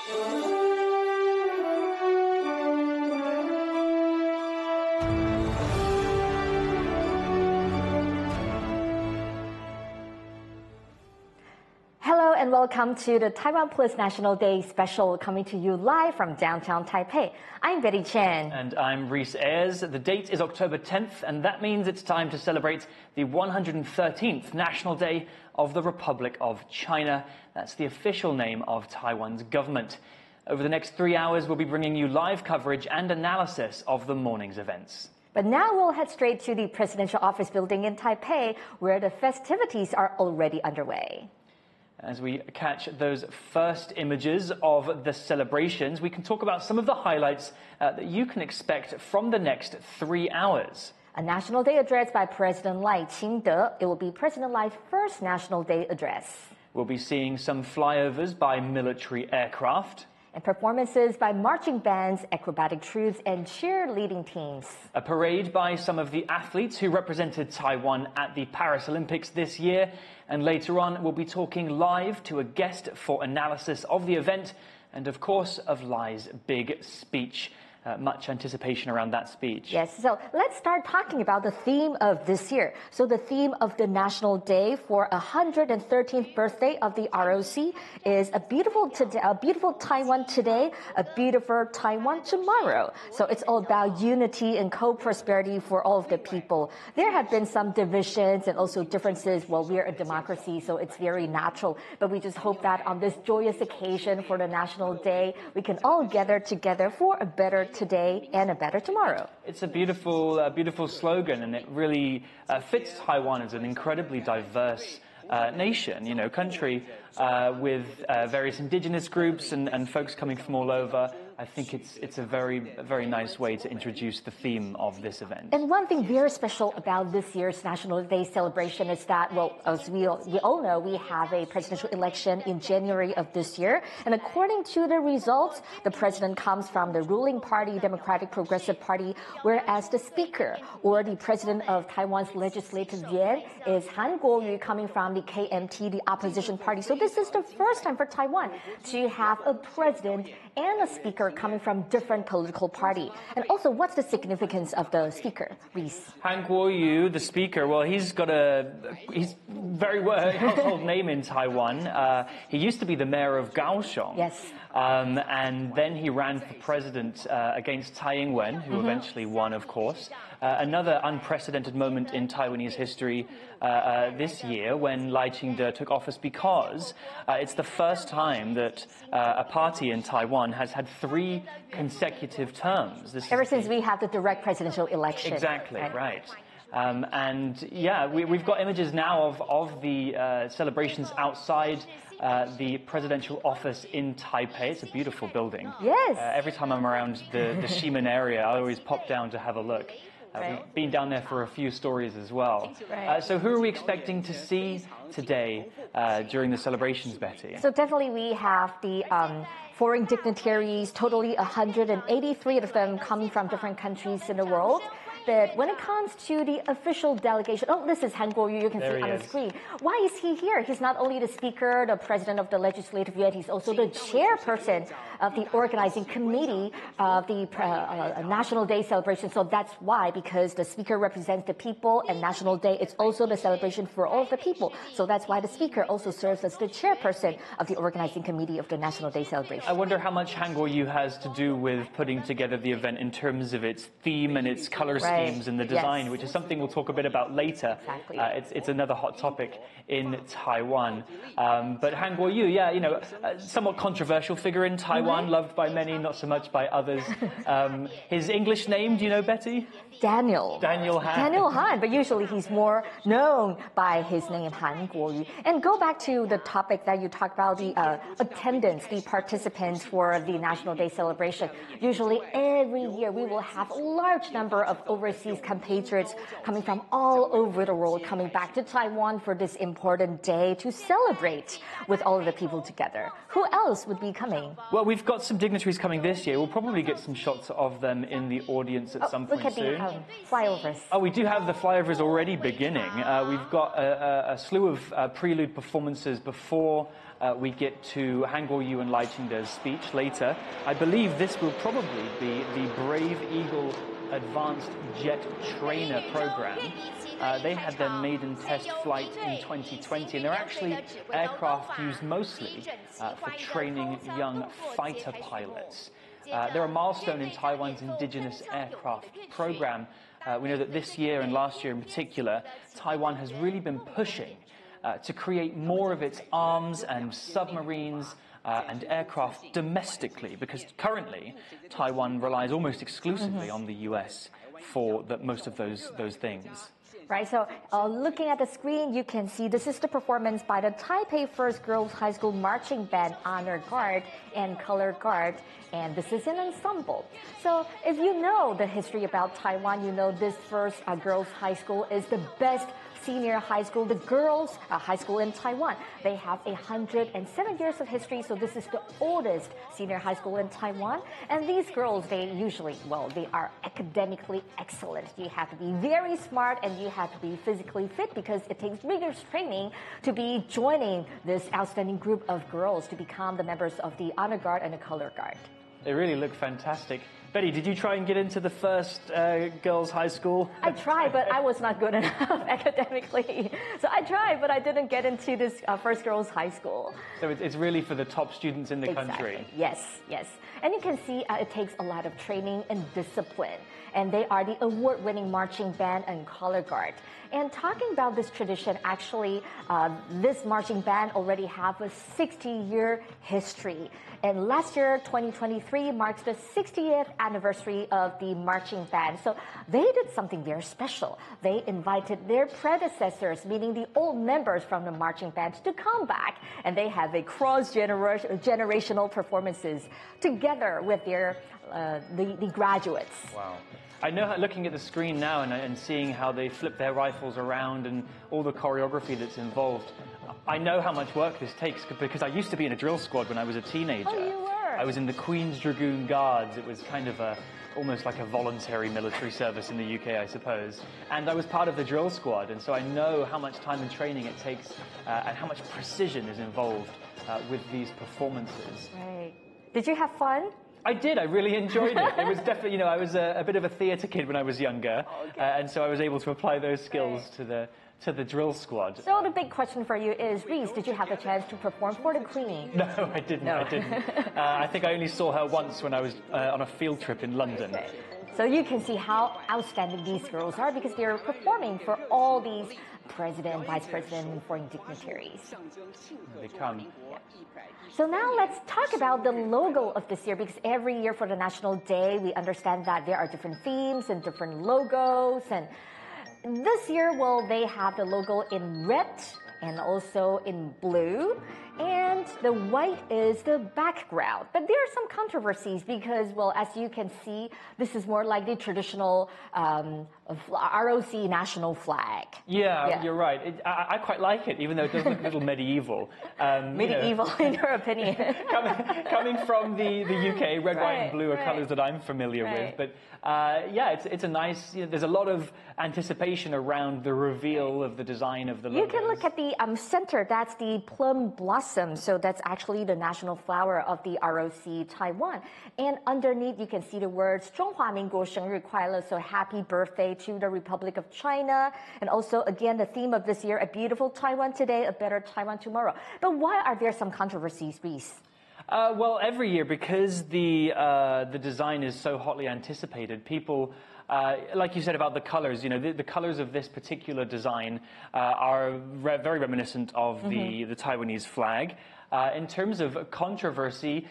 And welcome to the TaiwanPlus National Day special, coming to you live from downtown Taipei. I'm Betty Chen. And I'm Reece Ayers. The date is October 10th, and that means it's time to celebrate the 113th National Day of the Republic of China. That's the official name of Taiwan's government. Over the next 3 hours, we'll be bringing you live coverage and analysis of the morning's events. But now we'll head straight to the presidential office building in Taipei, where the festivities are already underway. As we catch those first images of the celebrations, we can talk about some of the highlights that you can expect from the next 3 hours. A National Day address by President Lai Ching-te. It will be President Lai's first National Day address. We'll be seeing some flyovers by military aircraft. And performances by marching bands, acrobatic troops, and cheerleading teams. A parade by some of the athletes who represented Taiwan at the Paris Olympics this year. And later on, we'll be talking live to a guest for analysis of the event and, of course, of Lai's big speech. Much anticipation around that speech. Yes, so let's start talking about the theme of this year. So the theme of the National Day for 113th birthday of the ROC is a beautiful Taiwan today, a beautiful Taiwan tomorrow. So it's all about unity and co-prosperity for all of the people. There have been some divisions and also differences. Well, we're a democracy, so it's very natural. But we just hope that on this joyous occasion for the National Day, we can all gather together for a better today and a better tomorrow. It's a beautiful slogan, and it really fits Taiwan as an incredibly diverse nation, country with various indigenous groups and folks coming from all over. I think it's a very nice way to introduce the theme of this event. And one thing very special about this year's National Day celebration is that, well, as we all know, we have a presidential election in January of this year. And according to the results, the president comes from the ruling party, Democratic Progressive Party, whereas the speaker or the president of Taiwan's legislative yuan is Han Kuo-yu, coming from the KMT, the opposition party. So this is the first time for Taiwan to have a president and a speaker coming from different political party. And also, what's the significance of the speaker, Reece? Han Kuo-yu, the speaker, well, he's very household name in Taiwan. He used to be the mayor of Kaohsiung. Yes. And then he ran for president against Tsai Ing-wen, who eventually won, of course. Another unprecedented moment in Taiwanese history this year when Lai Ching-te took office, because it's the first time that a party in Taiwan has had 3 consecutive terms. Ever since we had the direct presidential election. Exactly, right. And yeah, we've got images now of the celebrations outside the presidential office in Taipei. It's a beautiful building. Yes. Every time I'm around the Ximen area, I always pop down to have a look. We've been down there for a few stories as well. So who are we expecting to see today during the celebrations, Betty? So definitely we have the foreign dignitaries, totally 183 of them coming from different countries in the world. But when it comes to the official delegation, oh, this is Han Kuo-yu, you can see on the screen. Why is he here? He's not only the speaker, the president of the legislative yuan, he's also the chairperson of the organizing committee of the National Day celebration. So that's why, because the speaker represents the people, and National Day, it's also the celebration for all of the people. So that's why the speaker also serves as the chairperson of the organizing committee of the National Day celebration. I wonder how much Han Kuo-yu has to do with putting together the event in terms of its theme and its color schemes and the design, which is something we'll talk a bit about later. Exactly. It's another hot topic in Taiwan. But Han Kuo-yu, yeah, somewhat controversial figure in Taiwan, loved by many, not so much by others. His English name, do you know, Betty? Daniel Han. Daniel Han, but usually he's more known by his name, Han Kuo-yu. And go back to the topic that you talked about, the attendance, the participants for the National Day celebration. Usually every year we will have a large number of over overseas compatriots coming from all over the world coming back to Taiwan for this important day to celebrate with all of the people together. Who else would be coming? Well, we've got some dignitaries coming this year. We'll probably get some shots of them in the audience at some point soon. Look at the flyovers. Oh, we do have the flyovers already beginning. We've got a slew of prelude performances before we get to Han Kuo-yu and Lai Ching-te's speech later. I believe this will probably be the Brave Eagle Advanced Jet Trainer program. They had their maiden test flight in 2020, and they're actually aircraft used mostly for training young fighter pilots. They're a milestone in Taiwan's indigenous aircraft program. We know that this year and last year in particular, Taiwan has really been pushing to create more of its arms and submarines and aircraft domestically, because currently Taiwan relies almost exclusively on the US for most of those things. Right, so looking at the screen, you can see this is the performance by the Taipei First Girls High School Marching Band Honor Guard and Color Guard, and this is an ensemble. So if you know the history about Taiwan, you know this First Girls High School is the best senior high school, the girls' high school in Taiwan. They have 107 years of history, so this is the oldest senior high school in Taiwan. And these girls, they usually, well, they are academically excellent. You have to be very smart and you have to be physically fit because it takes rigorous training to be joining this outstanding group of girls to become the members of the Honor Guard and the Color Guard. They really look fantastic. Betty, did you try and get into the First Girls High School? I tried, but I was not good enough academically. So I tried, but I didn't get into this First Girls High School. So it's really for the top students in the country? Yes, yes. And you can see it takes a lot of training and discipline. And they are the award-winning marching band and color guard. And talking about this tradition, actually, this marching band already have a 60-year history. And last year, 2023, marks the 60th anniversary of the marching band. So they did something very special. They invited their predecessors, meaning the old members from the marching band, to come back. And they have a cross-generational performances together with their the graduates. Wow. I know, looking at the screen now and seeing how they flip their rifles around and all the choreography that's involved, I know how much work this takes because I used to be in a drill squad when I was a teenager. Oh, you were? I was in the Queen's Dragoon Guards. It was kind of almost like a voluntary military service in the UK, I suppose. And I was part of the drill squad, and so I know how much time and training it takes and how much precision is involved with these performances. Right. Did you have fun? I did. I really enjoyed it. It was definitely, you know, I was a bit of a theatre kid when I was younger, and so I was able to apply those skills to the drill squad. So the big question for you is, Reece, did you have the chance to perform for the Queen? No, I didn't. No. I didn't. I think I only saw her once when I was on a field trip in London. Okay. So you can see how outstanding these girls are because they're performing for all these president, vice president, and foreign dignitaries. They come. Yeah. So now let's talk about the logo of this year, because every year for the National Day, we understand that there are different themes and different logos. And this year, well, they have the logo in red and also in blue. And the white is the background. But there are some controversies because, well, as you can see, this is more like the traditional ROC national flag. Yeah, you're right. I quite like it, even though it does look a little medieval. Medieval, in your opinion. coming from the UK, red, white, and blue are colours that I'm familiar with. But yeah, it's a nice. You know, there's a lot of anticipation around the reveal of the design of the logos. You can look at the center. That's the plum blossom. So that's actually the national flower of the ROC Taiwan. And underneath, you can see the words 中华民国生日快乐. So happy birthday to the Republic of China. And also, again, the theme of this year, a beautiful Taiwan today, a better Taiwan tomorrow. But why are there some controversies, Reece? Well, every year, because the design is so hotly anticipated, people, like you said about the colors, you know, the colors of this particular design are very reminiscent of the Taiwanese flag. In terms of controversy,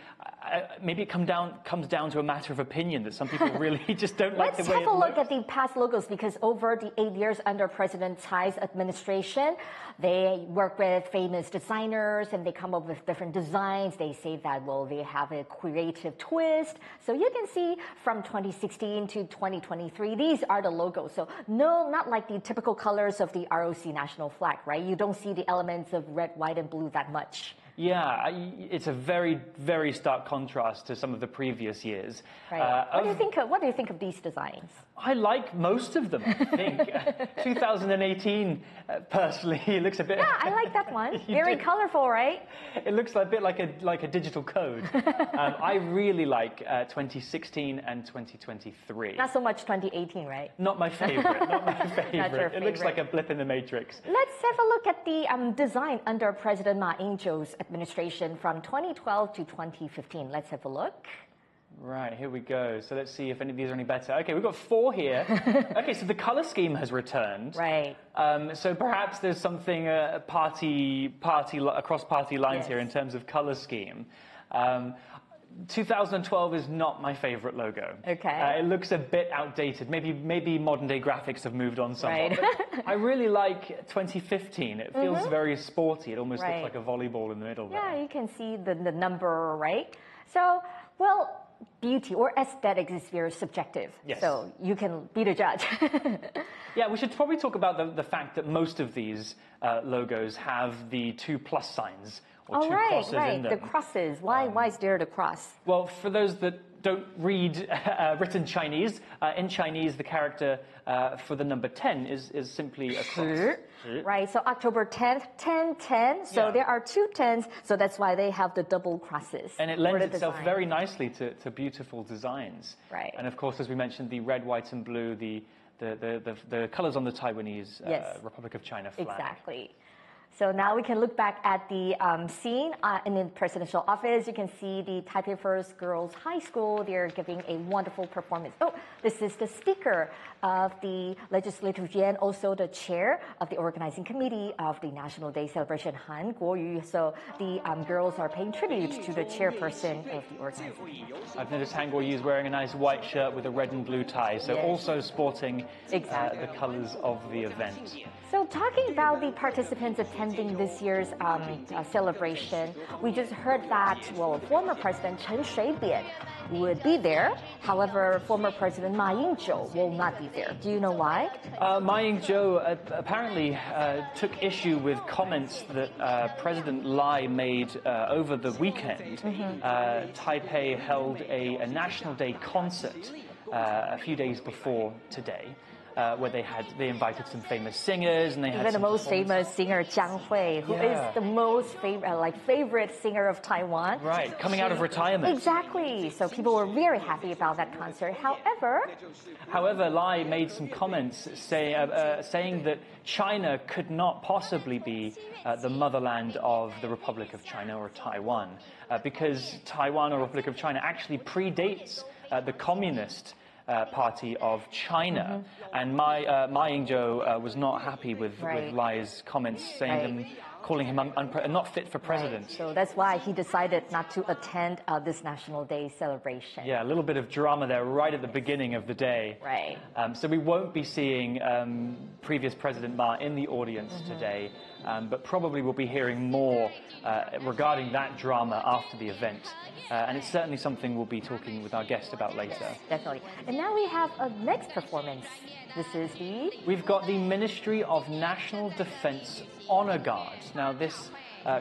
maybe it comes down to a matter of opinion that some people really just don't like the way it looks. Let's have a look at the past logos, because over the 8 years under President Tsai's administration, they work with famous designers and they come up with different designs. They say that, well, they have a creative twist. So you can see from 2016 to 2023, these are the logos. So no, not like the typical colors of the ROC national flag, right? You don't see the elements of red, white, and blue that much. Yeah, it's a very, very stark contrast to some of the previous years. Right. What do you think of these designs? I like most of them, I think. 2018, personally, it looks a bit... Yeah, I like that one. Very colorful, right? It looks a bit like a digital code. I really like 2016 and 2023. Not so much 2018, right? Not my favorite, not my favorite. Not your It looks like a blip in the matrix. Let's have a look at the design under President Lai Ching-te's administration from 2012 to 2015. Let's have a look. Right, here we go. So let's see if any of these are any better. Okay, we've got 4 here. Okay, so the color scheme has returned. Right. So perhaps there's something across party lines here in terms of color scheme. 2012 is not my favorite logo. Okay. It looks a bit outdated. Maybe modern day graphics have moved on somewhat. Right. I really like 2015. It feels very sporty. It almost looks like a volleyball in the middle there. Yeah, you can see the number, right? So, well, beauty or aesthetics is very subjective. Yes. So you can be the judge. Yeah, we should probably talk about the fact that most of these logos have the 2 plus signs or 2 crosses in them. The crosses. Why is there the cross? Well, for those that don't read written Chinese, in Chinese the character for the number 10 is simply a cross. Right, so October 10th, 10-10. So there are 2 10s, so that's why they have the double crosses. And it lends itself very nicely to beautiful designs. Right. And of course, as we mentioned, the red, white, and blue, the colors on the Taiwanese Republic of China flag. Exactly. So now we can look back at the scene in the presidential office. You can see the Taipei First Girls High School. They're giving a wonderful performance. Oh, this is the speaker of the Legislative Yuan, also the chair of the organizing committee of the National Day celebration, Han Kuo-yu. So the girls are paying tribute to the chairperson of the organizing committee. I've noticed Han Kuo-yu is wearing a nice white shirt with a red and blue tie, so also sporting the colors of the event. So talking about the participants attending this year's celebration, we just heard that, well, former President Chen Shui-bian would be there. However, former President Ma Ying-jeou will not be there. Do you know why? Ma Ying-jeou apparently took issue with comments that President Lai made over the weekend. Taipei held a National Day concert a few days before today. Where they invited some famous singers, and they had even the most famous singer Jiang Hui, who is the most favorite singer of Taiwan. Right, coming out of retirement. Exactly. So people were very happy about that concert. However, Lai made some comments saying that China could not possibly be the motherland of the Republic of China or Taiwan, because Taiwan or Republic of China actually predates the communist Party of China, and Ma Ying-jeou was not happy with Lai's comments, calling him not fit for president. Right. So that's why he decided not to attend this National Day celebration. Yeah, a little bit of drama there right at the beginning of the day. Right. So we won't be seeing previous President Ma in the audience today, but probably we'll be hearing more regarding that drama after the event. And it's certainly something we'll be talking with our guest about later. Yes, definitely. And now we have a next performance. This is We've got the Ministry of National Defense Honor Guards. Now this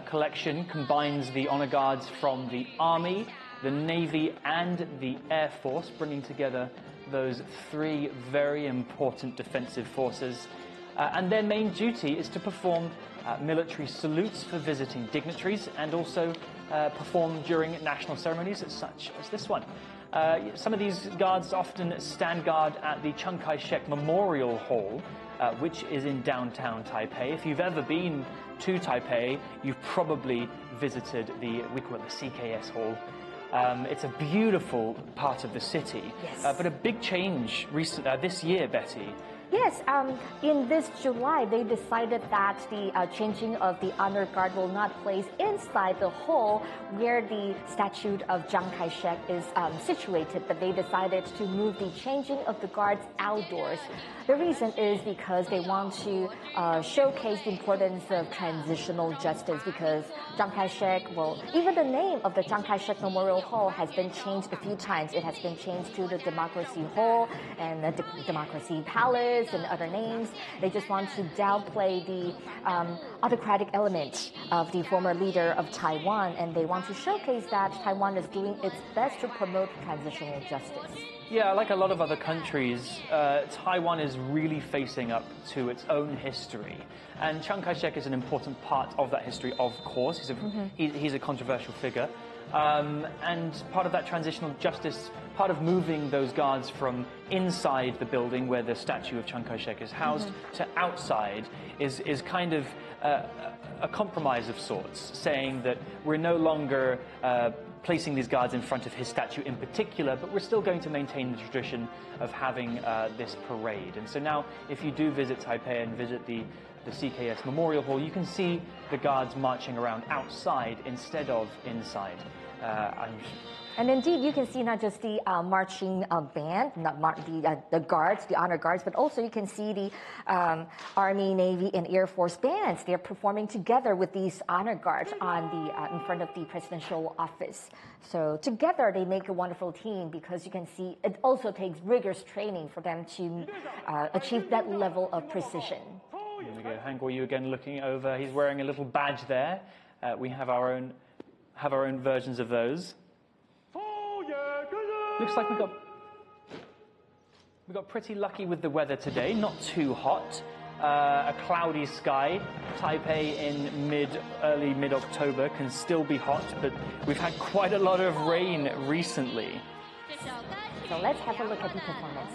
collection combines the honor guards from the Army, the Navy and the Air Force, bringing together those 3 very important defensive forces. And their main duty is to perform military salutes for visiting dignitaries and also perform during national ceremonies such as this one. Some of these guards often stand guard at the Chiang Kai-shek Memorial Hall, which is in downtown Taipei. If you've ever been to Taipei, you've probably visited we call it the CKS Hall. It's a beautiful part of the city, but a big change this year, Betty. Yes, in this July, they decided that the changing of the honor guard will not place inside the hall where the statue of Chiang Kai-shek is situated, but they decided to move the changing of the guards outdoors. The reason is because they want to showcase the importance of transitional justice, because Chiang Kai-shek, well, even the name of the Chiang Kai-shek Memorial Hall has been changed a few times. It has been changed to the Democracy Hall and the Democracy Palace and other names. They just want to downplay the autocratic element of the former leader of Taiwan, and they want to showcase that Taiwan is doing its best to promote transitional justice. Yeah, like a lot of other countries, Taiwan is really facing up to its own history. And Chiang Kai-shek is an important part of that history, of course. He's a controversial figure. And part of that transitional justice, part of moving those guards from inside the building where the statue of Chiang Kai-shek is housed to outside is kind of a compromise of sorts, saying that we're no longer placing these guards in front of his statue in particular, but we're still going to maintain the tradition of having this parade. And so now, if you do visit Taipei and visit the CKS Memorial Hall, you can see the guards marching around outside instead of inside. And indeed, you can see not just the marching band, the guards, the honor guards, but also you can see the Army, Navy, and Air Force bands. They're performing together with these honor guards on the in front of the presidential office. So together they make a wonderful team, because you can see it also takes rigorous training for them to achieve that level of precision. Here we go. Han Guoyu again looking over. He's wearing a little badge there. We have our own versions of those. Looks like we got pretty lucky with the weather today. Not too hot. A cloudy sky. Taipei in early mid-October can still be hot, but we've had quite a lot of rain recently. So let's have a look at the performance.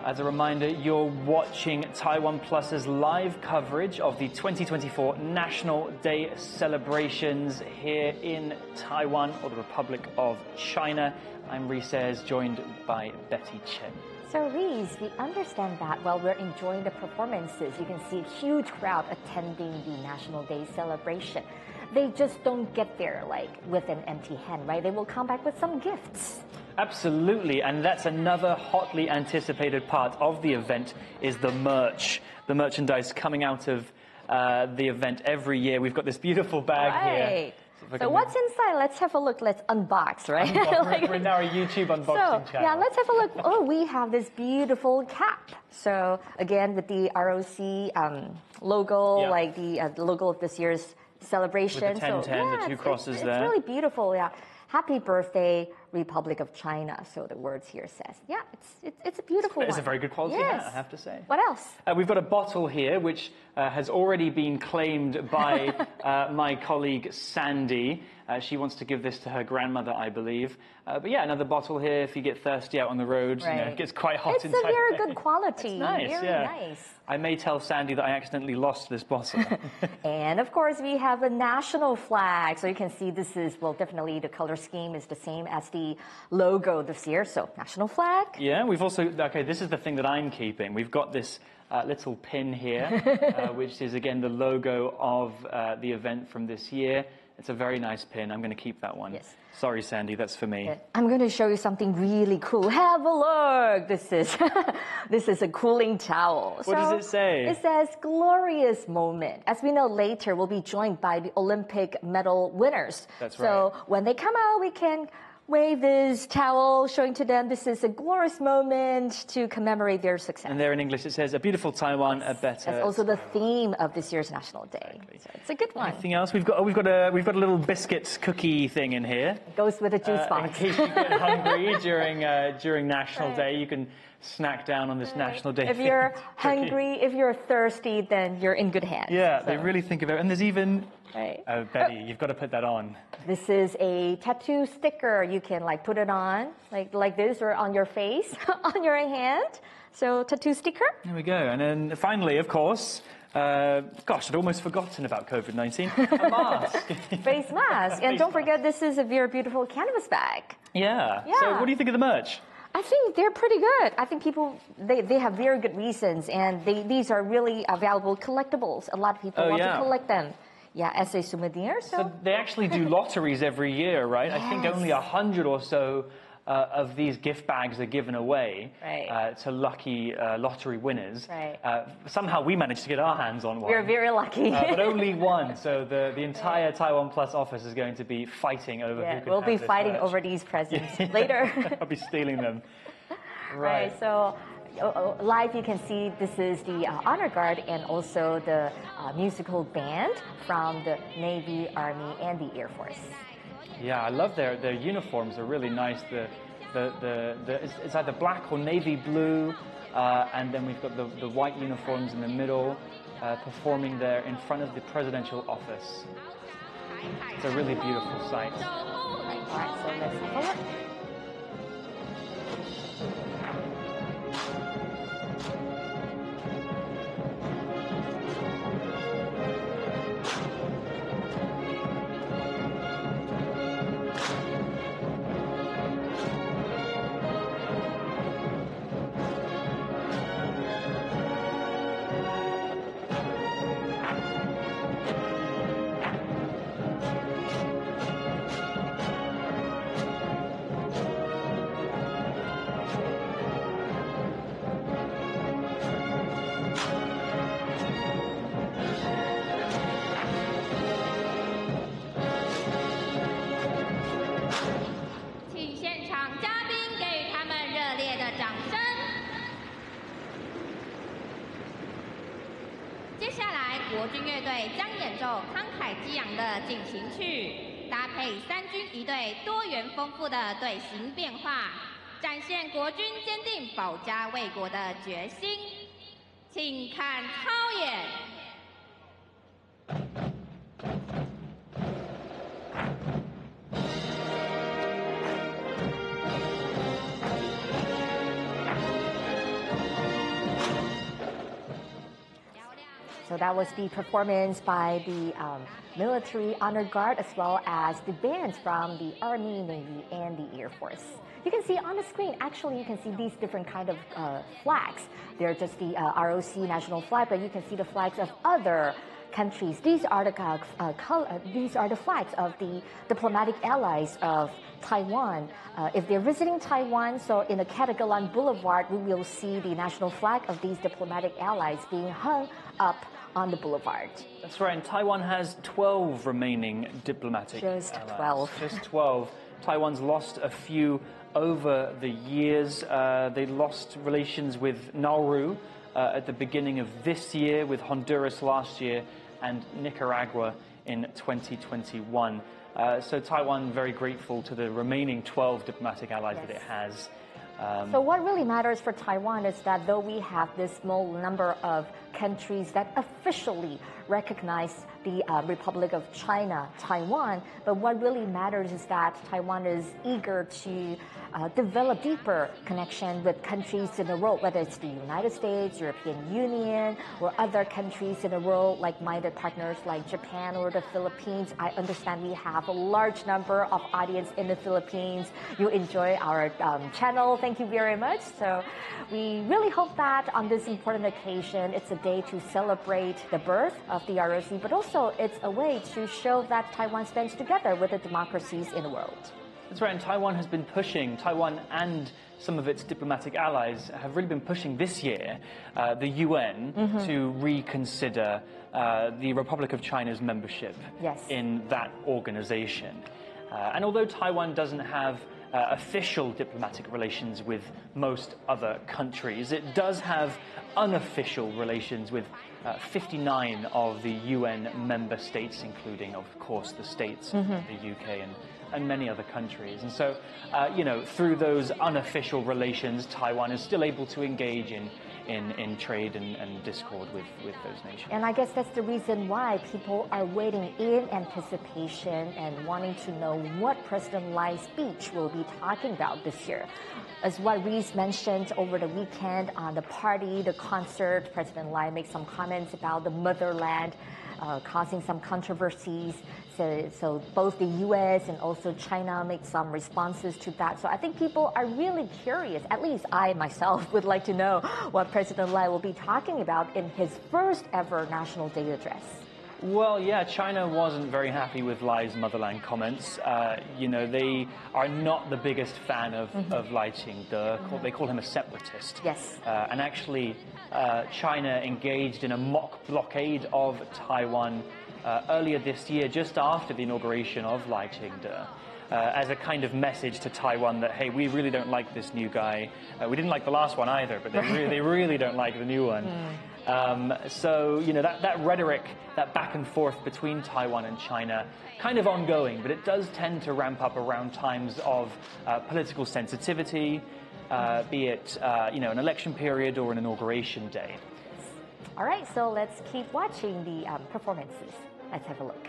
As a reminder, you're watching TaiwanPlus's live coverage of the 2024 National Day celebrations here in Taiwan, or the Republic of China. I'm Reece Ayers, joined by Betty Chen. So Reece, we understand that while we're enjoying the performances, you can see a huge crowd attending the National Day celebration. They just don't get there like with an empty hand, right? They will come back with some gifts. Absolutely, and that's another hotly anticipated part of the event is the merch. The merchandise coming out of the event every year. We've got this beautiful bag here. So what's inside? Let's have a look. Let's unbox, right? We're now a YouTube unboxing channel. Yeah, let's have a look. Oh, we have this beautiful cap. So again, with the ROC logo, like the logo of this year's celebration. With the 10-10, the two crosses there. It's really beautiful, yeah. Happy birthday, Republic of China, so the words here says. Yeah, it's a beautiful one. It's a very good quality hat, I have to say. What else? We've got a bottle here, which has already been claimed by my colleague Sandy. She wants to give this to her grandmother, I believe. But yeah, another bottle here if you get thirsty out on the road. Right. You know, it gets quite hot inside. It's a very good quality. It's nice, very nice. I may tell Sandy that I accidentally lost this bottle. And of course, we have a national flag. So you can see this is, well, definitely the color scheme is the same as the the logo this year. So national flag. Yeah, we've also, okay, this is the thing that I'm keeping. We've got this little pin here, which is again the logo of the event from this year. It's a very nice pin. I'm going to keep that one. Yes. Sorry, Sandy, that's for me. I'm going to show you something really cool. Have a look. This is a cooling towel. What does it say? It says glorious moment. As we know, later we'll be joined by the Olympic medal winners. That's right. So when they come out, we can wave this towel, showing to them this is a glorious moment to commemorate their success. And there in English it says, a beautiful Taiwan, a better... That's also the theme of this year's National Day. Exactly. So it's a good one. Anything else? We've got a little biscuit cookie thing in here. It goes with a juice box. In case you get hungry during National Day, you can snack down on this National Day. If you're hungry, if you're thirsty, then you're in good hands. Yeah, so. They really think of it. And there's even... Right. Oh, Betty, you've got to put that on. This is a tattoo sticker. You can put it on like this or on your face, on your hand. So tattoo sticker. There we go. And then finally, of course, gosh, I'd almost forgotten about COVID-19. A mask. Face mask. And don't forget, this is a very beautiful canvas bag. Yeah. So what do you think of the merch? I think they're pretty good. I think people, they have very good reasons. And these are really valuable collectibles. A lot of people want to collect them. Yeah, as a souvenir. So they actually do lotteries every year, right? Yes. I think only 100 or so of these gift bags are given away to lucky lottery winners. Right. Somehow we managed to get our hands on one. We're very lucky. But only one. So the entire TaiwanPlus office is going to be fighting over who can we'll have be this fighting merch. over these presents later. I'll be stealing them. Right. So live you can see this is the honor guard and also the musical band from the Navy, Army, and the Air Force. Yeah, I love their uniforms. Are really nice. It's either black or navy blue, and then we've got the white uniforms in the middle, performing there in front of the presidential office. It's a really beautiful sight. All right, so let's have a look.国军乐队将演奏慷慨激昂的进行曲，搭配三军仪队多元丰富的队形变化，展现国军坚定保家卫国的决心。请看操演。So that was the performance by the military honor guard as well as the bands from the Army, Navy, and the Air Force. You can see on the screen, actually, you can see these different kind of flags. They're just the ROC national flag, but you can see the flags of other countries. These are the flags of the diplomatic allies of Taiwan. If they're visiting Taiwan, so in the Katagalan Boulevard, we will see the national flag of these diplomatic allies being hung up on the boulevard. That's right, and Taiwan has 12 remaining diplomatic allies. Just 12. Just 12. Taiwan's lost a few over the years. They lost relations with Nauru at the beginning of this year, with Honduras last year, and Nicaragua in 2021. So Taiwan very grateful to the remaining 12 diplomatic allies that it has. So what really matters for Taiwan is that though we have this small number of countries that officially recognize the Republic of China, Taiwan. But what really matters is that Taiwan is eager to develop deeper connection with countries in the world, whether it's the United States, European Union, or other countries in the world, like-minded partners like Japan or the Philippines. I understand we have a large number of audience in the Philippines. You enjoy our channel. Thank you very much. So we really hope that on this important occasion, it's a day to celebrate the birth of the ROC, but also it's a way to show that Taiwan stands together with the democracies in the world. That's right, and Taiwan has been pushing, Taiwan and some of its diplomatic allies have really been pushing this year the UN to reconsider the Republic of China's membership in that organization. And although Taiwan doesn't have official diplomatic relations with most other countries, it does have unofficial relations with 59 of the UN member states, including, of course, the States, the UK, and many other countries. And so, you know, through those unofficial relations, Taiwan is still able to engage in trade and discord with those nations. And I guess that's the reason why people are waiting in anticipation and wanting to know what President Lai's speech will be talking about this year. As what Reece mentioned over the weekend on the party, the concert, President Lai made some comments about the motherland, causing some controversies. So both the U.S. and also China made some responses to that. So I think people are really curious, at least I myself would like to know what President Lai will be talking about in his first ever National Day address. Well, yeah, China wasn't very happy with Lai's motherland comments. You know, they are not the biggest fan of Lai Ching-te. They call him a separatist. Yes. And actually, China engaged in a mock blockade of Taiwan earlier this year, just after the inauguration of Lai Ching-te, as a kind of message to Taiwan that, hey, we really don't like this new guy. We didn't like the last one either, but they really don't like the new one. So, you know, that rhetoric, that back and forth between Taiwan and China, kind of ongoing, but it does tend to ramp up around times of political sensitivity, be it, you know, an election period or an inauguration day. All right, so let's keep watching the performances. Let's have a look.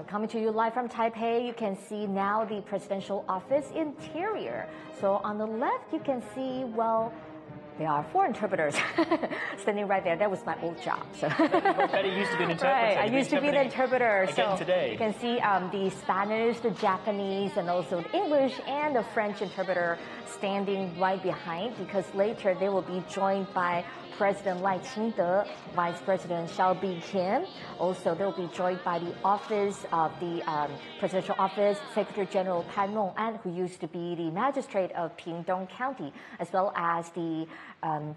Coming to you live from Taipei, you can see now the presidential office interior. So on the left, you can see, well, there are 4 interpreters standing right there. That was my old job. So Betty used to be an interpreter. Right, I used to be an interpreter. Again so today. You can see the Spanish, the Japanese, and also the English and the French interpreter standing right behind, because later they will be joined by President Lai Ching-te, Vice President Xiao Bi-Kim. Also, they'll be joined by the office of the Presidential Office, Secretary General Pan Mong-an, who used to be the magistrate of Pingdong County, as well as the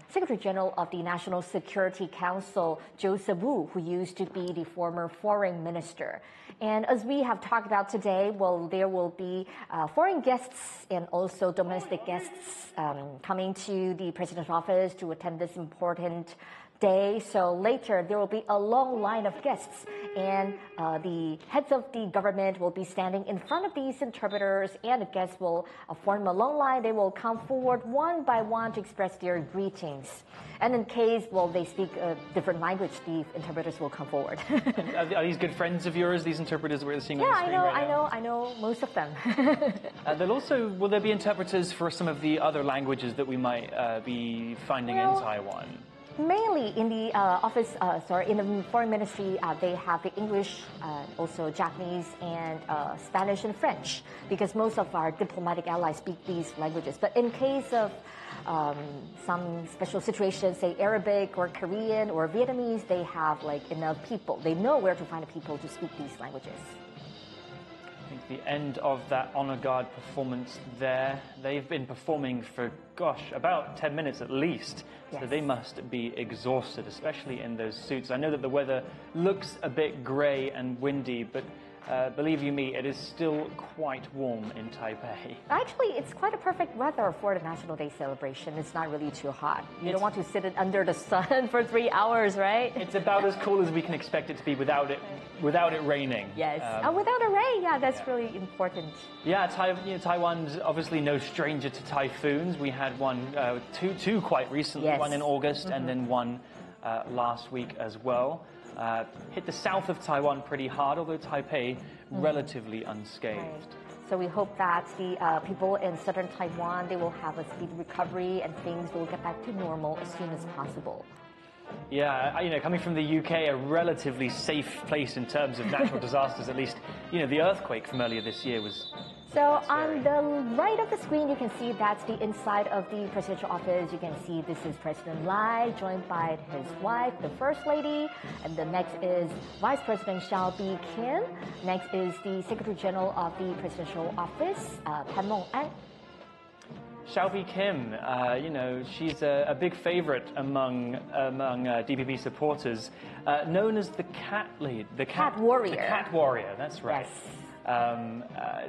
Secretary General of the National Security Council, Joseph Wu, who used to be the former foreign minister. And as we have talked about today, well, there will be foreign guests and also domestic guests coming to the president's office to attend this important day. So later there will be a long line of guests, and the heads of the government will be standing in front of these interpreters, and the guests will form a long line. They will come forward one by one to express their greetings. And in case, well, they speak a different language, the interpreters will come forward. Are these good friends of yours, these interpreters we're seeing on the screen right now? I know most of them. Will there be interpreters for some of the other languages that we might be finding in Taiwan? Mainly in the in the foreign ministry, they have the English, also Japanese and Spanish and French, because most of our diplomatic allies speak these languages. But in case of some special situations, say Arabic or Korean or Vietnamese, they have like enough people. They know where to find people to speak these languages. I think the end of that honor guard performance there, they've been performing for, gosh, about 10 minutes at least. Yes. So they must be exhausted, especially in those suits. I know that the weather looks a bit grey and windy, but believe you me, it is still quite warm in Taipei. Actually, it's quite a perfect weather for the National Day celebration. It's not really too hot. You don't want to sit under the sun for 3 hours, right? It's about as cool as we can expect it to be without it raining. Yes, without a rain, that's really important. Yeah, Taiwan's obviously no stranger to typhoons. We had two quite recently, yes. One in August and then one last week as well. Hit the south of Taiwan pretty hard, although Taipei relatively unscathed. Right. So we hope that the people in southern Taiwan, they will have a speedy recovery and things will get back to normal as soon as possible. Yeah, coming from the UK, a relatively safe place in terms of natural disasters, at least, the earthquake from earlier this year was... So on the right of the screen, you can see that's the inside of the presidential office. You can see this is President Lai, joined by his wife, the First Lady. And the next is Vice President Kim. Next is the Secretary General of the Presidential Office, Pan Meng-an. Kim, she's a big favorite among DPP supporters, known as the cat lead, the cat warrior. The cat warrior, that's right. Yes.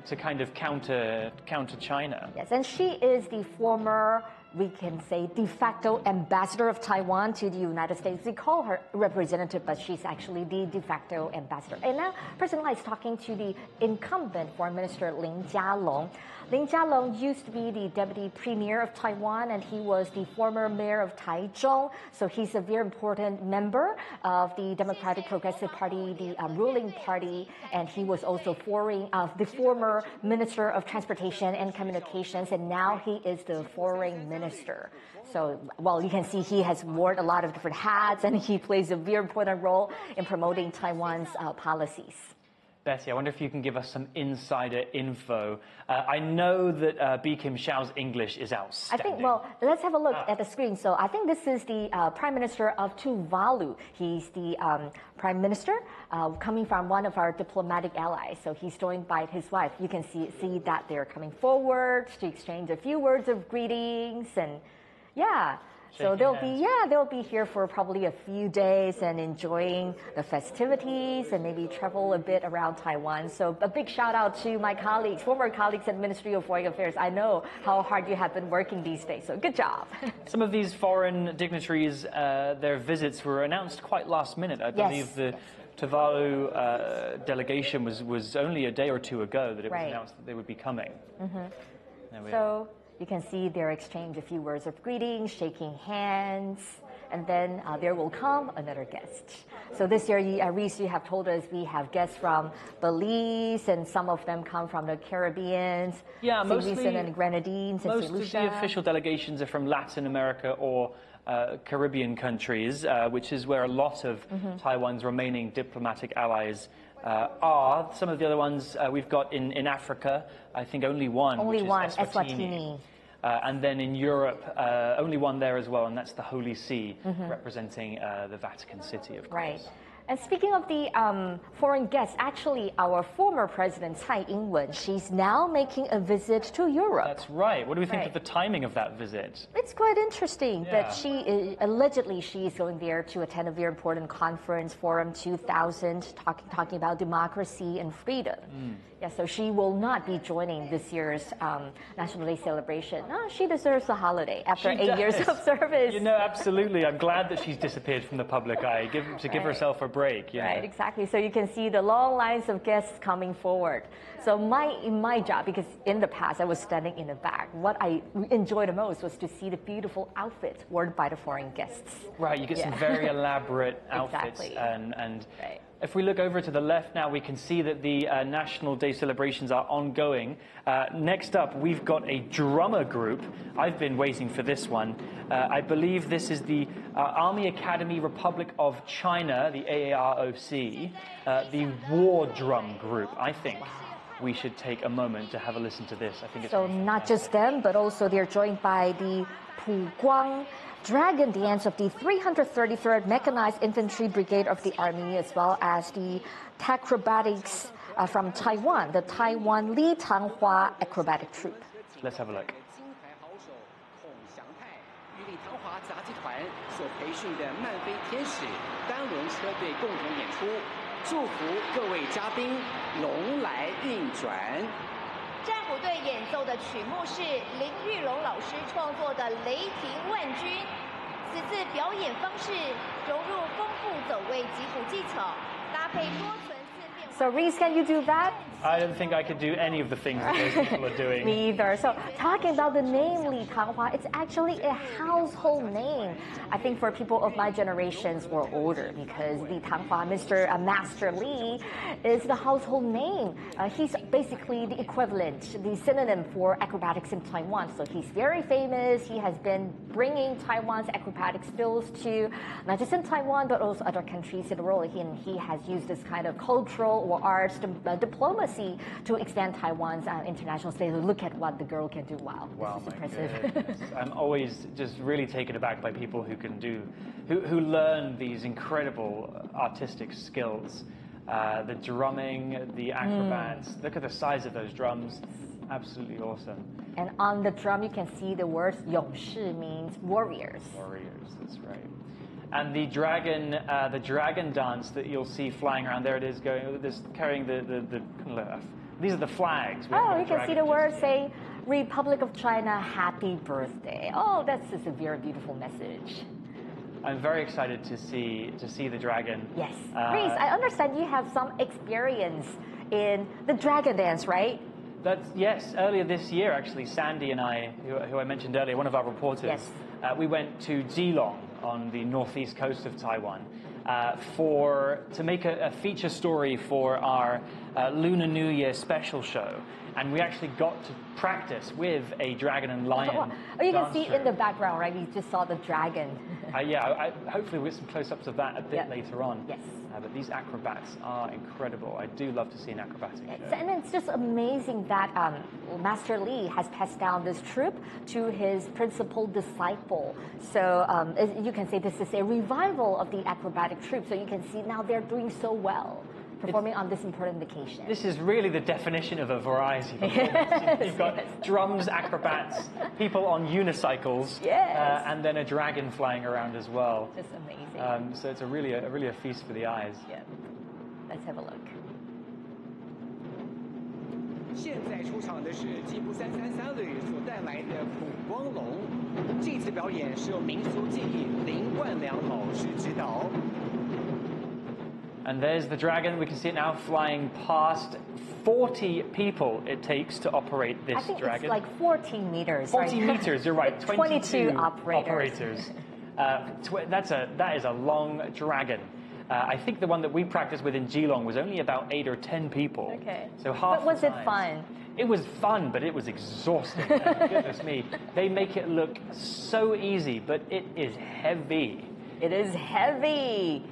To kind of counter China. Yes, and she is the former, we can say, de facto ambassador of Taiwan to the United States. We call her representative, but she's actually the de facto ambassador. And now President Lai is talking to the incumbent Foreign Minister Lin Jialong. Lin Jialong used to be the deputy premier of Taiwan, and he was the former mayor of Taichung. So he's a very important member of the Democratic Progressive Party, the ruling party, and he was also the former Minister of Transportation and Communications, and now he is the foreign minister. So, well, you can see he has worn a lot of different hats, and he plays a very important role in promoting Taiwan's policies. Bessie, I wonder if you can give us some insider info. I know that Kim Xiao's English is outstanding. I think, well, let's have a look at the screen. So I think this is the Prime Minister of Tuvalu. He's the Prime Minister coming from one of our diplomatic allies. So he's joined by his wife. You can see that they're coming forward to exchange a few words of greetings, and yeah. So they'll be here for probably a few days and enjoying the festivities and maybe travel a bit around Taiwan. So a big shout out to my colleagues, former colleagues at Ministry of Foreign Affairs. I know how hard you have been working these days, so good job. Some of these foreign dignitaries, their visits were announced quite last minute. I believe the Tuvalu delegation was only a day or two ago that it was announced that they would be coming. There we are. You can see they're exchanging a few words of greeting, shaking hands, and then there will come another guest. So this year, Reece, you have told us we have guests from Belize, and some of them come from the Caribbean, St. Lucia and Grenadines, and St. Lucia. Most of the official delegations are from Latin America or Caribbean countries, which is where a lot of Taiwan's remaining diplomatic allies are. Some of the other ones we've got in Africa, I think only one. Only one, Eswatini. And then in Europe, only one there as well, and that's the Holy See, representing the Vatican City, of course. Right. And speaking of the foreign guests, actually, our former president, Tsai Ing-wen, she's now making a visit to Europe. That's right. What do we think of the timing of that visit? It's quite interesting that allegedly she's going there to attend a very important conference, Forum 2000, talking about democracy and freedom. Yeah, so she will not be joining this year's National Day celebration. No, she deserves a holiday after 8 years of service. You know, absolutely. I'm glad that she's disappeared from the public eye to give herself a break. Right, exactly. So you can see the long lines of guests coming forward. So in my job, because in the past I was standing in the back, what I enjoyed the most was to see the beautiful outfits worn by the foreign guests. Right, you get some very elaborate outfits. Exactly. And if we look over to the left now, we can see that the National Day celebrations are ongoing. Next up, we've got a drummer group. I've been waiting for this one. I believe this is the Army Academy Republic of China, the AAROC, the War Drum Group. I think we should take a moment to have a listen to this. I think it's so not just them, but also they're joined by the Pu Guang Dragon Dance of the 333rd Mechanized Infantry Brigade of the Army, as well as the acrobatics from Taiwan, the Taiwan Li Tanghua Acrobatic Troupe. Let's have a look. 战鼓队演奏的曲目是林玉龙老师创作的《雷霆万钧》。此次表演方式融入丰富走位击鼓技巧，搭配多层次变化。 So Reece, can you do that? I don't think I could do any of the things that those people are doing. Me either. So talking about the name Li Tanghua, it's actually a household name. I think for people of my generations or older, because Li Tanghua, Mr. Master Li, is the household name. He's basically the equivalent, the synonym for acrobatics in Taiwan. So he's very famous. He has been bringing Taiwan's acrobatic skills to not just in Taiwan, but also other countries in the world. And he has used this kind of cultural or arts diplomacy to extend Taiwan's international stage. Look at what the girl can do. Wow, Wow, this is my impressive. goodness. I'm always just really taken aback by people who can who learn these incredible artistic skills. The drumming, the acrobats. Look at the size of those drums. Absolutely awesome. And on the drum, you can see the words 勇士 means warriors. Warriors, that's right. And the dragon dance that you'll see flying around, there it is, carrying these are the flags. Oh, you can see the words say Republic of China, happy birthday. Oh, that's just a very beautiful message. I'm very excited to see the dragon. Yes. Reece, I understand you have some experience in the dragon dance, right? Yes, earlier this year, actually, Sandy and I, who I mentioned earlier, one of our reporters, we went to Geelong on the northeast coast of Taiwan to make a feature story for our Lunar New Year special show. And we actually got to practice with a dragon and lion. Oh, you can see in the background, right? You just saw the dragon. Hopefully we'll get some close-ups of that a bit later on. Yes. But these acrobats are incredible. I do love to see an acrobatic show. And it's just amazing that Master Li has passed down this troupe to his principal disciple. So you can say this is a revival of the acrobatic troupe. So you can see now they're doing so well, performing on this important occasion. This is really the definition of a variety performance. You've got drums, acrobats, people on unicycles, and then a dragon flying around as well. Just amazing. So it's really a feast for the eyes. Yeah. Let's have a look. 现在出场的是吉普333旅所带来的普光龙。这次表演是由民俗技艺林冠良老师指导。 And there's the dragon. We can see it now flying past 40 people it takes to operate this dragon. I think it's like 14 meters. 40 right? meters, you're right. 22 operators. That is a long dragon. I think the one that we practiced with in Geelong was only about 8 or 10 people. Okay. So half. But was the it size. fun? It was fun, but it was exhausting. Goodness me. They make it look so easy, but it is heavy. It is heavy.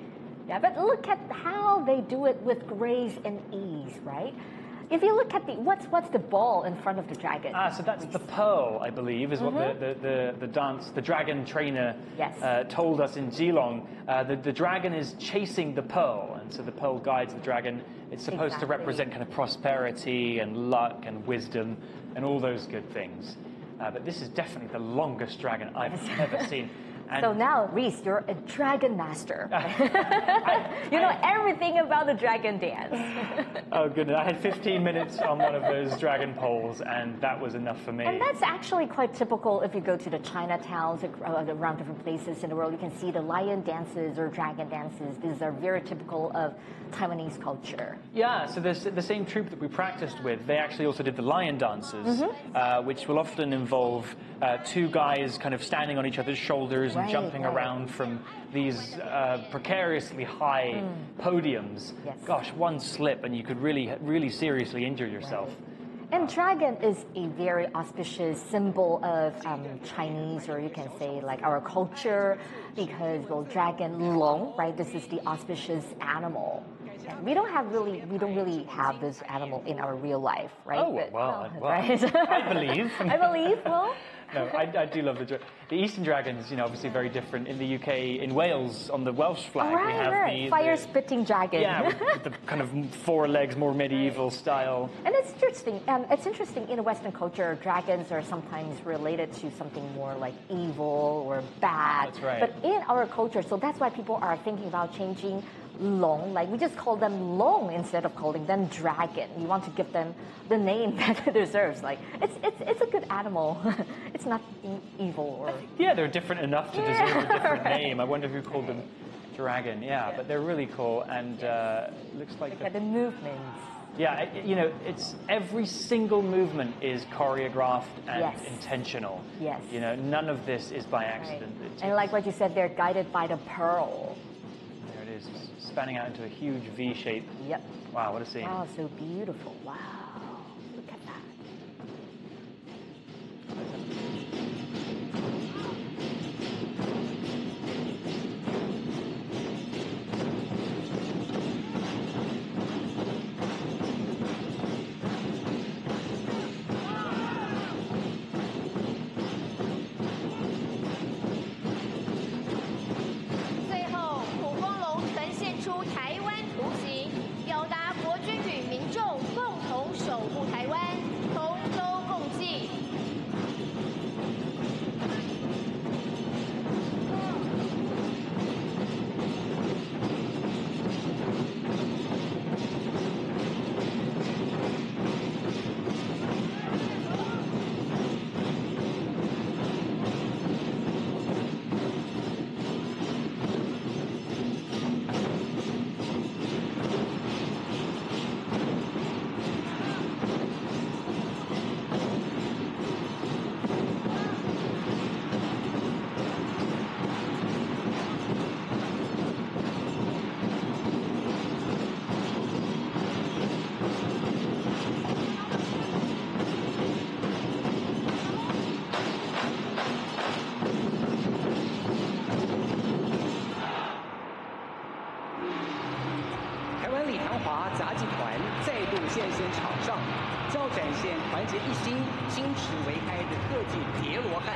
Yeah, but look at how they do it with grace and ease, right? If you look at what's the ball in front of the dragon? So that's the pearl, I believe, is what the dragon trainer told us in Geelong. The dragon is chasing the pearl, and so the pearl guides the dragon. It's supposed to represent kind of prosperity and luck and wisdom and all those good things. But this is definitely the longest dragon I've ever seen. And so now, Reece, you're a dragon master. You know everything about the dragon dance. Oh, goodness. I had 15 minutes on one of those dragon poles, and that was enough for me. And that's actually quite typical if you go to the Chinatowns around different places in the world. You can see the lion dances or dragon dances. These are very typical of Taiwanese culture. Yeah, so there's the same troupe that we practiced with. They actually also did the lion dances, which will often involve two guys kind of standing on each other's shoulders and jumping around from these precariously high podiums. Yes. Gosh, one slip and you could really seriously injure yourself. And dragon is a very auspicious symbol of Chinese, or you can say like our culture, because well, dragon long, right? This is the auspicious animal. And we don't really have this animal in our real life, right? Oh well, right? I believe. I believe. Well. No, I do love the Eastern dragons. You know, obviously very different. In the UK, in Wales, on the Welsh flag, we have the fire-spitting dragon. Yeah, with the kind of four legs, more medieval style. And it's interesting. It's interesting in Western culture, dragons are sometimes related to something more like evil or bad. That's right. But in our culture, so that's why people are thinking about changing long, like we just call them long instead of calling them dragon. We want to give them the name that it deserves. Like it's a good animal. It's not evil or yeah, they're different enough to deserve a different name. I wonder who called them dragon. Yeah, but they're really cool and looks like look at the movements. Yeah, you know, it's every single movement is choreographed and intentional. Yes. You know, none of this is by accident. Right. And like what you said, they're guided by the pearl. There it is, spanning out into a huge V shape. Yep. Wow, what a scene. Oh, so beautiful. Wow. Look at that. 最后，普光龙呈现出台湾图形，表达国军与民众共同守护台湾，同舟共济。台湾李唐华杂技团再度现身场上，较展现团结一心、矜持为开的特技叠罗汉，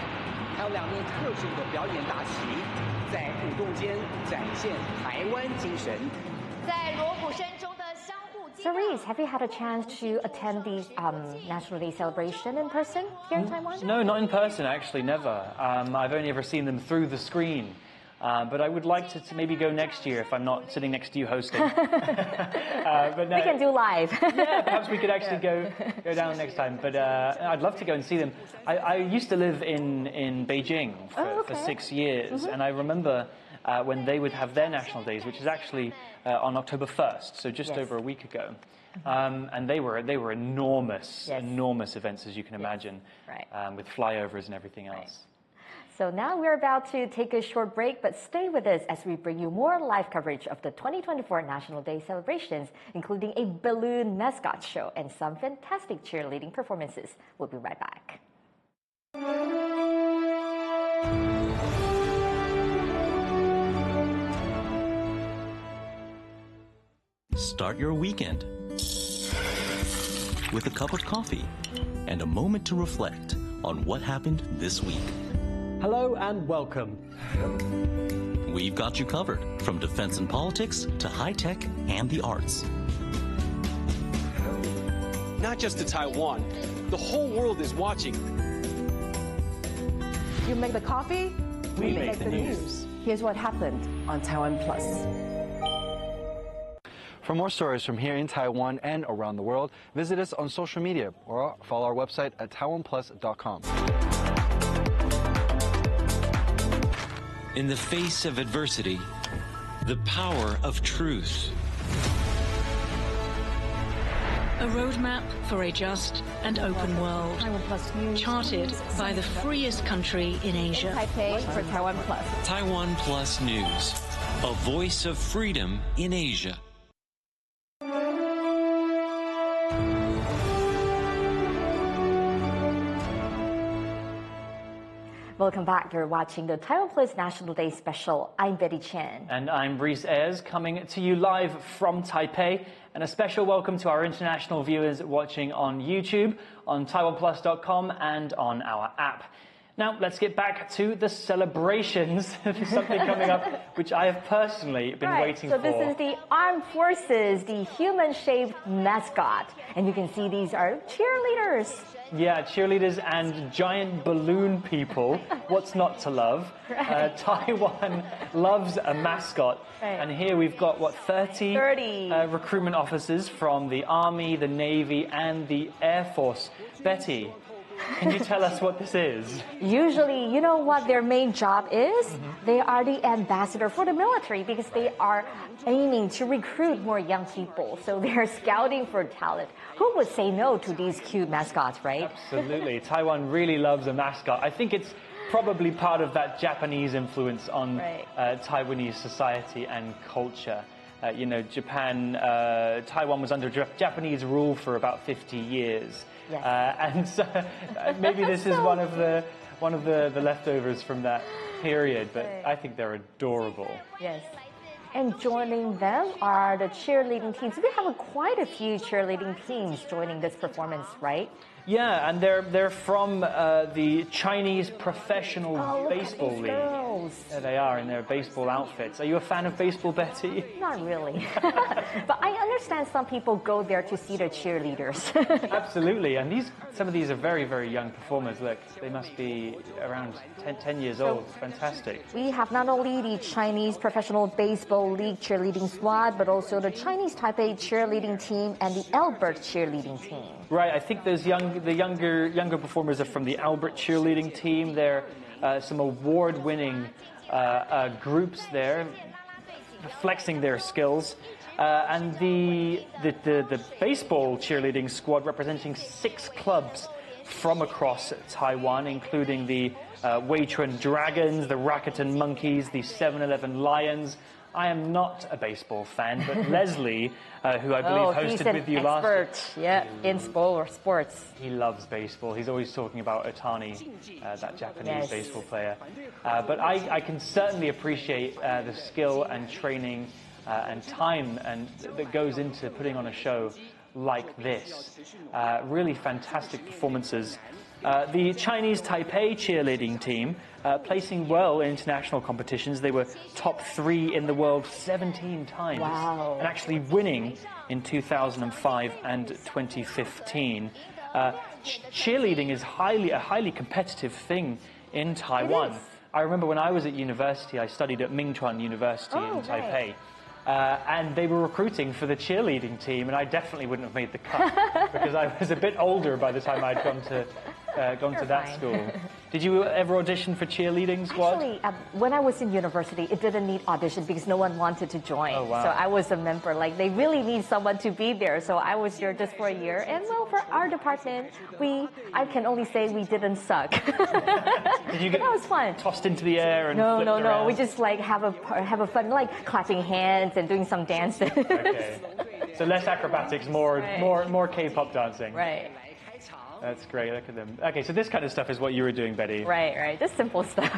还有两面特制的表演大旗，在舞动间展现台湾精神。在锣鼓声中的相互激 So 荡。 Reece, have you had a chance to attend the National Day celebration in person here in Taiwan? No, not in person, actually, never. I've only ever seen them through the screen. But I would like to maybe go next year if I'm not sitting next to you hosting. But no, We can do live. yeah, perhaps we could actually go down next time. But I'd love to go and see them. I used to live in Beijing for 6 years, and I remember when they would have their national days, which is actually on October 1st, so just over a week ago. And they were enormous, enormous events, as you can imagine, with flyovers and everything else. So now we're about to take a short break, but stay with us as we bring you more live coverage of the 2024 National Day celebrations, including a balloon mascot show and some fantastic cheerleading performances. We'll be right back. Start your weekend with a cup of coffee and a moment to reflect on what happened this week. Hello and welcome. We've got you covered, from defense and politics to high-tech and the arts. Not just to Taiwan, the whole world is watching. You make the coffee, we make the news. Here's what happened on TaiwanPlus. For more stories from here in Taiwan and around the world, visit us on social media or follow our website at TaiwanPlus.com. In the face of adversity, the power of truth. A roadmap for a just and open world, charted by the freest country in Asia. Taipei for TaiwanPlus. TaiwanPlus News, a voice of freedom in Asia. Welcome back. You're watching the TaiwanPlus National Day Special. I'm Betty Chen. And I'm Reece Ayers, coming to you live from Taipei. And a special welcome to our international viewers watching on YouTube, on TaiwanPlus.com, and on our app. Now, let's get back to the celebrations. There's something coming up which I have personally been waiting for. So this is the Armed Forces, the human-shaped mascot. And you can see these are cheerleaders. Yeah, cheerleaders and giant balloon people. What's not to love? Taiwan loves a mascot. And here we've got, what, 30 recruitment officers from the Army, the Navy, and the Air Force. Betty, can you tell us what this is? Usually, you know what their main job is? They are the ambassador for the military because they are aiming to recruit more young people. So they're scouting for talent. Who would say no to these cute mascots, right? Absolutely. Taiwan really loves a mascot. I think it's probably part of that Japanese influence on Taiwanese society and culture. You know, Taiwan was under Japanese rule for about 50 years. Yes. And so maybe this is one of the leftovers from that period, but I think they're adorable. Yes. And joining them are the cheerleading teams. We have quite a few cheerleading teams joining this performance, right? Yeah, and they're from the Chinese Professional Baseball League. Girls. There they are in their baseball outfits. Are you a fan of baseball, Betty? Not really. But I understand some people go there to see the cheerleaders. Absolutely, and some of these are very, very young performers. Look, they must be around 10 years old. Fantastic. We have not only the Chinese Professional Baseball League cheerleading squad, but also the Chinese Taipei cheerleading team and the Albert cheerleading team. Right, I think the younger performers are from the Albert cheerleading team. They're some award-winning groups there, flexing their skills. And the baseball cheerleading squad representing 6 clubs from across Taiwan, including the Weichuan Dragons, the Rakuten Monkeys, the 7-Eleven Lions. I am not a baseball fan, but Leslie, who I believe hosted with you last year. Yeah, in sports. He loves baseball. He's always talking about Otani, that Japanese baseball player. But I can certainly appreciate the skill and training and time that goes into putting on a show like this. Really fantastic performances. The Chinese Taipei cheerleading team placing well in international competitions. They were top 3 in the world 17 times. Wow. And actually winning in 2005 and 2015. Cheerleading is a highly competitive thing in Taiwan. I remember when I was at university, I studied at Mingchuan University in Taipei. And they were recruiting for the cheerleading team, and I definitely wouldn't have made the cut because I was a bit older by the time I'd gone to that school. Did you ever audition for cheerleading squad? Actually, when I was in university, it didn't need audition because no one wanted to join. Oh, wow. So I was a member. Like, they really need someone to be there. So I was here just for a year. And well, for our department, I can only say we didn't suck. Did you get that was fun. Tossed into the air and No. around? We just like have a fun, like clapping hands and doing some dances. Okay. So less acrobatics, more K-pop dancing. Right. That's great. Look at them. Okay, so this kind of stuff is what you were doing, Betty. Right. Just simple stuff.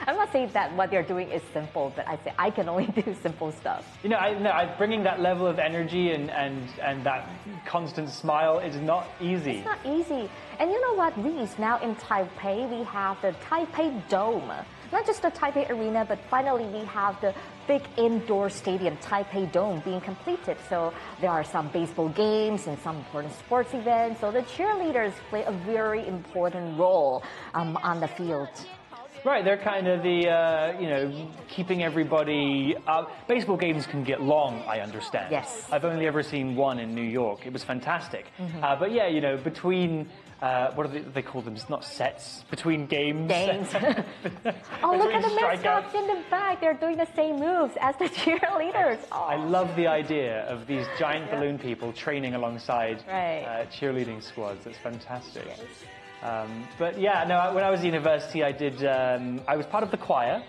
I'm not saying that what they're doing is simple, but I say I can only do simple stuff. You know, bringing that level of energy and that constant smile is not easy. It's not easy. And you know what, Reece, now in Taipei, we have the Taipei Dome. Not just the Taipei Arena, but finally we have the big indoor stadium, Taipei Dome, being completed. So there are some baseball games and some important sports events. So the cheerleaders play a very important role on the field. Right, they're kind of the, keeping everybody up. Baseball games can get long, I understand. Yes. I've only ever seen one in New York. It was fantastic. But yeah, between... what do they call them? It's not sets. Between games. Oh, look at the mascots in the back. They're doing the same moves as the cheerleaders. Oh. I love the idea of these giant balloon people training alongside cheerleading squads. It's fantastic. Yes. But yeah, no, when I was at university, I was part of the choir.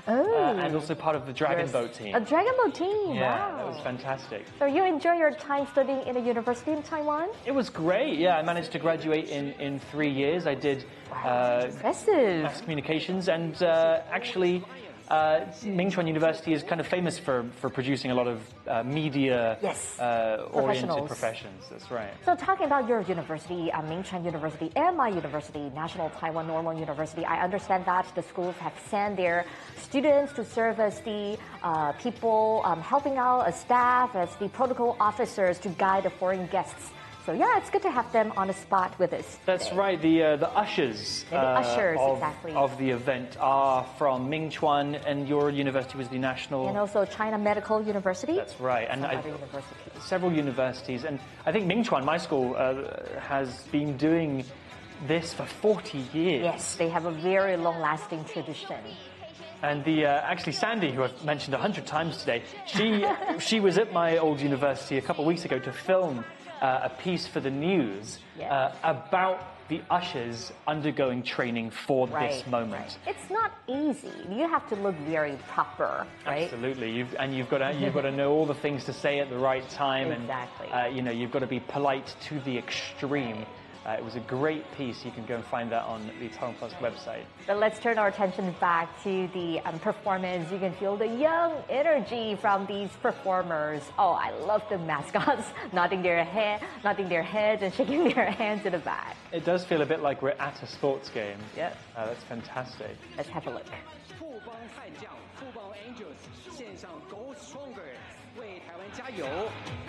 And also part of the Dragon Boat team. A Dragon Boat team, yeah, wow. That was fantastic. So you enjoy your time studying in a university in Taiwan? It was great, yeah. I managed to graduate in 3 years. I did impressive. mass communications and actually Mingchuan University is kind of famous for producing a lot of media oriented professions. That's right. So talking about your university, Mingchuan University and my university, National Taiwan Normal University, I understand that the schools have sent their students to serve as the people helping out as staff, as the protocol officers to guide the foreign guests. So yeah, it's good to have them on the spot with us. That's right. The ushers, exactly. of the event are from Mingchuan, and your university was the National... And also China Medical University. That's right. And several universities. And I think Mingchuan, my school, has been doing this for 40 years. Yes, they have a very long-lasting tradition. And actually Sandy, who I've mentioned 100 times today, she was at my old university a couple of weeks ago to film a piece for the news about the ushers undergoing training for this moment. Right. It's not easy. You have to look very proper, right? Absolutely. You've got to know all the things to say at the right time, exactly. And you've got to be polite to the extreme. It was a great piece. You can go and find that on the TaiwanPlus website. But let's turn our attention back to the performance. You can feel the young energy from these performers. Oh, I love the mascots nodding their heads and shaking their hands in the back. It does feel a bit like we're at a sports game. Yeah. That's fantastic. Let's have a look. 为台湾加油，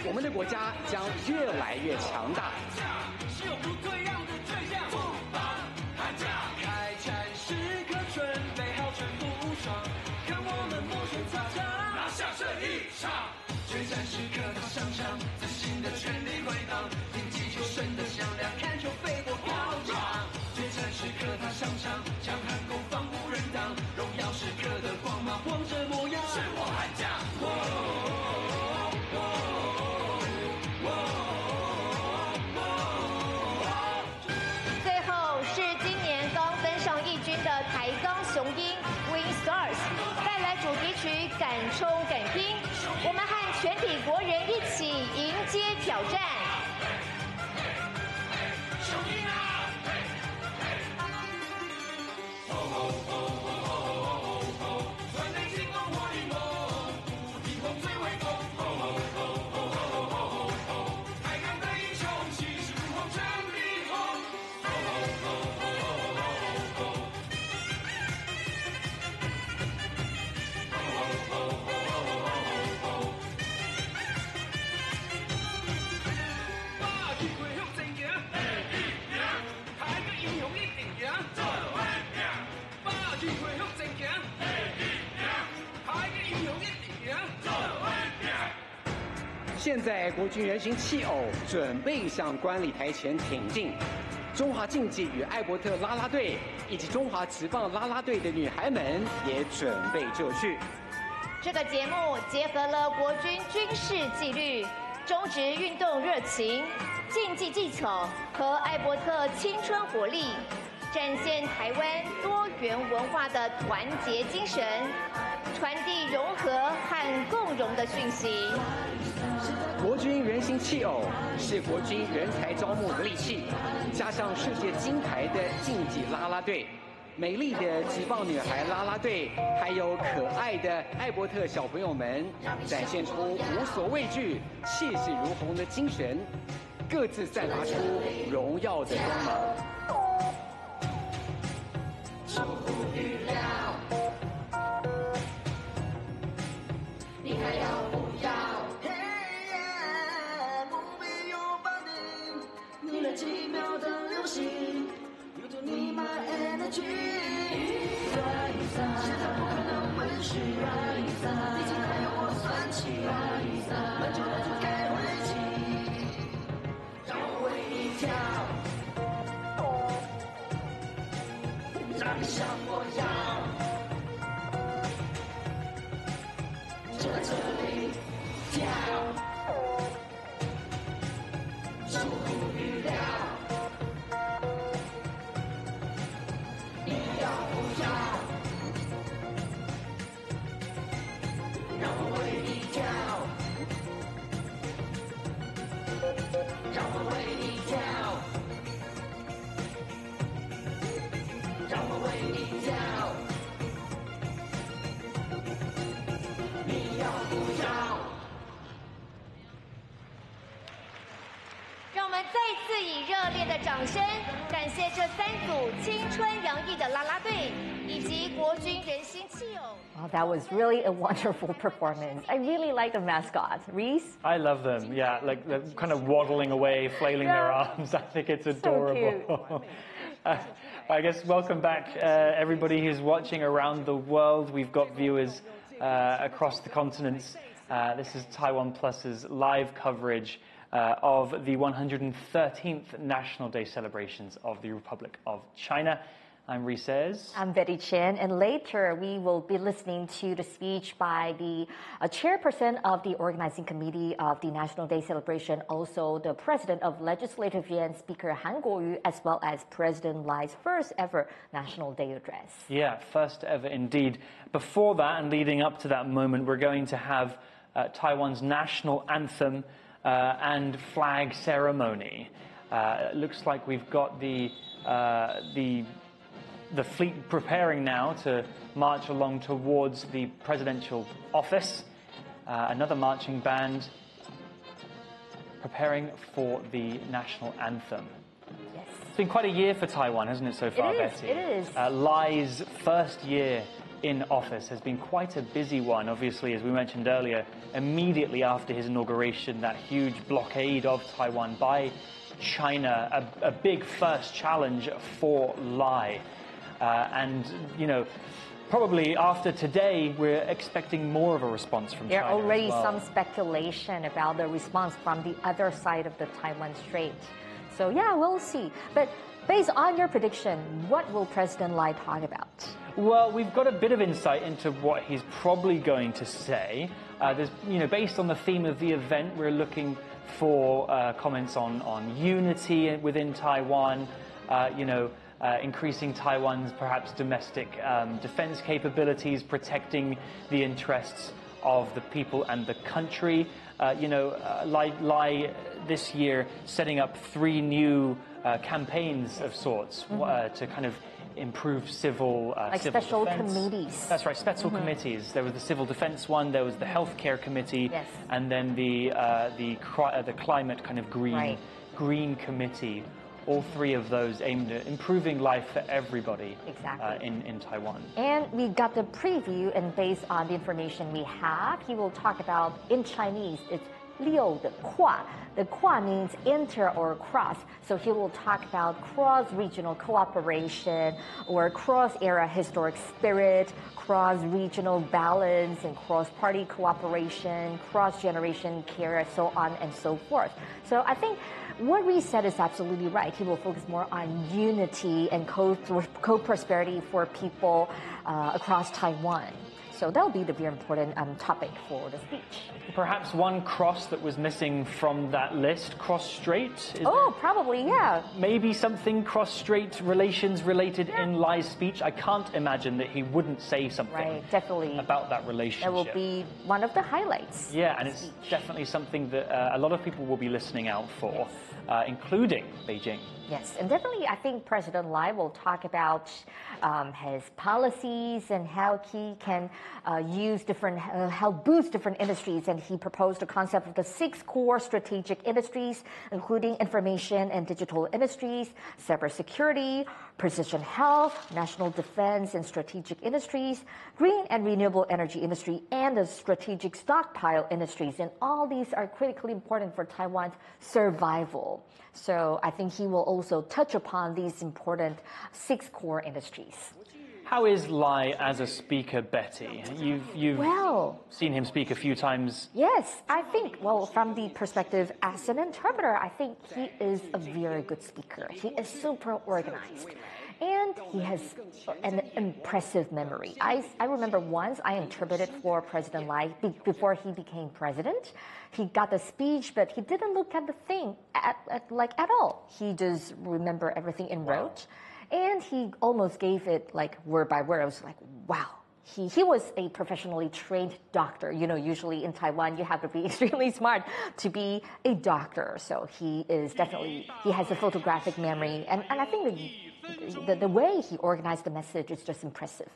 我们的国家将越来越强大。是有不退让的倔强，富邦悍将，开战时刻准备好全部武装，看我们摩拳擦掌，拿下这一场。决战时刻他上场，自信的全力回荡，挺起求胜的响亮，看球飞过高场。决战时刻他上场，强悍攻防无人挡，荣耀时刻的光芒，王者模样，是我悍将。最后是今年刚登上一军的台钢雄鹰 Wing Stars 带来主题曲《敢冲敢拼》，我们和全体国人一起迎接挑战。雄鹰啊！现在国军人形弃偶准备向观礼台前挺进，中华竞技与艾伯特啦啦队以及中华职棒啦啦队的女孩们也准备就绪。这个节目结合了国军军事纪律、中职运动热情、竞技技巧和艾伯特青春活力，展现台湾多元文化的团结精神，传递融合和共荣的讯息。国军原型新气偶是国军人才招募的利器，加上世界金牌的竞技啦啦队。美丽的挤爆女孩啦啦队，还有可爱的艾伯特小朋友们，展现出无所畏惧、气势如虹的精神，各自散发出荣耀的光芒。出乎预料，你还要不要？不必有绑定，你那奇妙的流星。你 my energy， 现在不可能允许，毕竟还有我算计，满足了就该回击，让我为你跳，让你像我要，就在这里跳，出乎预料。让我们再一次以热烈的掌声，感谢这3组青春洋溢的啦啦队，以及国军人心气偶。Well, that was really a wonderful performance. I really like the mascots. Reese? I love them. Yeah, like they're kind of waddling away, flailing their arms. I think it's adorable. So I guess welcome back, everybody who's watching around the world. We've got viewers across the continents. This is TaiwanPlus's live coverage of the 113th National Day celebrations of the Republic of China. I'm Reece Ayers. I'm Betty Chen, and later we will be listening to the speech by the chairperson of the organizing committee of the National Day celebration, also the president of Legislative Yuan, Speaker Han Kuo-yu, as well as President Lai's first ever National Day address. Yeah, first ever indeed. Before that and leading up to that moment, we're going to have Taiwan's national anthem and flag ceremony. It looks like we've got the fleet preparing now to march along towards the presidential office. Another marching band preparing for the national anthem. Yes. It's been quite a year for Taiwan, hasn't it, so far, Betty? It is. Lai's first year in office has been quite a busy one. Obviously, as we mentioned earlier, immediately after his inauguration, that huge blockade of Taiwan by China, a big first challenge for Lai. And, you know, probably after today, we're expecting more of a response from China. There are already as well. some speculation about the response from the other side of the Taiwan Strait. So, yeah, we'll see. But based on your prediction, what will President Lai talk about? Well, we've got a bit of insight into what he's probably going to say. Based on the theme of the event, we're looking for comments on unity within Taiwan, increasing Taiwan's perhaps domestic defense capabilities, protecting the interests of the people and the country. Lai this year setting up 3 new campaigns of sorts to kind of improve civil special defense. Committees. That's right, special committees. There was the civil defense one, there was the healthcare committee, yes. and then the climate kind of green committee. All 3 of those aimed at improving life for everybody in Taiwan. And we got the preview, and based on the information we have, he will talk about, in Chinese, it's 六的跨. The 跨 means inter or cross. So he will talk about cross-regional cooperation or cross-era historic spirit, cross-regional balance and cross-party cooperation, cross-generation care, so on and so forth. So I think what Reece said is absolutely right. He will focus more on unity and co-prosperity for people across Taiwan. So that'll be the very important topic for the speech. Perhaps one cross that was missing from that list, cross-strait? Probably, yeah. Maybe something cross-strait relations related in Lai's speech. I can't imagine that he wouldn't say something definitely about that relationship. That will be one of the highlights. Yeah, and it's definitely something that a lot of people will be listening out for, including Beijing. Yes, and definitely I think President Lai will talk about his policies and how he can use help boost different industries. And he proposed the concept of the 6 core strategic industries, including information and digital industries, cybersecurity, precision health, national defense and strategic industries, green and renewable energy industry, and the strategic stockpile industries. And all these are critically important for Taiwan's survival. So I think he will also touch upon these important 6 core industries. How is Lai as a speaker, Betty? You've seen him speak a few times. Yes, I think, from the perspective as an interpreter, I think he is a very good speaker. He is super organized. And he has an impressive memory. I remember once I interpreted for President Lai before he became president. He got the speech, but he didn't look at the thing at all. He just remembered everything in rote. And he almost gave it like word by word. I was like, wow. He was a professionally trained doctor. You know, usually in Taiwan, you have to be extremely smart to be a doctor. So he has a photographic memory. And I think the way he organized the message is just impressive.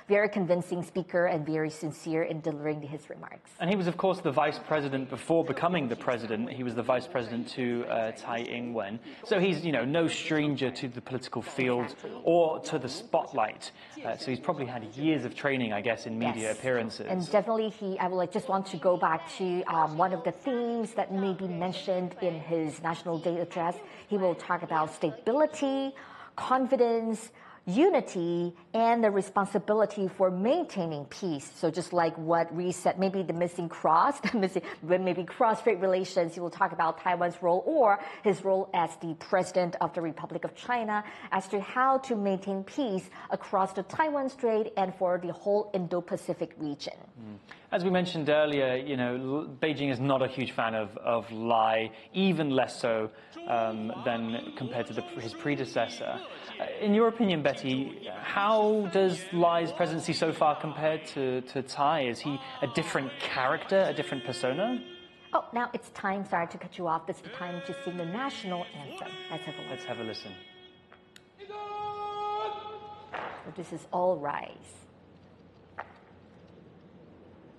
Very convincing speaker and very sincere in delivering his remarks. And he was, of course, the vice president before becoming the president. He was the vice president to Tsai Ing-wen. So he's, no stranger to the political field or to the spotlight. So he's probably had years of training, I guess, in media appearances. And definitely I would just want to go back to one of the themes that may be mentioned in his National Day address. He will talk about stability, confidence, unity, and the responsibility for maintaining peace. So just like what Reece said, maybe the missing cross, maybe cross-strait relations, he will talk about Taiwan's role or his role as the president of the Republic of China as to how to maintain peace across the Taiwan Strait and for the whole Indo-Pacific region. As we mentioned earlier, Beijing is not a huge fan of Lai, even less so than compared to his predecessor. In your opinion, Betty, how does Lai's presidency so far compare to Tsai? Is he a different character, a different persona? Oh, now it's time, sorry to cut you off, it's the time to sing the national anthem. Let's have a listen. So this is All Rise.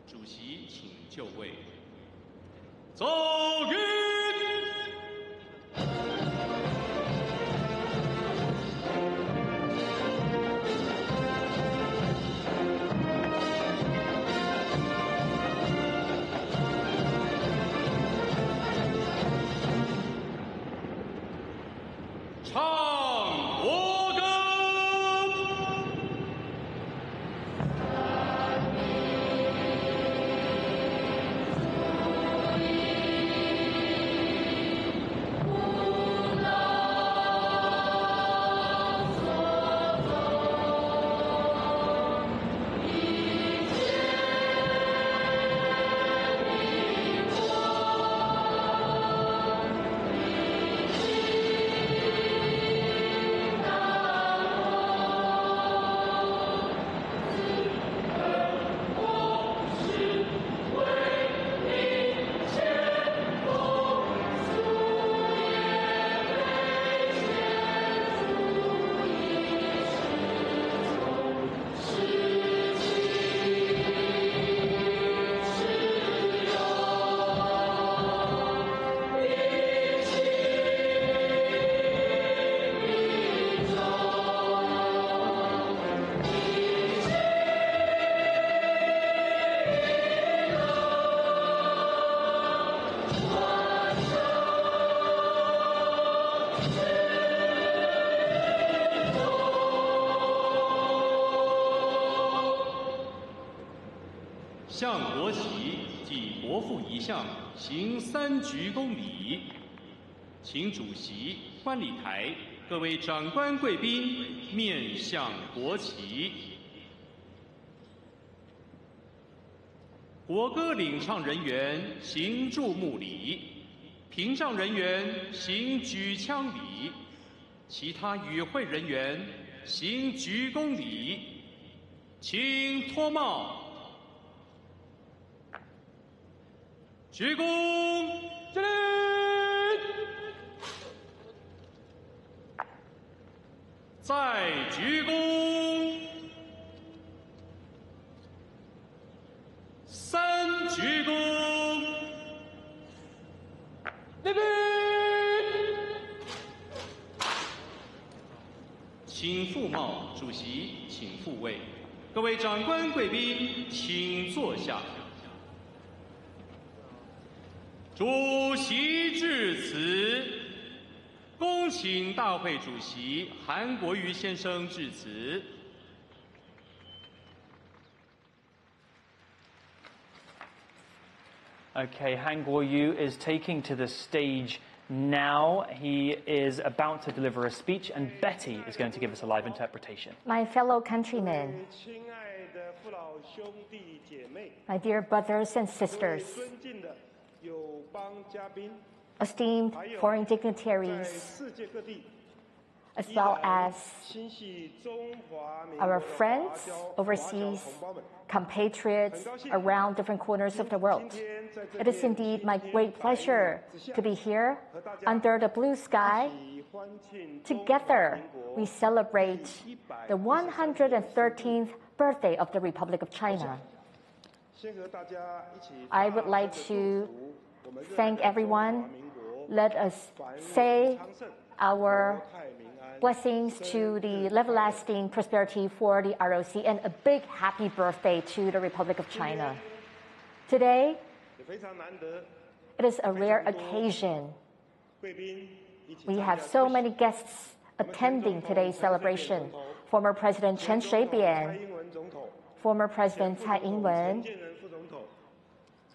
主席，请就位。奏乐。唱国歌。 向国旗及国父遗像行3鞠躬礼，请主席、观礼台各位长官贵宾面向国旗。国歌领唱人员行注目礼，评上人员行举枪礼，其他与会人员行鞠躬礼，请脱帽，鞠躬，敬礼。再鞠躬，三鞠躬，礼毕。请复帽，主席请复位。各位长官贵宾，请坐下。主席致辞。恭请大会主席韩国瑜先生致辞。Okay, Han Kuo-yu is taking to the stage now. He is about to deliver a speech, and Betty is going to give us a live interpretation. My fellow countrymen, my dear brothers and sisters, esteemed foreign dignitaries, as well as our friends overseas, compatriots around different corners of the world. It is indeed my great pleasure to be here under the blue sky. Together, we celebrate the 113th birthday of the Republic of China. I would like to thank everyone. Let us say our blessings to the everlasting prosperity for the ROC and a big happy birthday to the Republic of China. Today, it is a rare occasion. We have so many guests attending today's celebration. Former President Chen Shui-bian, former President Tsai Ing-wen,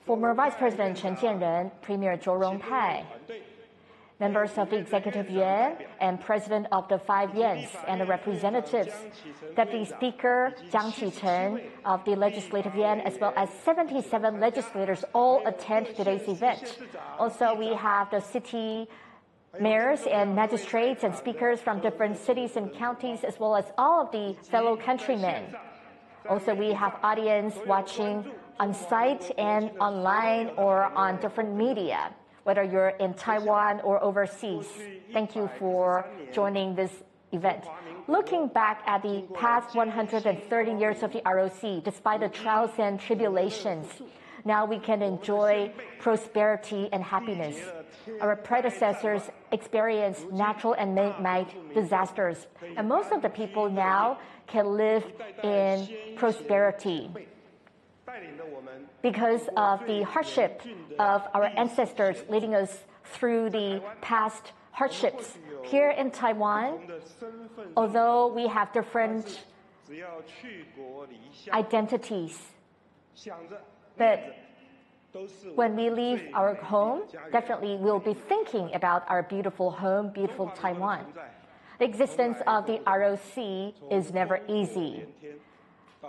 former Vice President Chen Jianren, Premier Zhou Rongtai, members of the Executive Yuan and President of the Five Yuans and the representatives, Deputy Speaker Jiang Qi-chen of the Legislative Yuan, as well as 77 legislators all attend today's event. Also, we have the city mayors and magistrates and speakers from different cities and counties, as well as all of the fellow countrymen. Also, we have audience watching on site and online or on different media, whether you're in Taiwan or overseas. Thank you for joining this event. Looking back at the past 130 years of the ROC, despite the trials and tribulations, now we can enjoy prosperity and happiness. Our predecessors experienced natural and man-made disasters, and most of the people now can live in prosperity because of the hardship of our ancestors leading us through the past hardships. Here in Taiwan, although we have different identities, but when we leave our home, definitely we'll be thinking about our beautiful home, beautiful Taiwan. The existence of the ROC is never easy.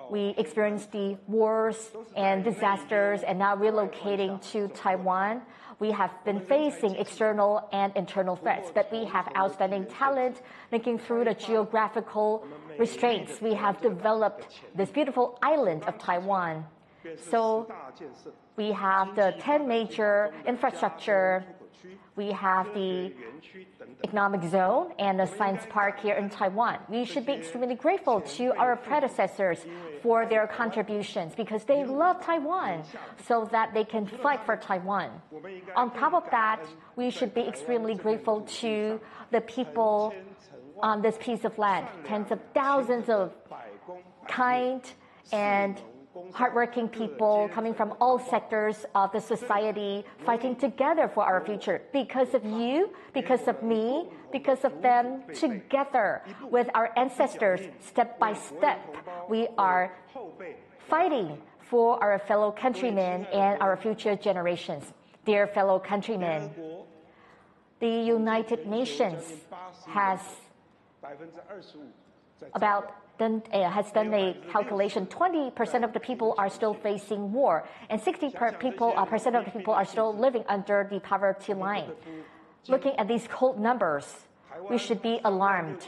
We experienced the wars and disasters, and now relocating to Taiwan, we have been facing external and internal threats, but we have outstanding talent making through the geographical restraints. We have developed this beautiful island of Taiwan. So we have the 10 major infrastructure. We have the economic zone and the science park here in Taiwan. We should be extremely grateful to our predecessors for their contributions because they love Taiwan so that they can fight for Taiwan. On top of that, we should be extremely grateful to the people on this piece of land, tens of thousands of kind and hardworking people coming from all sectors of the society, fighting together for our future. Because of you, because of me, because of them, together with our ancestors, step by step, we are fighting for our fellow countrymen and our future generations. Dear fellow countrymen, the United Nations has has done a calculation. 20% of the people are still facing war, and 60% of the people are still living under the poverty line. Looking at these cold numbers, we should be alarmed.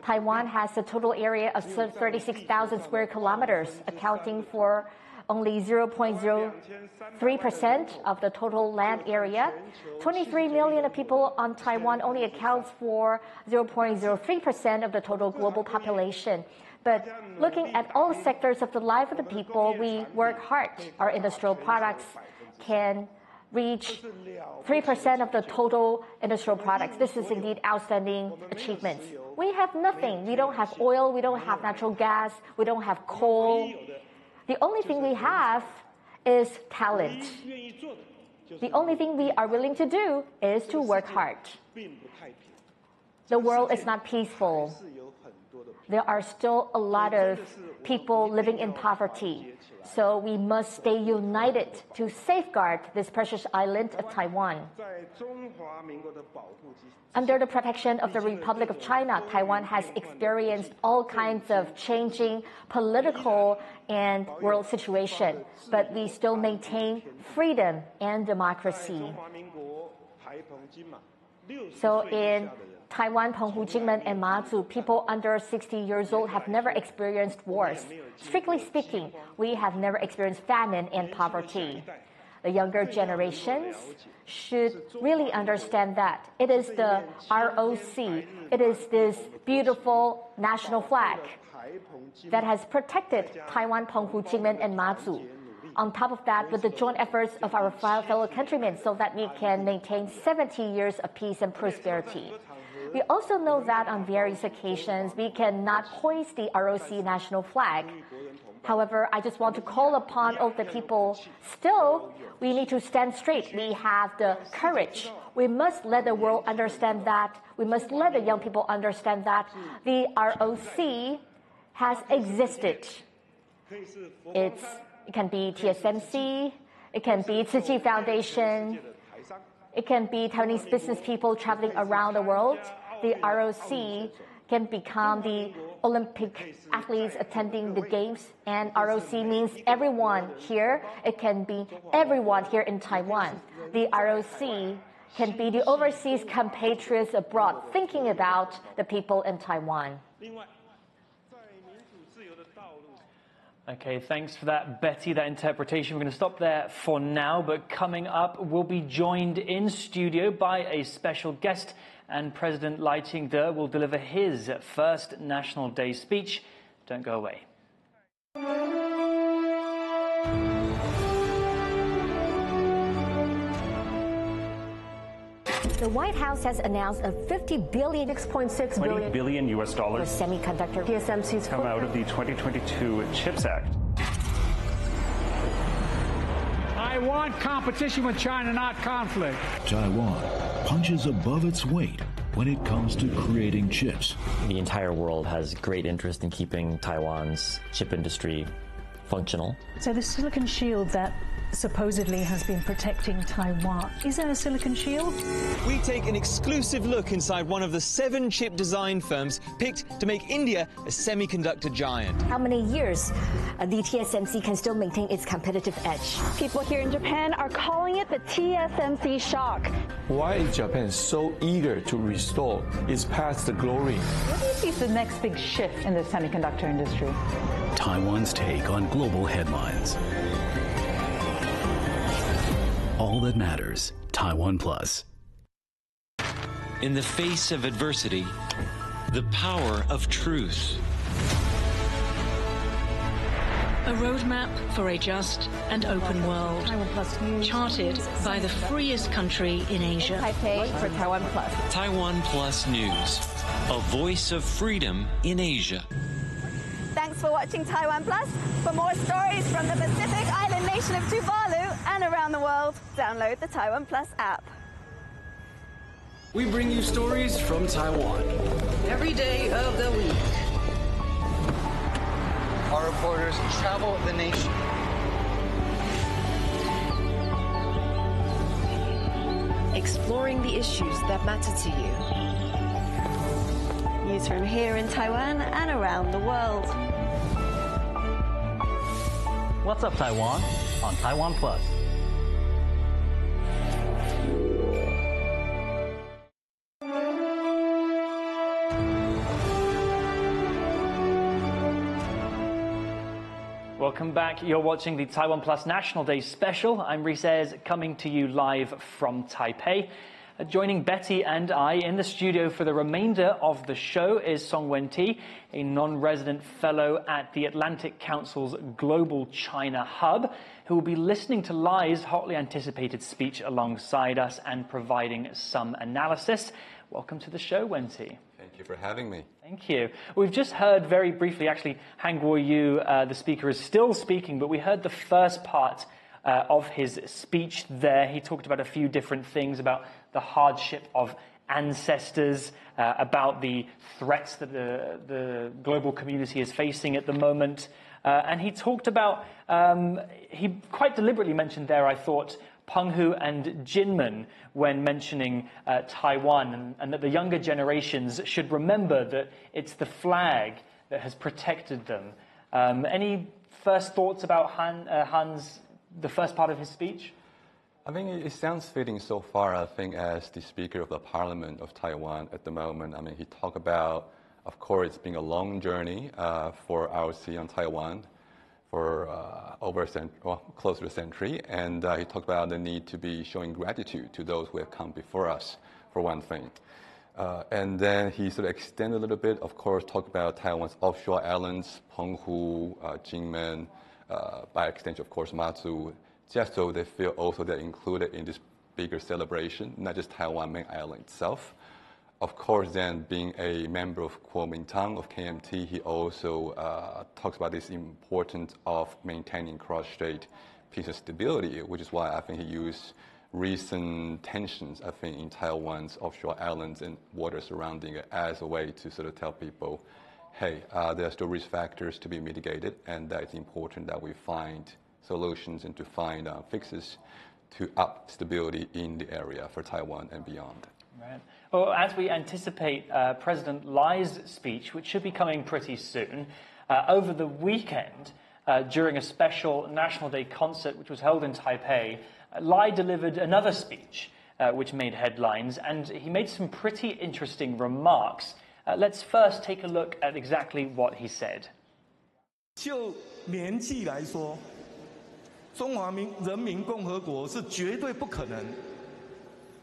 Taiwan has a total area of 36,000 square kilometers, accounting for only 0.03% of the total land area. 23 million people on Taiwan only accounts for 0.03% of the total global population. But looking at all sectors of the life of the people, we work hard. Our industrial products can reach 3% of the total industrial products. This is indeed outstanding achievements. We have nothing. We don't have oil. We don't have natural gas. We don't have coal. The only thing we have is talent. The only thing we are willing to do is to work hard. The world is not peaceful. There are still a lot of people living in poverty. So we must stay united to safeguard this precious island of Taiwan. Under the protection of the Republic of China, Taiwan has experienced all kinds of changing political and world situation, but we still maintain freedom and democracy. So in Taiwan, Penghu, Jingmen, and Mazu, people under 60 years old have never experienced wars. Strictly speaking, we have never experienced famine and poverty. The younger generations should really understand that. It is the ROC, it is this beautiful national flag that has protected Taiwan, Penghu, Jingmen, and Mazu. On top of that, with the joint efforts of our fellow countrymen, so that we can maintain 70 years of peace and prosperity. We also know that on various occasions, we cannot hoist the ROC national flag. However, I just want to call upon all the people. Still, we need to stand straight. We have the courage. We must let the world understand that. We must let the young people understand that the ROC has existed. It can be TSMC. It can be Tzu Chi Foundation. It can be Taiwanese business people traveling around the world. The ROC can become the Olympic athletes attending the games, and ROC means everyone here. It can be everyone here in Taiwan. The ROC can be the overseas compatriots abroad thinking about the people in Taiwan. Okay, thanks for that, Betty, that interpretation. We're going to stop there for now, but coming up, we'll be joined in studio by a special guest, and President Lai Ching-te will deliver his first National Day speech. Don't go away. The White House has announced a $50 billion, $6.6 billion US dollars for semiconductor. TSMC's come out of the 2022 CHIPS Act. I want competition with China, not conflict. Taiwan punches above its weight when it comes to creating chips. The entire world has great interest in keeping Taiwan's chip industry functional. So the silicon shield that supposedly has been protecting Taiwan, is that a silicon shield? We take an exclusive look inside one of the 7 chip design firms picked to make India a semiconductor giant. How many years the TSMC can still maintain its competitive edge? People here in Japan are calling it the TSMC shock. Why is Japan so eager to restore its past glory? What do you see as the next big shift in the semiconductor industry? Taiwan's take on global headlines. All that matters, TaiwanPlus. In the face of adversity, the power of truth. A roadmap for a just and open world, charted by the freest country in Asia. Taipei for TaiwanPlus. TaiwanPlus News, a voice of freedom in Asia. Thanks for watching Taiwan Plus. For more stories from the Pacific island nation of Tuvalu and around the world, download the Taiwan Plus app. We bring you stories from Taiwan every day of the week. Our reporters travel the nation. Exploring the issues that matter to you. stories from here in Taiwan and around the world. What's up, Taiwan? On TaiwanPlus. Welcome back. You're watching the Taiwan Plus National Day special. I'm Reece Ayers, coming to you live from Taipei. Joining Betty and I in the studio for the remainder of the show is Song Wen-ti, a non-resident fellow at the Atlantic Council's Global China Hub, who will be listening to Lai's hotly anticipated speech alongside us and providing some analysis. Welcome to the show, Wen-ti. Thank you for having me. Thank you. We've just heard very briefly, actually, Han Guoyu, the speaker, is still speaking, but we heard the first part of his speech there. He talked about a few different things, about the hardship of ancestors, about the threats that the global community is facing at the moment. And he talked about, he quite deliberately mentioned there, I thought, Penghu and Jinmen when mentioning Taiwan, and that the younger generations should remember that it's the flag that has protected them. Any first thoughts about Han's, the first part of his speech? I think it sounds fitting so far, I think, as the Speaker of the Parliament of Taiwan at the moment. I mean, he talked about, of course, it's been a long journey for ROC on Taiwan for over a century, well, close to a century, and he talked about the need to be showing gratitude to those who have come before us, for one thing. And then he sort of extended a little bit, of course, talked about Taiwan's offshore islands, Penghu, Jinmen, by extension, of course, Matsu, just so they feel also they're included in this bigger celebration, not just Taiwan main island itself. Of course, then being a member of Kuomintang of KMT, he also talks about this importance of maintaining cross-strait peace and stability, which is why I think he used recent tensions, I think, in Taiwan's offshore islands and waters surrounding it as a way to sort of tell people, hey, there are still risk factors to be mitigated, and that it's important that we find solutions and to find fixes to up stability in the area for Taiwan and beyond. Right. Well, as we anticipate President Lai's speech, which should be coming pretty soon, over the weekend, during a special National Day concert which was held in Taipei, Lai delivered another speech which made headlines, and he made some pretty interesting remarks. Let's first take a look at exactly what he said. 就年纪来说，中华人民共和国是绝对不可能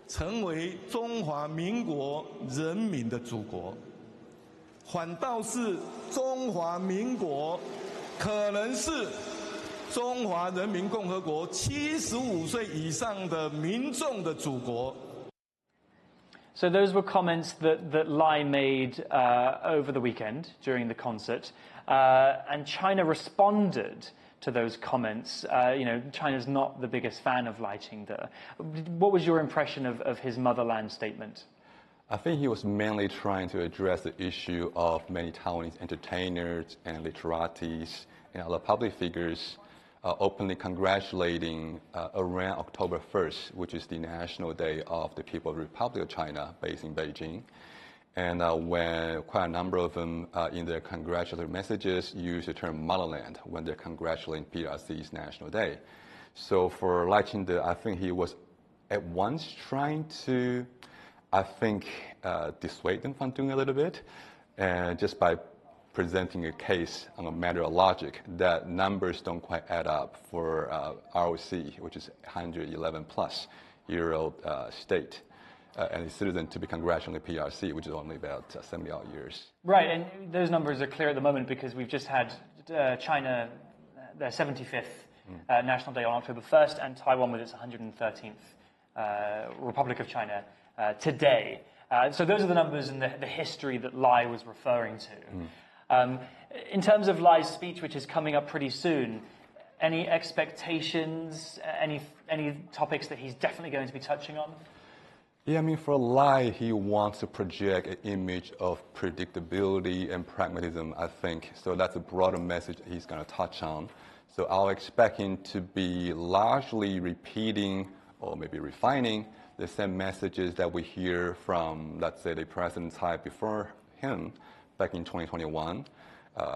成为中华民国人民的祖国，反倒是中华民国可能是中华人民共和国75岁以上的民众的祖国。 So those were comments that Lai made over the weekend during the concert, and China responded to those comments. You know, China's not the biggest fan of Lai Ching-te. What was your impression of his motherland statement? I think he was mainly trying to address the issue of many Taiwanese entertainers and literates and other public figures openly congratulating around October 1st, which is the National Day of the People's Republic of China, based in Beijing. And when quite a number of them in their congratulatory messages use the term motherland when they're congratulating PRC's National Day. So for Lai Ching-te, I think he was at once trying to, I think, dissuade them from doing a little bit, and just by presenting a case on a matter of logic that numbers don't quite add up for ROC, which is 111-plus-year-old state. And its citizen to be congratulating the PRC, which is only about 70-odd years. Right, and those numbers are clear at the moment because we've just had China, their 75th National Day on October 1st, and Taiwan with its 113th Republic of China today. So those are the numbers and the history that Lai was referring to. In terms of Lai's speech, which is coming up pretty soon, any expectations, any topics that he's definitely going to be touching on? Yeah, I mean, for Lai, he wants to project an image of predictability and pragmatism, I think. So that's a broader message he's going to touch on. So I'll expect him to be largely repeating or maybe refining the same messages that we hear from, let's say, the President Tsai before him back in 2021,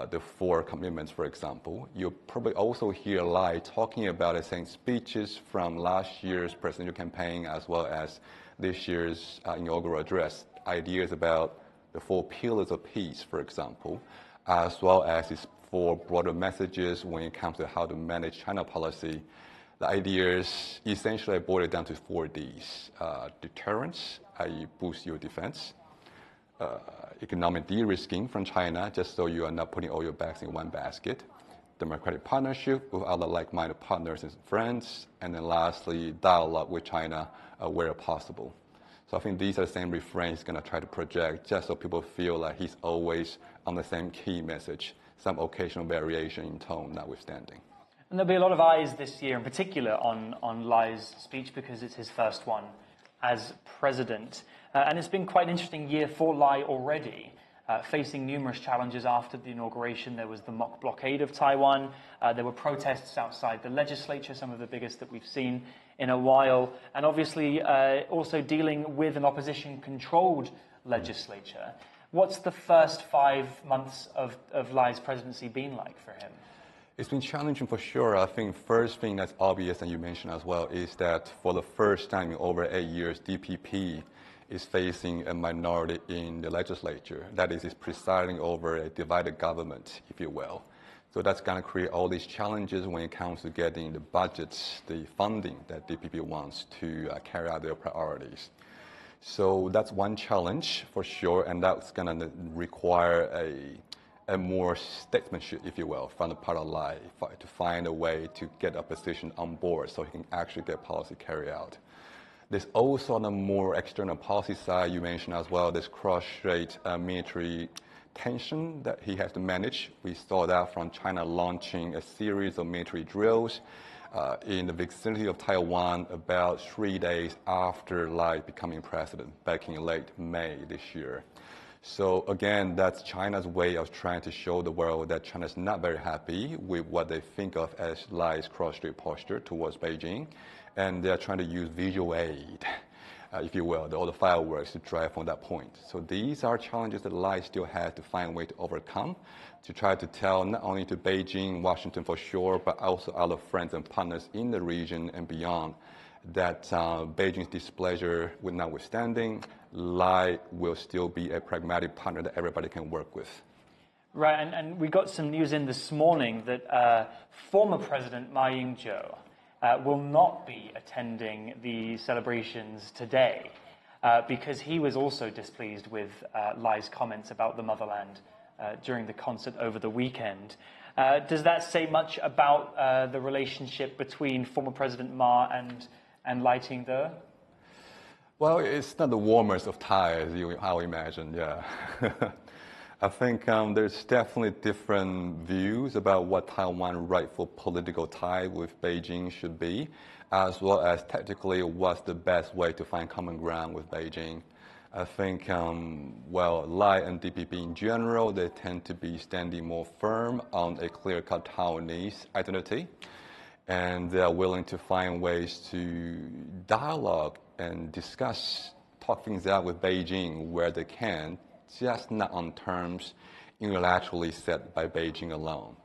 the 4 commitments, for example. You'll probably also hear Lai talking about it, saying speeches from last year's presidential campaign as well as this year's inaugural address, ideas about the 4 pillars of peace, for example, as well as his 4 broader messages when it comes to how to manage China policy. The ideas essentially boil it down to 4 Ds. Deterrence, i.e. boost your defense. Economic de-risking from China, just so you are not putting all your bags in one basket. Democratic partnership with other like-minded partners and friends. And then lastly, dialogue with China where possible. So I think these are the same refrains he's going to try to project, just so people feel like he's always on the same key message, some occasional variation in tone notwithstanding. And there'll be a lot of eyes this year in particular on Lai's speech because it's his first one as president. And it's been quite an interesting year for Lai already, facing numerous challenges after the inauguration. There was the mock blockade of Taiwan. There were protests outside the legislature, some of the biggest that we've seen in a while. And obviously also dealing with an opposition-controlled legislature. What's the first 5 months of Lai's presidency been like for him? It's been challenging for sure. I think first thing that's obvious, and you mentioned as well, is that for the first time in over 8 years, DPP is facing a minority in the legislature. That is presiding over a divided government, if you will. So that's going to create all these challenges when it comes to getting the budgets, the funding that DPP wants to carry out their priorities. So that's one challenge for sure, and that's going to require a more statesmanship, if you will, from the part of Lai to find a way to get opposition on board so he can actually get policy carried out. There's also on the more external policy side, you mentioned as well, this cross-strait military tension that he has to manage. We saw that from China launching a series of military drills in the vicinity of Taiwan about 3 days after Lai becoming president back in late May this year. So again, that's China's way of trying to show the world that China's not very happy with what they think of as Lai's cross-strait posture towards Beijing. And they're trying to use visual aid, if you will, all the fireworks to drive on that point. So these are challenges that Lai still has to find a way to overcome, to try to tell not only to Beijing, Washington for sure, but also other friends and partners in the region and beyond, that Beijing's displeasure notwithstanding, Lai will still be a pragmatic partner that everybody can work with. Right, and we got some news in this morning that former President Ma Ying-jeou will not be attending the celebrations today because he was also displeased with Lai's comments about the motherland during the concert over the weekend. Does that say much about the relationship between former President Ma and Lai Ching-te? Well, it's not the warmest of ties, I imagine, yeah. I think there's definitely different views about what Taiwan's rightful political tie with Beijing should be, as well as technically what's the best way to find common ground with Beijing. I think, Lai and DPP in general, they tend to be standing more firm on a clear-cut Taiwanese identity, and they are willing to find ways to dialogue and discuss, talk things out with Beijing where they can, just not on terms unilaterally set by Beijing alone.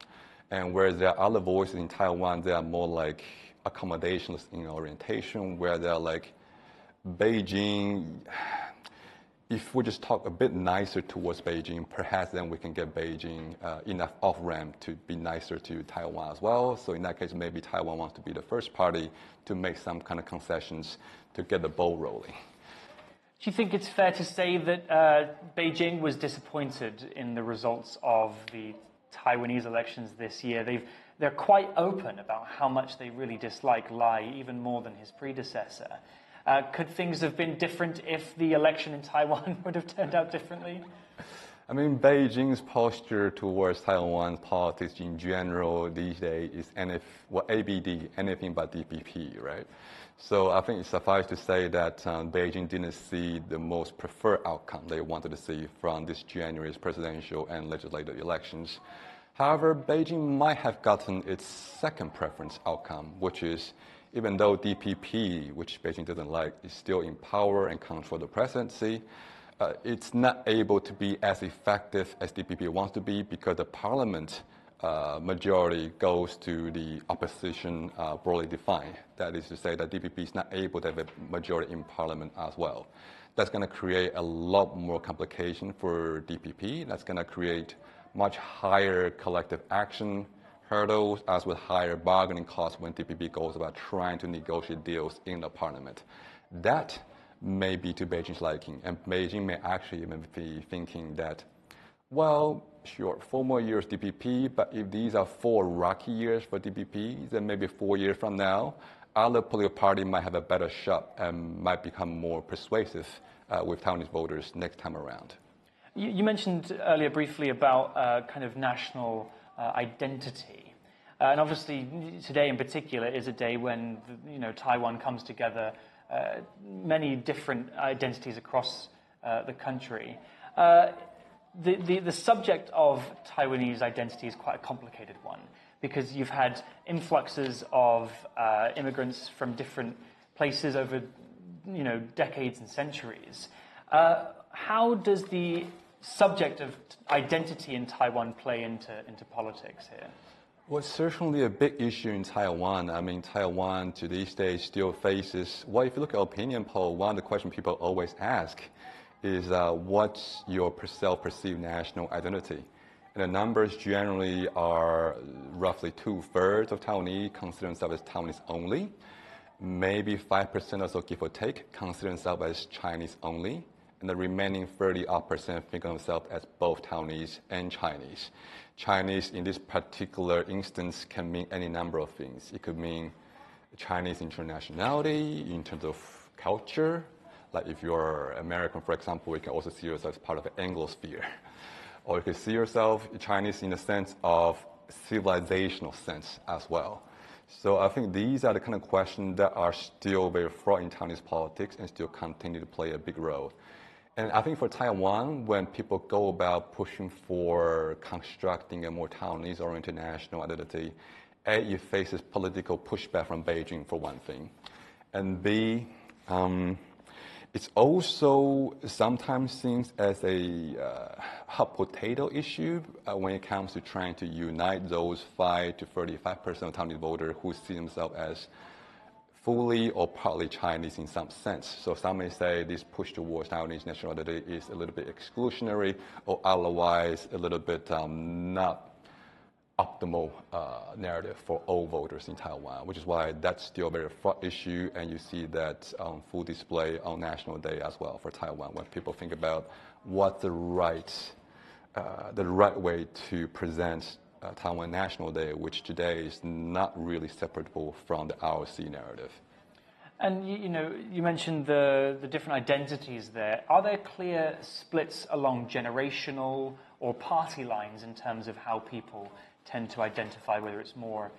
And whereas there are other voices in Taiwan, they are more like accommodationist in orientation, where they're like, Beijing, if we just talk a bit nicer towards Beijing, perhaps then we can get Beijing enough off-ramp to be nicer to Taiwan as well. So in that case, maybe Taiwan wants to be the first party to make some kind of concessions to get the ball rolling. Do you think it's fair to say that Beijing was disappointed in the results of the Taiwanese elections this year? They're quite open about how much they really dislike Lai, even more than his predecessor. Could things have been different if the election in Taiwan would have turned out differently? I mean, Beijing's posture towards Taiwan politics in general these days is ABD, anything but DPP, right? So I think it's suffice to say that Beijing didn't see the most preferred outcome they wanted to see from this January's presidential and legislative elections. However, Beijing might have gotten its second preference outcome, which is even though DPP, which Beijing doesn't like, is still in power and control the presidency, it's not able to be as effective as DPP wants to be because the parliament majority goes to the opposition broadly defined. That is to say that DPP is not able to have a majority in parliament as well. That's going to create a lot more complication for DPP. That's going to create much higher collective action hurdles as with higher bargaining costs when DPP goes about trying to negotiate deals in the parliament. That may be to Beijing's liking, and Beijing may actually even be thinking that, well, sure, 4 more years DPP, but if these are 4 rocky years for DPP, then maybe 4 years from now, other political party might have a better shot and might become more persuasive with Taiwanese voters next time around. You mentioned earlier briefly about kind of national identity. And obviously today in particular is a day when Taiwan comes together, many different identities across the country. The subject of Taiwanese identity is quite a complicated one because you've had influxes of immigrants from different places over decades and centuries. How does the subject of identity in Taiwan play into politics here? Well, it's certainly a big issue in Taiwan. I mean, Taiwan to these days still faces, well, if you look at opinion poll, one of the questions people always ask is what's your self-perceived national identity? And the numbers generally are roughly 2/3 of Taiwanese consider themselves as Taiwanese only. Maybe 5% or so, give or take, consider themselves as Chinese only. And the remaining 30% think of themselves as both Taiwanese and Chinese. Chinese in this particular instance can mean any number of things. It could mean Chinese internationality in terms of culture. Like if you're American, for example, you can also see yourself as part of the Anglosphere. Or you could see yourself Chinese in the sense of civilizational sense as well. So I think these are the kind of questions that are still very fraught in Taiwanese politics and still continue to play a big role. And I think for Taiwan, when people go about pushing for constructing a more Taiwanese-oriented national identity, A, it faces political pushback from Beijing, for one thing. And B, it's also sometimes seen as a hot potato issue when it comes to trying to unite those 5 to 35% of Taiwanese voters who see themselves as fully or partly Chinese in some sense. So some may say this push towards Taiwanese national identity is a little bit exclusionary or otherwise a little bit not optimal narrative for all voters in Taiwan, which is why that's still a very fraught issue, and you see that on full display on National Day as well for Taiwan when people think about what the right way to present Taiwan National Day, which today is not really separable from the ROC narrative. And you mentioned the different identities there. Are there clear splits along generational or party lines in terms of how people tend to identify, whether it's more,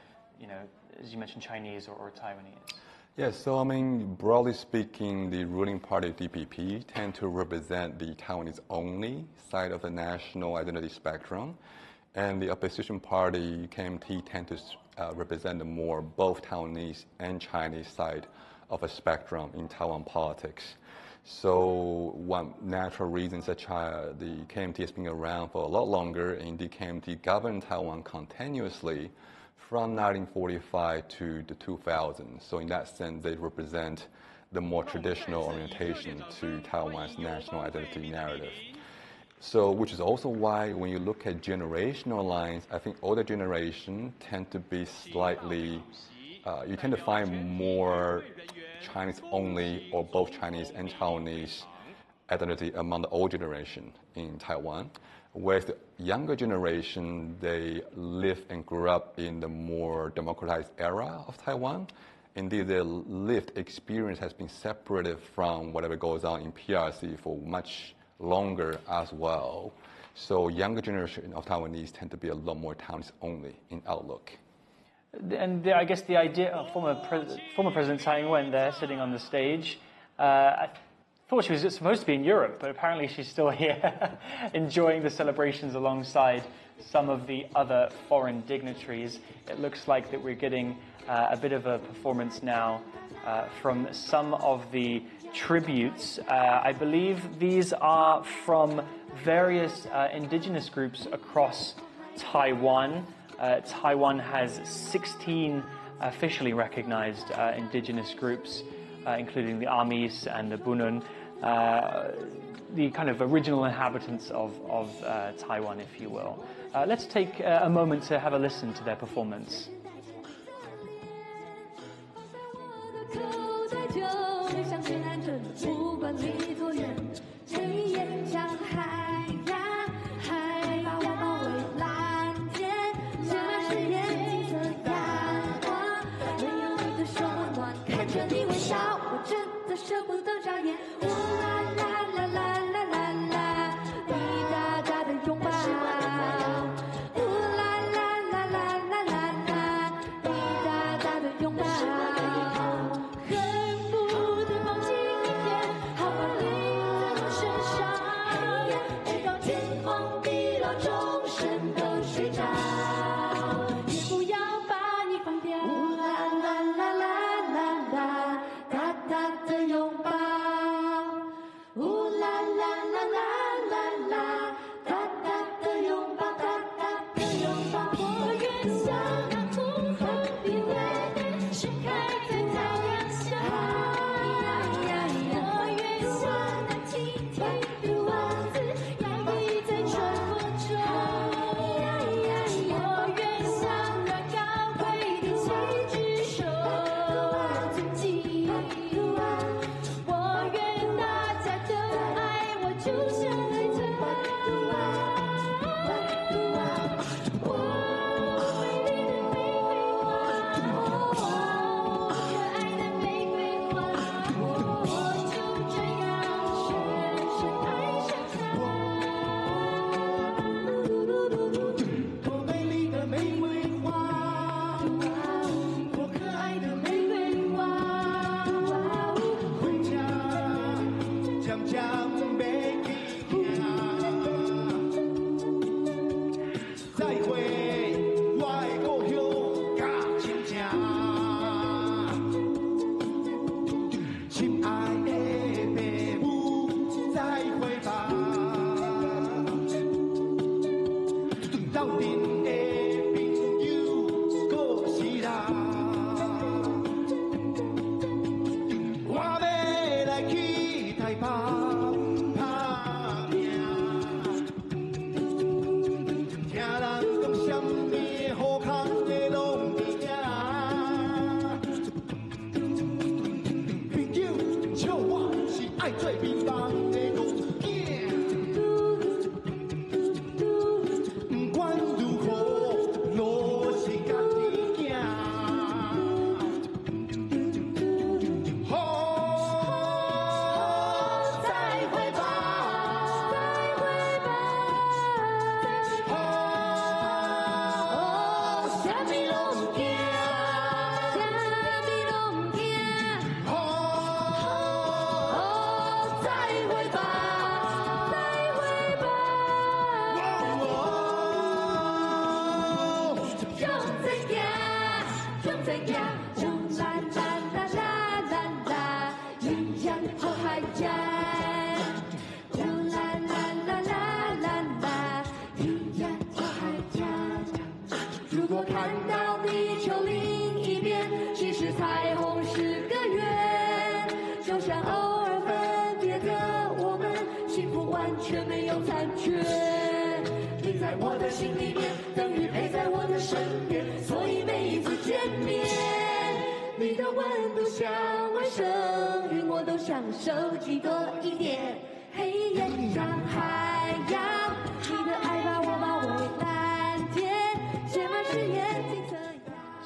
as you mentioned, Chinese or Taiwanese? Yes, so I mean, broadly speaking, the ruling party DPP tend to represent the Taiwanese-only side of the national identity spectrum. And the opposition party, KMT, tend to represent the more both Taiwanese and Chinese side of a spectrum in Taiwan politics. So one natural reason is that the KMT has been around for a lot longer, and the KMT governed Taiwan continuously from 1945 to the 2000s. So in that sense, they represent the more traditional orientation to Taiwan's national identity narrative. So, which is also why when you look at generational lines, I think older generation tend to be slightly, you tend to find more Chinese only or both Chinese and Taiwanese identity among the old generation in Taiwan. Whereas the younger generation, they live and grew up in the more democratized era of Taiwan. Indeed, their lived experience has been separated from whatever goes on in PRC for much longer as well. So younger generation of Taiwanese tend to be a lot more Taiwanese only in outlook. And I guess the idea of former President Tsai Ing-wen there sitting on the stage, I thought she was supposed to be in Europe, but apparently she's still here enjoying the celebrations alongside some of the other foreign dignitaries. It looks like that we're getting a bit of a performance now from some of the tributes. I believe these are from various indigenous groups across Taiwan. Taiwan has 16 officially recognized indigenous groups, including the Amis and the Bunun, the kind of original inhabitants of Taiwan, if you will. Let's take a moment to have a listen to their performance.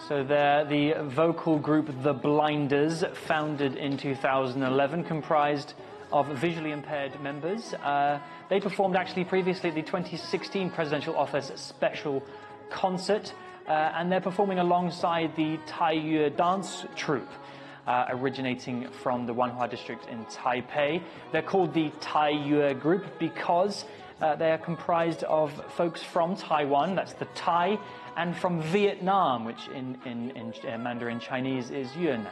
So they're the vocal group The Blinders, founded in 2011, comprised of visually impaired members. They performed actually previously at the 2016 Presidential Office Special Concert, and they're performing alongside the Taiyue dance troupe, originating from the Wanhua district in Taipei. They're called the Taiyue group because they are comprised of folks from Taiwan, that's the Thai, and from Vietnam, which in Mandarin Chinese is Yunnan.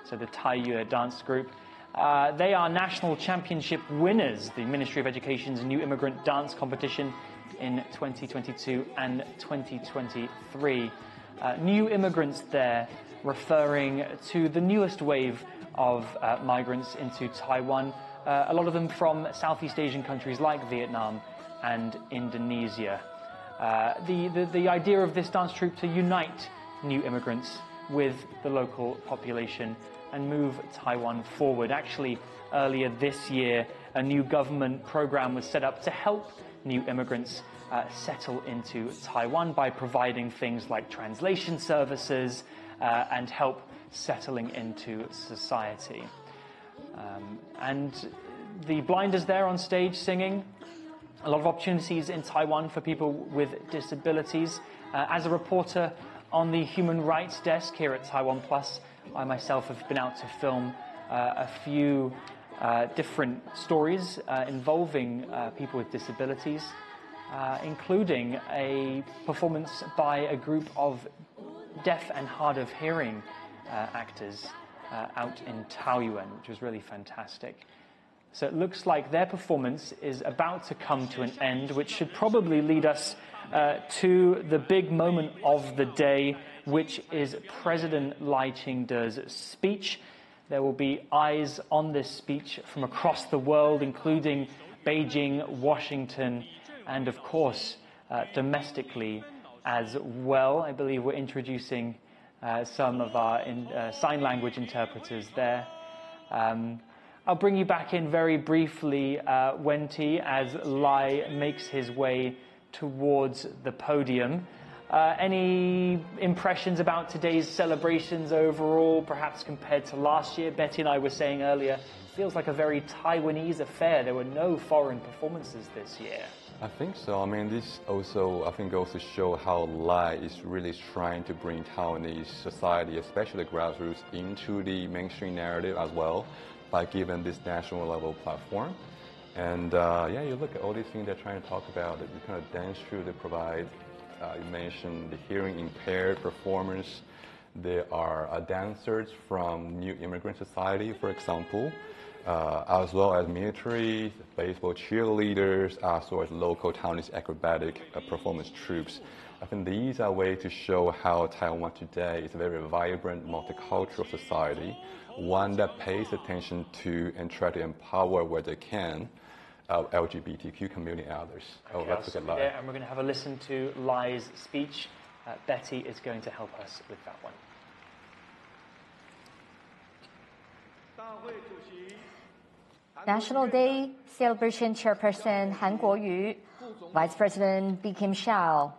So the Taiyue dance group. They are national championship winners, the Ministry of Education's new immigrant dance competition in 2022 and 2023. New immigrants there, referring to the newest wave of migrants into Taiwan, a lot of them from Southeast Asian countries like Vietnam and Indonesia. The idea of this dance troupe to unite new immigrants with the local population and move Taiwan forward. Actually, earlier this year, a new government program was set up to help new immigrants settle into Taiwan by providing things like translation services and help settling into society. And the blinders there on stage singing. A lot of opportunities in Taiwan for people with disabilities. As a reporter on the Human Rights Desk here at TaiwanPlus, I myself have been out to film a few different stories involving people with disabilities, including a performance by a group of deaf and hard of hearing actors out in Taoyuan, which was really fantastic. So it looks like their performance is about to come to an end, which should probably lead us to the big moment of the day, which is President Lai Ching-te's speech. There will be eyes on this speech from across the world, including Beijing, Washington, and of course, domestically as well. I believe we're introducing some of our sign language interpreters there. I'll bring you back in very briefly, Wen-ti, as Lai makes his way towards the podium. Any impressions about today's celebrations overall, perhaps compared to last year? Betty and I were saying earlier, feels like a very Taiwanese affair. There were no foreign performances this year. I think so. I mean, this also, I think, goes to show how Lai is really trying to bring Taiwanese society, especially grassroots, into the mainstream narrative as well, by giving this national level platform. And yeah, you look at all these things they're trying to talk about, that you kind of dance through to provide. You mentioned the hearing impaired performers. There are dancers from New Immigrant Society, for example, as well as military, baseball cheerleaders, as well as local Taiwanese acrobatic performance troops. I think these are ways to show how Taiwan today is a very vibrant, multicultural society, one that pays attention to and try to empower where they can LGBTQ community and others. Okay, Let's look at Lai. And we're going to have a listen to Lai's speech. Betty is going to help us with that one. National Day Celebration Chairperson Han Kuo-yu, Vice President Bi-khim Hsiao,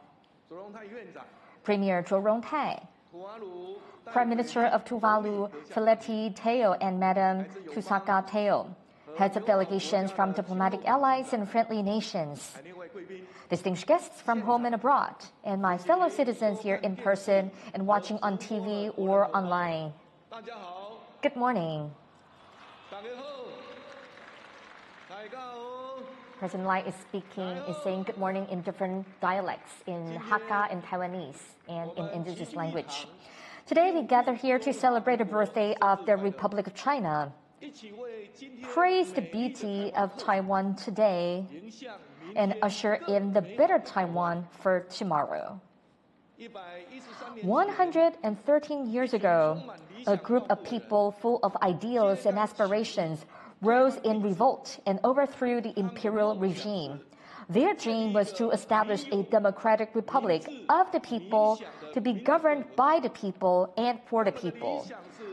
Premier Zhou Rongtai, Prime Minister of Tuvalu Fileti Teo and Madam Tusaka Teo, heads of delegations from diplomatic allies and friendly nations, distinguished guests from home and abroad, and my fellow citizens here in person and watching on TV or online. Good morning. President Lai is saying good morning in different dialects, in Hakka, in Taiwanese, and in indigenous language. Today we gather here to celebrate the birthday of the Republic of China. Praise the beauty of Taiwan today and usher in the better Taiwan for tomorrow. 113 years ago, a group of people full of ideals and aspirations rose in revolt and overthrew the imperial regime. Their dream was to establish a democratic republic of the people, to be governed by the people and for the people.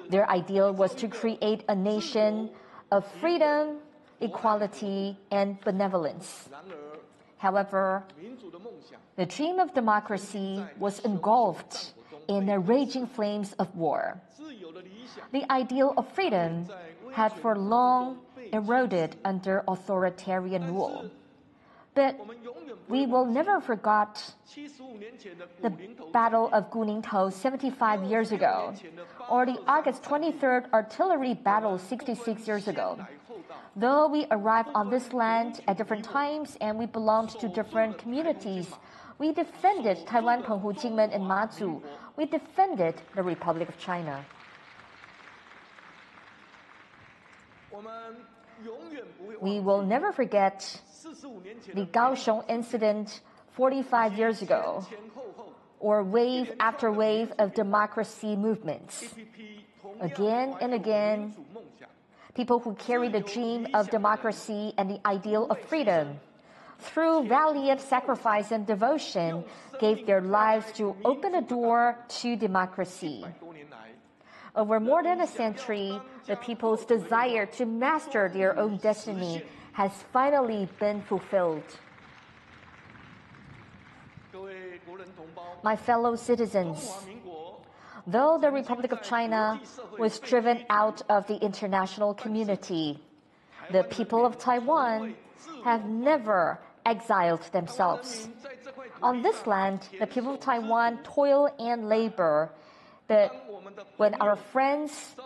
Their ideal was to create a nation of freedom, equality, and benevolence. However, the dream of democracy was engulfed in the raging flames of war. The ideal of freedom had for long eroded under authoritarian rule. But we will never forget the Battle of Guningtou 75 years ago, or the August 23rd artillery battle 66 years ago. Though we arrived on this land at different times and we belonged to different communities, we defended Taiwan, Penghu, Jingmen, and Matsu. We defended the Republic of China. We will never forget the Kaohsiung incident 45 years ago, or wave after wave of democracy movements. Again and again, people who carry the dream of democracy and the ideal of freedom, through valiant sacrifice and devotion, gave their lives to open a door to democracy. Over more than a century, the people's desire to master their own destiny has finally been fulfilled. My fellow citizens, though the Republic of China was driven out of the international community, the people of Taiwan have never exiled themselves. On this land, the people of Taiwan toil and labor, but when our friends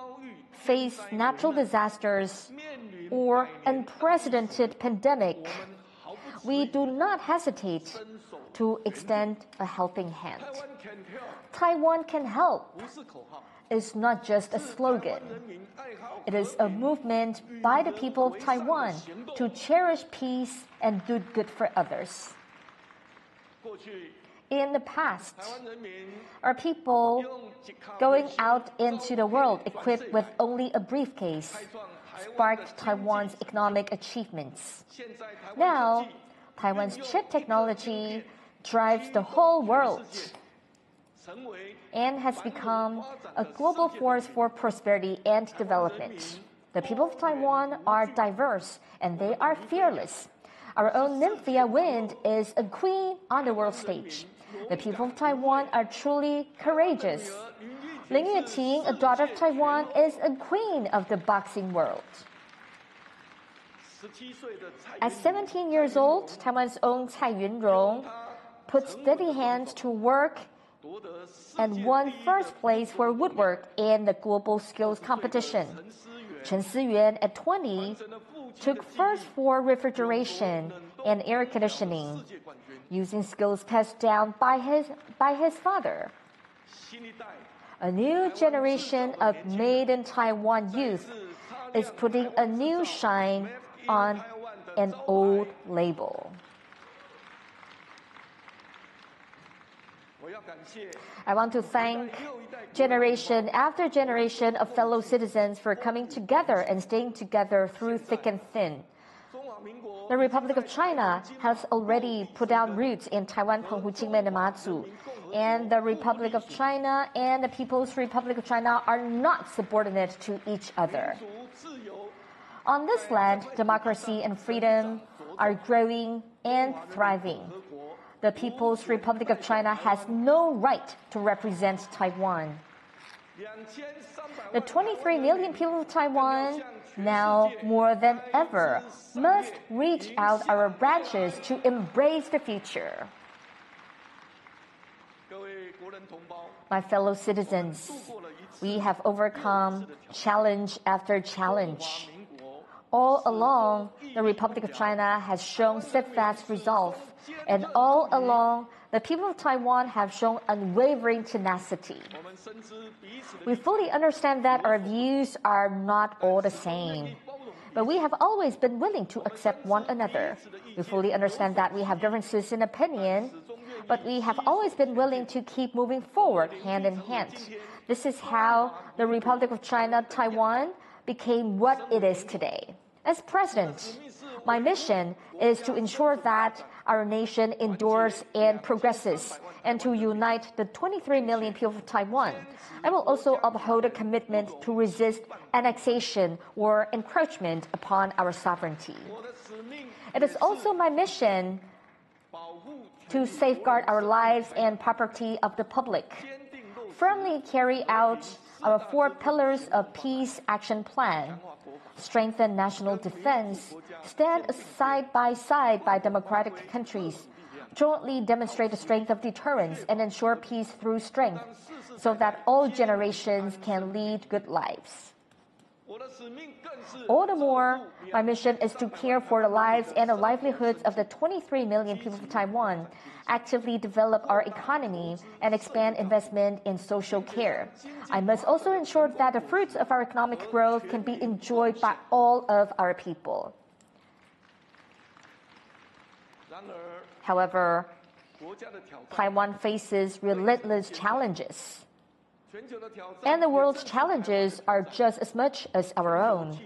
face natural disasters or unprecedented pandemic, we do not hesitate to extend a helping hand. Taiwan can help is not just a slogan. It is a movement by the people of Taiwan to cherish peace and do good for others. In the past, our people going out into the world equipped with only a briefcase sparked Taiwan's economic achievements. Now, Taiwan's chip technology drives the whole world and has become a global force for prosperity and development. The people of Taiwan are diverse and they are fearless. Our own Nymphia Wind is a queen on the world stage. The people of Taiwan are truly courageous. Ling Yueting, a daughter of Taiwan, is a queen of the boxing world. At 17 years old, Taiwan's own Tsai Yun-rong put steady hands to work and won first place for woodwork in the global skills competition. Chen Si-yuan, at 20, took first for refrigeration and air conditioning, using skills passed down by his father. A new generation of made in Taiwan youth is putting a new shine on an old label. I want to thank generation after generation of fellow citizens for coming together and staying together through thick and thin. The Republic of China has already put down roots in Taiwan, Penghu, Qingmen, and Matsu. And the Republic of China and the People's Republic of China are not subordinate to each other. On this land, democracy and freedom are growing and thriving. The People's Republic of China has no right to represent Taiwan. The 23 million people of Taiwan, now more than ever, must reach out our branches to embrace the future. My fellow citizens, we have overcome challenge after challenge. All along, the Republic of China has shown steadfast resolve, and all along, the people of Taiwan have shown unwavering tenacity. We fully understand that our views are not all the same, but we have always been willing to accept one another. We fully understand that we have differences in opinion, but we have always been willing to keep moving forward hand in hand. This is how the Republic of China, Taiwan, became what it is today. As president, my mission is to ensure that our nation endures and progresses, and to unite the 23 million people of Taiwan. I will also uphold a commitment to resist annexation or encroachment upon our sovereignty. It is also my mission to safeguard our lives and property of the public, firmly carry out our 4 pillars of peace action plan, strengthen national defense, stand side by side by democratic countries, jointly demonstrate the strength of deterrence, and ensure peace through strength, so that all generations can lead good lives. All the more, my mission is to care for the lives and the livelihoods of the 23 million people of Taiwan, actively develop our economy, and expand investment in social care. I must also ensure that the fruits of our economic growth can be enjoyed by all of our people. However, Taiwan faces relentless challenges. And the world's challenges are just as much as our own.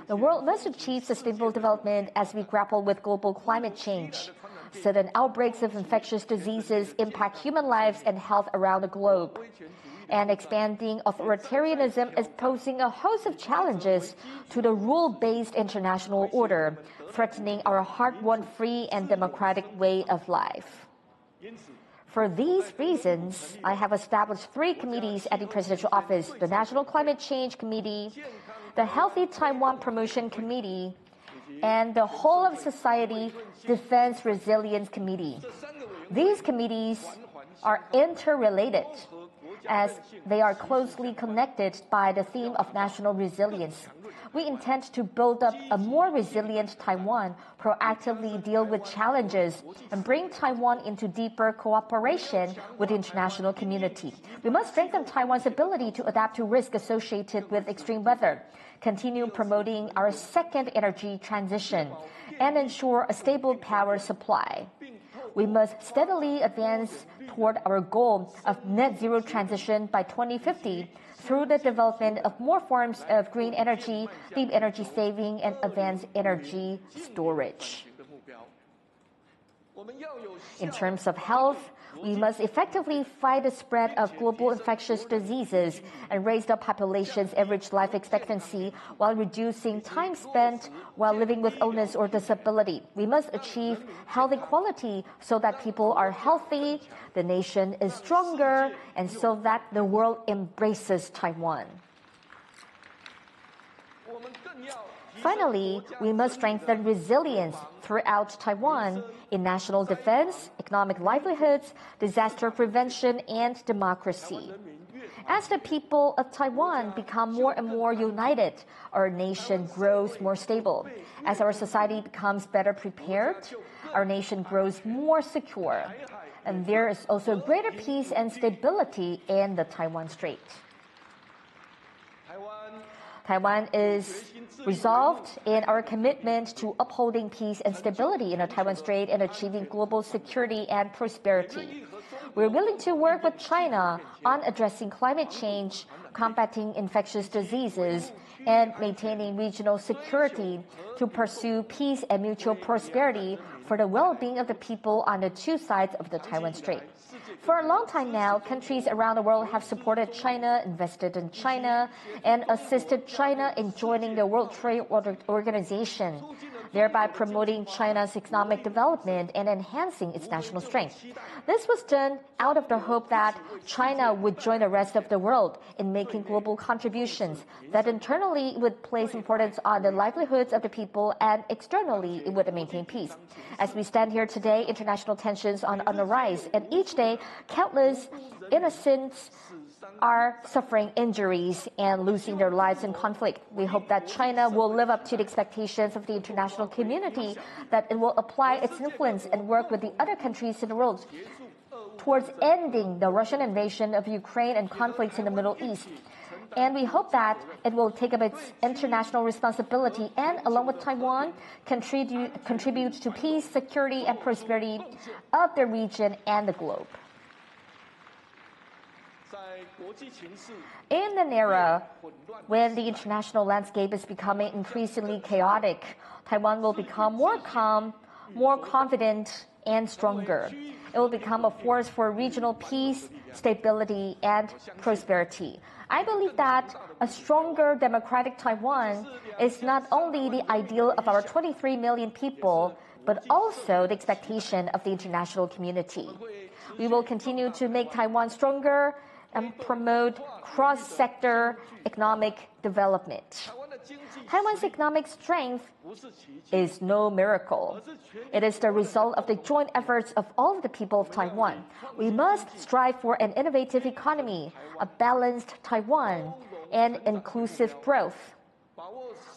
The world must achieve sustainable development as we grapple with global climate change. Sudden outbreaks of infectious diseases impact human lives and health around the globe. And expanding authoritarianism is posing a host of challenges to the rule-based international order, threatening our hard-won free and democratic way of life. For these reasons, I have established 3 committees at the Presidential Office: the National Climate Change Committee, the Healthy Taiwan Promotion Committee, and the Whole of Society Defense Resilience Committee. These committees are interrelated, as they are closely connected by the theme of national resilience. We intend to build up a more resilient Taiwan, proactively deal with challenges, and bring Taiwan into deeper cooperation with the international community. We must strengthen Taiwan's ability to adapt to risk associated with extreme weather, continue promoting our second energy transition, and ensure a stable power supply. We must steadily advance toward our goal of net zero transition by 2050 through the development of more forms of green energy, deep energy saving, and advanced energy storage. In terms of health, we must effectively fight the spread of global infectious diseases and raise the population's average life expectancy while reducing time spent while living with illness or disability. We must achieve health equality so that people are healthy, the nation is stronger, and so that the world embraces Taiwan. Finally, we must strengthen resilience throughout Taiwan in national defense, economic livelihoods, disaster prevention, and democracy. As the people of Taiwan become more and more united, our nation grows more stable. As our society becomes better prepared, our nation grows more secure. And there is also greater peace and stability in the Taiwan Strait. Taiwan is resolved in our commitment to upholding peace and stability in the Taiwan Strait and achieving global security and prosperity. We're willing to work with China on addressing climate change, combating infectious diseases, and maintaining regional security to pursue peace and mutual prosperity for the well-being of the people on the 2 sides of the Taiwan Strait. For a long time now, countries around the world have supported China, invested in China, and assisted China in joining the World Trade Organization, thereby promoting China's economic development and enhancing its national strength. This was done out of the hope that China would join the rest of the world in making global contributions, that internally would place importance on the livelihoods of the people, and externally it would maintain peace. As we stand here today, international tensions are on the rise, and each day countless innocents are suffering injuries and losing their lives in conflict. We hope that China will live up to the expectations of the international community, that it will apply its influence and work with the other countries in the world towards ending the Russian invasion of Ukraine and conflicts in the Middle East. And we hope that it will take up its international responsibility and, along with Taiwan, contribute to peace, security, and prosperity of the region and the globe. In an era when the international landscape is becoming increasingly chaotic, Taiwan will become more calm, more confident, and stronger. It will become a force for regional peace, stability, and prosperity. I believe that a stronger democratic Taiwan is not only the ideal of our 23 million people, but also the expectation of the international community. We will continue to make Taiwan stronger and promote cross-sector economic development. Taiwan's economic strength is no miracle. It is the result of the joint efforts of all of the people of Taiwan. We must strive for an innovative economy, a balanced Taiwan, and inclusive growth.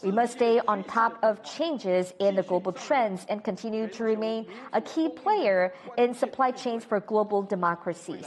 We must stay on top of changes in the global trends and continue to remain a key player in supply chains for global democracies.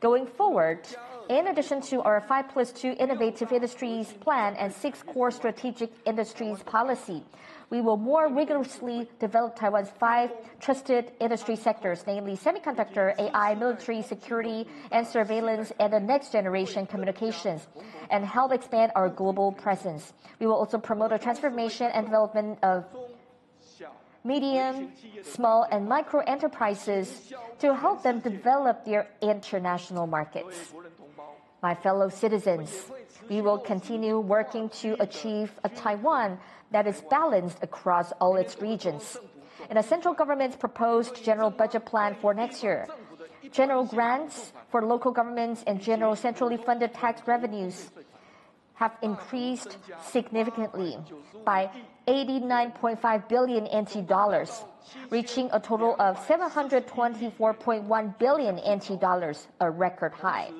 Going forward, in addition to our 5+2 Innovative Industries Plan and 6 core strategic industries policy, we will more rigorously develop Taiwan's 5 trusted industry sectors, namely semiconductor, AI, military, security, and surveillance, and the next generation communications, and help expand our global presence. We will also promote a transformation and development of medium, small, and micro enterprises to help them develop their international markets. My fellow citizens, we will continue working to achieve a Taiwan that is balanced across all its regions. In the central government's proposed general budget plan for next year, general grants for local governments and general centrally funded tax revenues have increased significantly by 89.5 billion NT dollars, reaching a total of 724.1 billion NT dollars, a record high.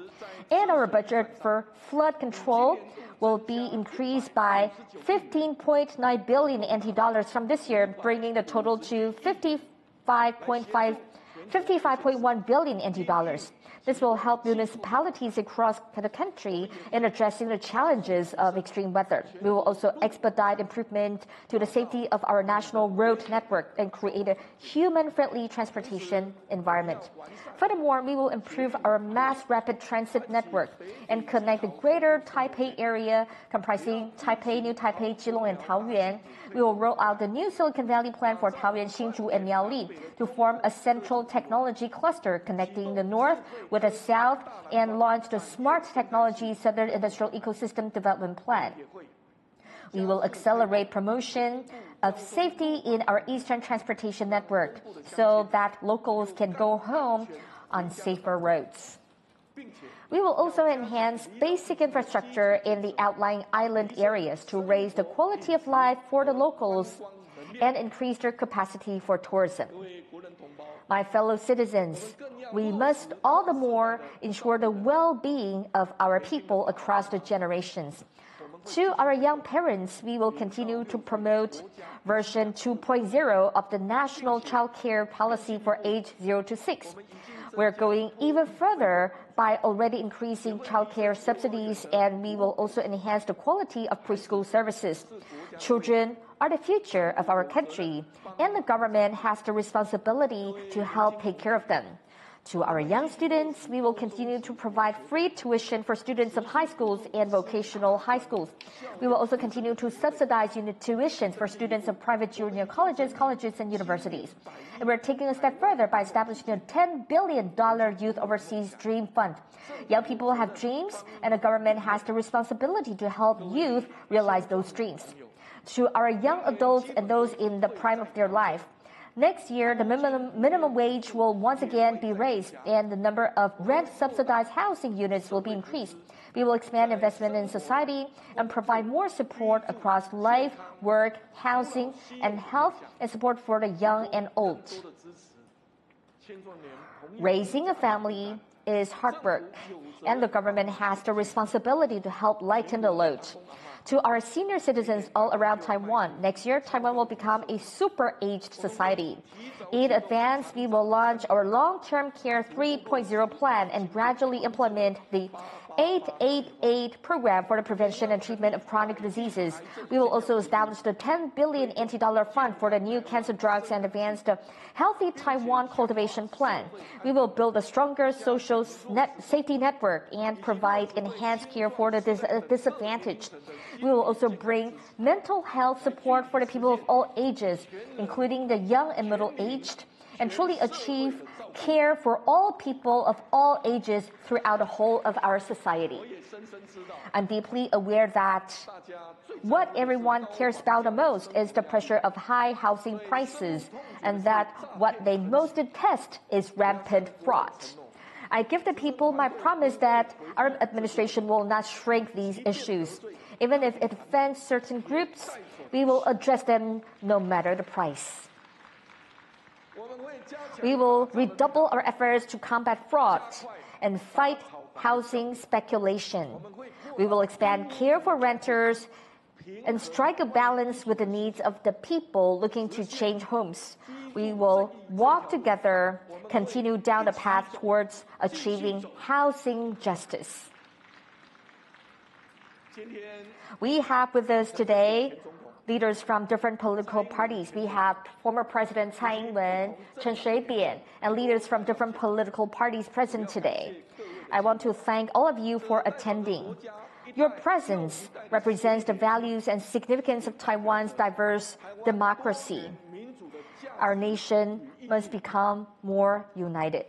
And our budget for flood control will be increased by 15.9 billion NT dollars from this year, bringing the total to 55.1 billion NT dollars. This will help municipalities across the country in addressing the challenges of extreme weather. We will also expedite improvement to the safety of our national road network and create a human-friendly transportation environment. Furthermore, we will improve our mass rapid transit network and connect the greater Taipei area comprising Taipei, New Taipei, Keelung, and Taoyuan. We will roll out the new Silicon Valley plan for Taoyuan, Hsinchu, and Miaoli to form a central technology cluster connecting the north with the south and launch the Smart Technology Southern Industrial Ecosystem Development Plan. We will accelerate promotion of safety in our eastern transportation network so that locals can go home on safer roads. We will also enhance basic infrastructure in the outlying island areas to raise the quality of life for the locals and increase their capacity for tourism. My fellow citizens, we must all the more ensure the well-being of our people across the generations. To our young parents, we will continue to promote version 2.0 of the National Child Care Policy for age 0 to 6. We're going even further by already increasing child care subsidies, and we will also enhance the quality of preschool services. Children are the future of our country, and the government has the responsibility to help take care of them. To our young students, we will continue to provide free tuition for students of high schools and vocational high schools. We will also continue to subsidize unit tuitions for students of private junior colleges, and universities. And we're taking a step further by establishing a $10 billion Youth Overseas Dream Fund. Young people have dreams, and the government has the responsibility to help youth realize those dreams. To our young adults and those in the prime of their life, next year, the minimum wage will once again be raised, and the number of rent-subsidized housing units will be increased. We will expand investment in society and provide more support across life, work, housing, and health, and support for the young and old. Raising a family is hard work, and the government has the responsibility to help lighten the load. To our senior citizens all around Taiwan, next year, Taiwan will become a super-aged society. In advance, we will launch our long-term care 3.0 plan and gradually implement the 888 program for the prevention and treatment of chronic diseases. We will also establish the 10 billion NT dollar fund for the new cancer drugs and advance the Healthy Taiwan Cultivation Plan. We will build a stronger social safety network and provide enhanced care for the disadvantaged. We will also bring mental health support for the people of all ages, including the young and middle-aged, and truly achieve care for all people of all ages throughout the whole of our society. I'm deeply aware that what everyone cares about the most is the pressure of high housing prices, and that what they most detest is rampant fraud. I give the people my promise that our administration will not shrink these issues. Even if it offends certain groups, we will address them no matter the price. We will redouble our efforts to combat fraud and fight housing speculation. We will expand care for renters and strike a balance with the needs of the people looking to change homes. We will walk together, continue down the path towards achieving housing justice. We have with us today leaders from different political parties. We have former President Tsai Ing-wen, Chen Shui-bian, and leaders from different political parties present today. I want to thank all of you for attending. Your presence represents the values and significance of Taiwan's diverse democracy. Our nation must become more united.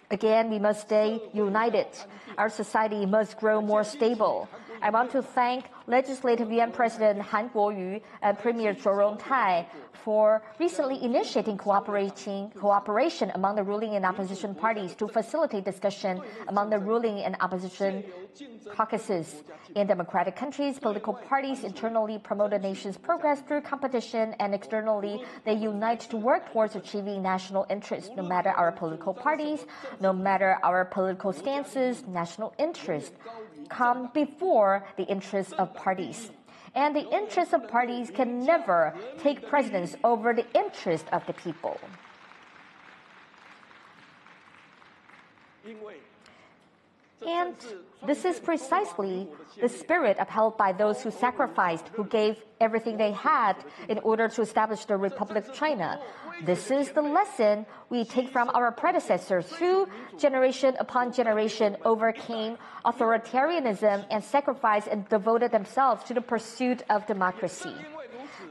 Again, we must stay united. Our society must grow more stable. I want to thank Legislative Yuan President Han Kuo-yu and Premier Zhou Rongtai for recently initiating cooperation among the ruling and opposition parties to facilitate discussion among the ruling and opposition caucuses. In democratic countries, political parties internally promote a nation's progress through competition, and externally, they unite to work towards achieving national interests. No matter our political parties, no matter our political stances, national interests come before the interests of parties. And the interests of parties can never take precedence over the interest of the people. And this is precisely the spirit upheld by those who sacrificed, who gave everything they had in order to establish the Republic of China. This is the lesson we take from our predecessors who, generation upon generation, overcame authoritarianism and sacrificed and devoted themselves to the pursuit of democracy.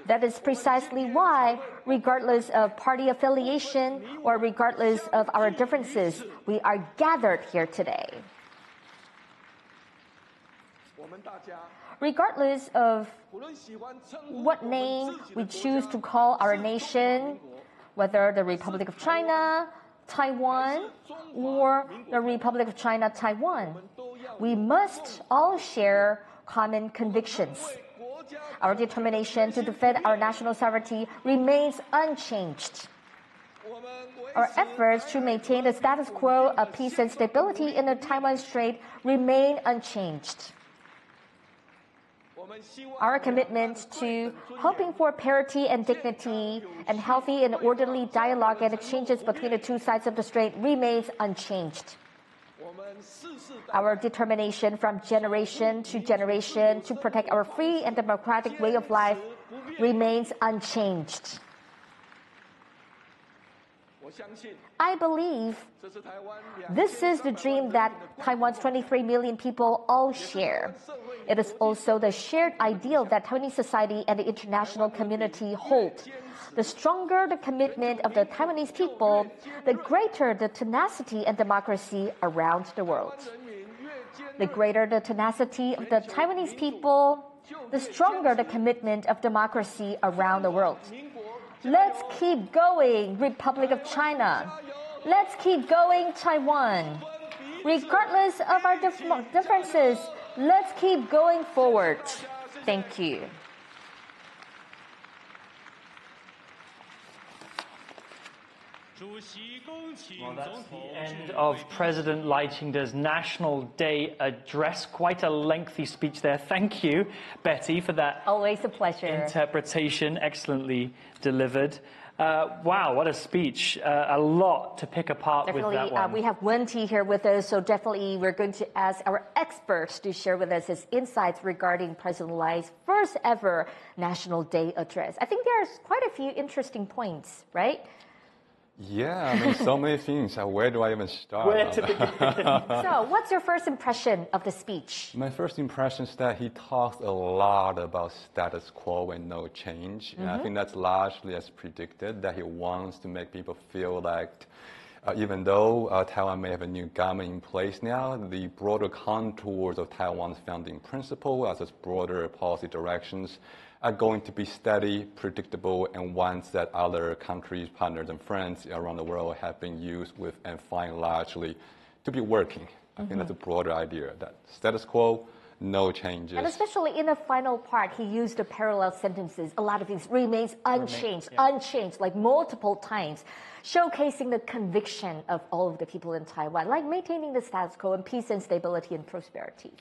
That is precisely why, regardless of party affiliation or regardless of our differences, we are gathered here today. Regardless of what name we choose to call our nation, whether the Republic of China, Taiwan, or the Republic of China, Taiwan, we must all share common convictions. Our determination to defend our national sovereignty remains unchanged. Our efforts to maintain the status quo of peace and stability in the Taiwan Strait remain unchanged. Our commitment to hoping for parity and dignity and healthy and orderly dialogue and exchanges between the two sides of the strait remains unchanged. Our determination from generation to generation to protect our free and democratic way of life remains unchanged. I believe this is the dream that Taiwan's 23 million people all share. It is also the shared ideal that Taiwanese society and the international community hold. The stronger the commitment of the Taiwanese people, the greater the tenacity and democracy around the world. The greater the tenacity of the Taiwanese people, the stronger the commitment of democracy around the world. Let's keep going, Republic of China. Let's keep going, Taiwan. Regardless of our differences, let's keep going forward. Thank you. Well, that's the end of President Lai Ching-te's National Day address. Quite a lengthy speech there. Thank you, Betty, for that. Always a pleasure. Interpretation, excellently delivered. Wow, what a speech. A lot to pick apart with that one. We have Wen-Ti here with us, so definitely we're going to ask our experts to share with us his insights regarding President Lai's first ever National Day address. I think there's quite a few interesting points, right? Yeah, I mean, so many things. Where do I even start? Where to begin? So, what's your first impression of the speech? My first impression is that he talks a lot about status quo and no change. And I think that's largely as predicted, that he wants to make people feel like even though Taiwan may have a new government in place now, the broader contours of Taiwan's founding principle, as its broader policy directions, are going to be steady, predictable, and ones that other countries, partners, and friends around the world have been used with and find largely to be working. I think that's a broader idea, that status quo, no changes. And especially in the final part, he used the parallel sentences. A lot of things remains unchanged, unchanged, like multiple times, showcasing the conviction of all of the people in Taiwan, like maintaining the status quo and peace and stability and prosperity.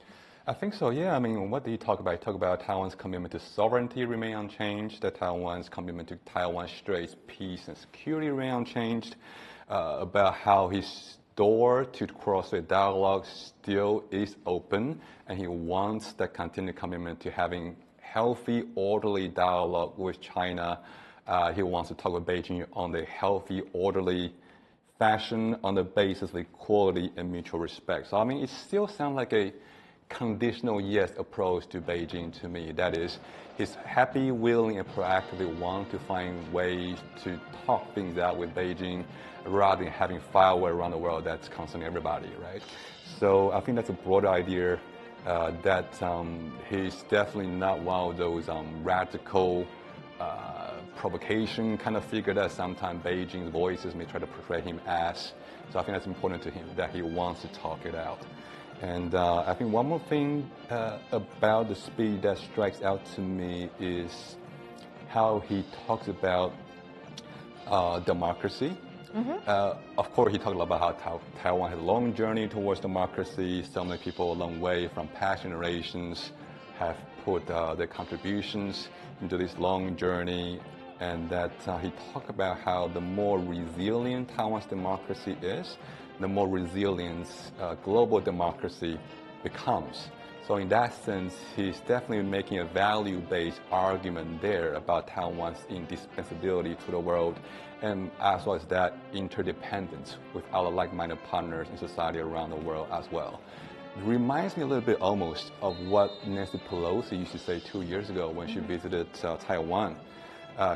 I think so, yeah. I mean, what did he talk about? He talked about Taiwan's commitment to sovereignty remain unchanged, that Taiwan's commitment to Taiwan Straits peace and security remain unchanged, about how his door to cross-strait dialogue still is open, and he wants that continued commitment to having healthy, orderly dialogue with China. He wants to talk with Beijing on the healthy, orderly fashion on the basis of equality and mutual respect. So, I mean, it still sounds like a conditional yes approach to Beijing to me. That is, he's happy, willing, and proactively want to find ways to talk things out with Beijing rather than having firewall around the world that's concerning everybody, right? So I think that's a broader idea that he's definitely not one of those radical provocation kind of figure that sometimes Beijing's voices may try to portray him as. So I think that's important to him, that he wants to talk it out. And I think one more thing about the speech that strikes out to me is how he talks about democracy. Of course, he talked about how Taiwan has a long journey towards democracy. So many people a long way from past generations have put their contributions into this long journey. And that he talked about how the more resilient Taiwan's democracy is, the more resilient global democracy becomes. So in that sense, he's definitely making a value-based argument there about Taiwan's indispensability to the world, and as well as that interdependence with other like-minded partners in society around the world as well. It reminds me a little bit almost of what Nancy Pelosi used to say 2 years ago when she visited Taiwan.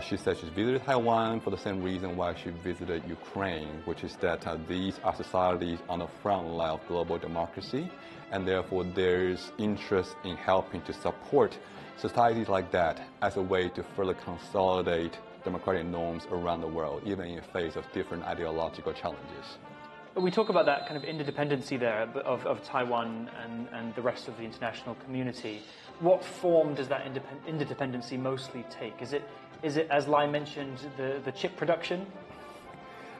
She said she visited Taiwan for the same reason why she visited Ukraine, which is that these are societies on the front line of global democracy, and therefore there's interest in helping to support societies like that as a way to further consolidate democratic norms around the world, even in the face of different ideological challenges. We talk about that kind of interdependency there of Taiwan and the rest of the international community. What form does that interdependency mostly take? Is it, as Lai mentioned, the chip production?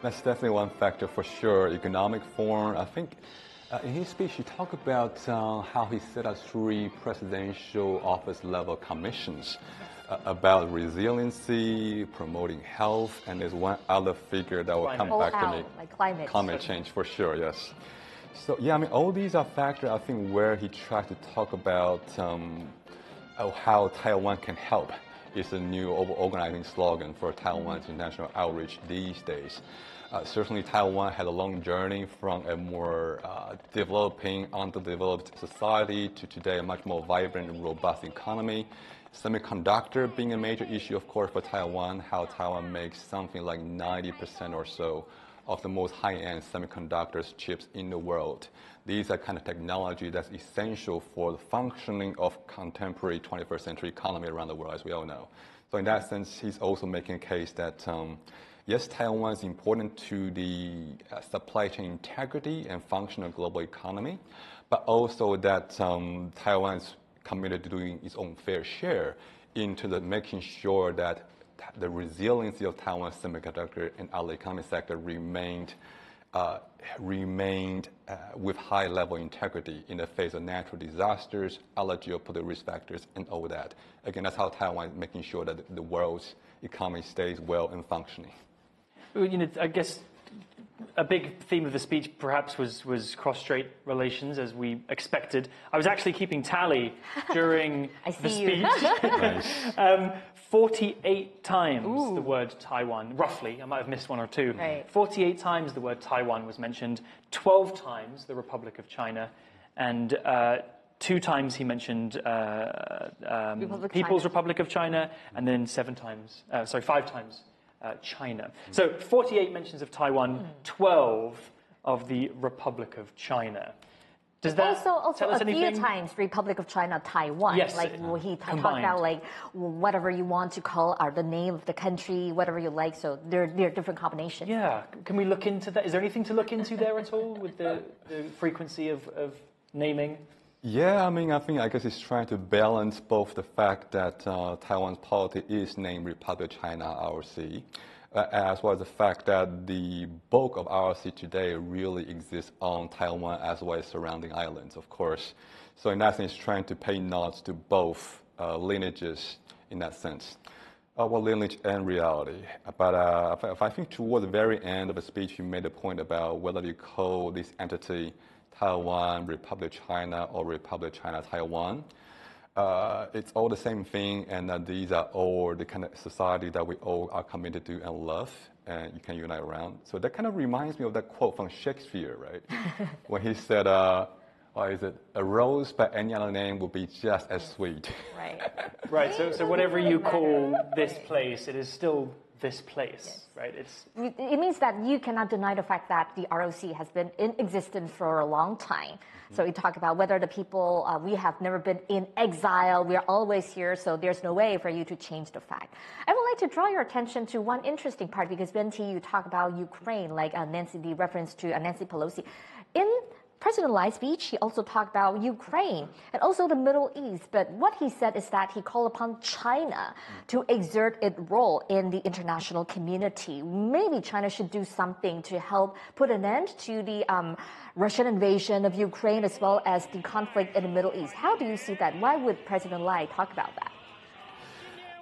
That's definitely one factor for sure. Economic form. I think in his speech he talked about how he set up 3 presidential office level commissions about resiliency, promoting health, and there's one other figure that will come back to me. Like climate change, for sure, yes. So, yeah, I mean, all these are factors, I think, where he tried to talk about how Taiwan can help. Is a new organizing slogan for Taiwan's international outreach these days. Certainly, Taiwan had a long journey from a more developing, underdeveloped society to today a much more vibrant and robust economy. Semiconductor being a major issue, of course, for Taiwan, how Taiwan makes something like 90% or so of the most high-end semiconductors chips in the world. These are kind of technology that's essential for the functioning of contemporary 21st century economy around the world, as we all know. So in that sense, he's also making a case that, yes, Taiwan is important to the supply chain integrity and functional global economy, but also that Taiwan is committed to doing its own fair share into making sure that the resiliency of Taiwan's semiconductor and other economic sector remained with high level integrity in the face of natural disasters, other geopolitical risk factors, and all that. Again, that's how Taiwan is making sure that the world's economy stays well and functioning. You know, I guess a big theme of the speech perhaps was cross-strait relations, as we expected. I was actually keeping tally during the speech. Nice. 48 times the word Taiwan, roughly. I might have missed 1 or 2. Right. 48 times the word Taiwan was mentioned, 12 times the Republic of China, and 2 times he mentioned People's Republic of China, and then 5 times China. So 48 mentions of Taiwan, 12 of the Republic of China. Does that also tell us a anything? few times Republic of China, Taiwan. Yes, like he talked combined. about like whatever you want to call the name of the country, whatever you like. So there are different combinations. Yeah, can we look into that? Is there anything to look into there at all with the frequency of naming? Yeah, I guess it's trying to balance both the fact that Taiwan's polity is named Republic of China, ROC, as well as the fact that the bulk of ROC today really exists on Taiwan as well as surrounding islands, of course. So in that sense, trying to pay nods to both lineages in that sense. Well, lineage and reality. But I think toward the very end of the speech, you made a point about whether you call this entity Taiwan, Republic China, or Republic China Taiwan. It's all the same thing, and these are all the kind of society that we all are committed to and love, and you can unite around. So that kind of reminds me of that quote from Shakespeare, right? When he said, is it a rose by any other name would be just as sweet. Right. Right. So whatever you call this place, it is still this place, yes. Right? It means that you cannot deny the fact that the ROC has been in existence for a long time. Mm-hmm. So we talk about whether the people, we have never been in exile, we are always here, so there's no way for you to change the fact. I would like to draw your attention to one interesting part, because Benti, you talk about Ukraine, like the reference to Nancy Pelosi. In President Lai's speech, he also talked about Ukraine and also the Middle East. But what he said is that he called upon China to exert its role in the international community. Maybe China should do something to help put an end to the Russian invasion of Ukraine as well as the conflict in the Middle East. How do you see that? Why would President Lai talk about that?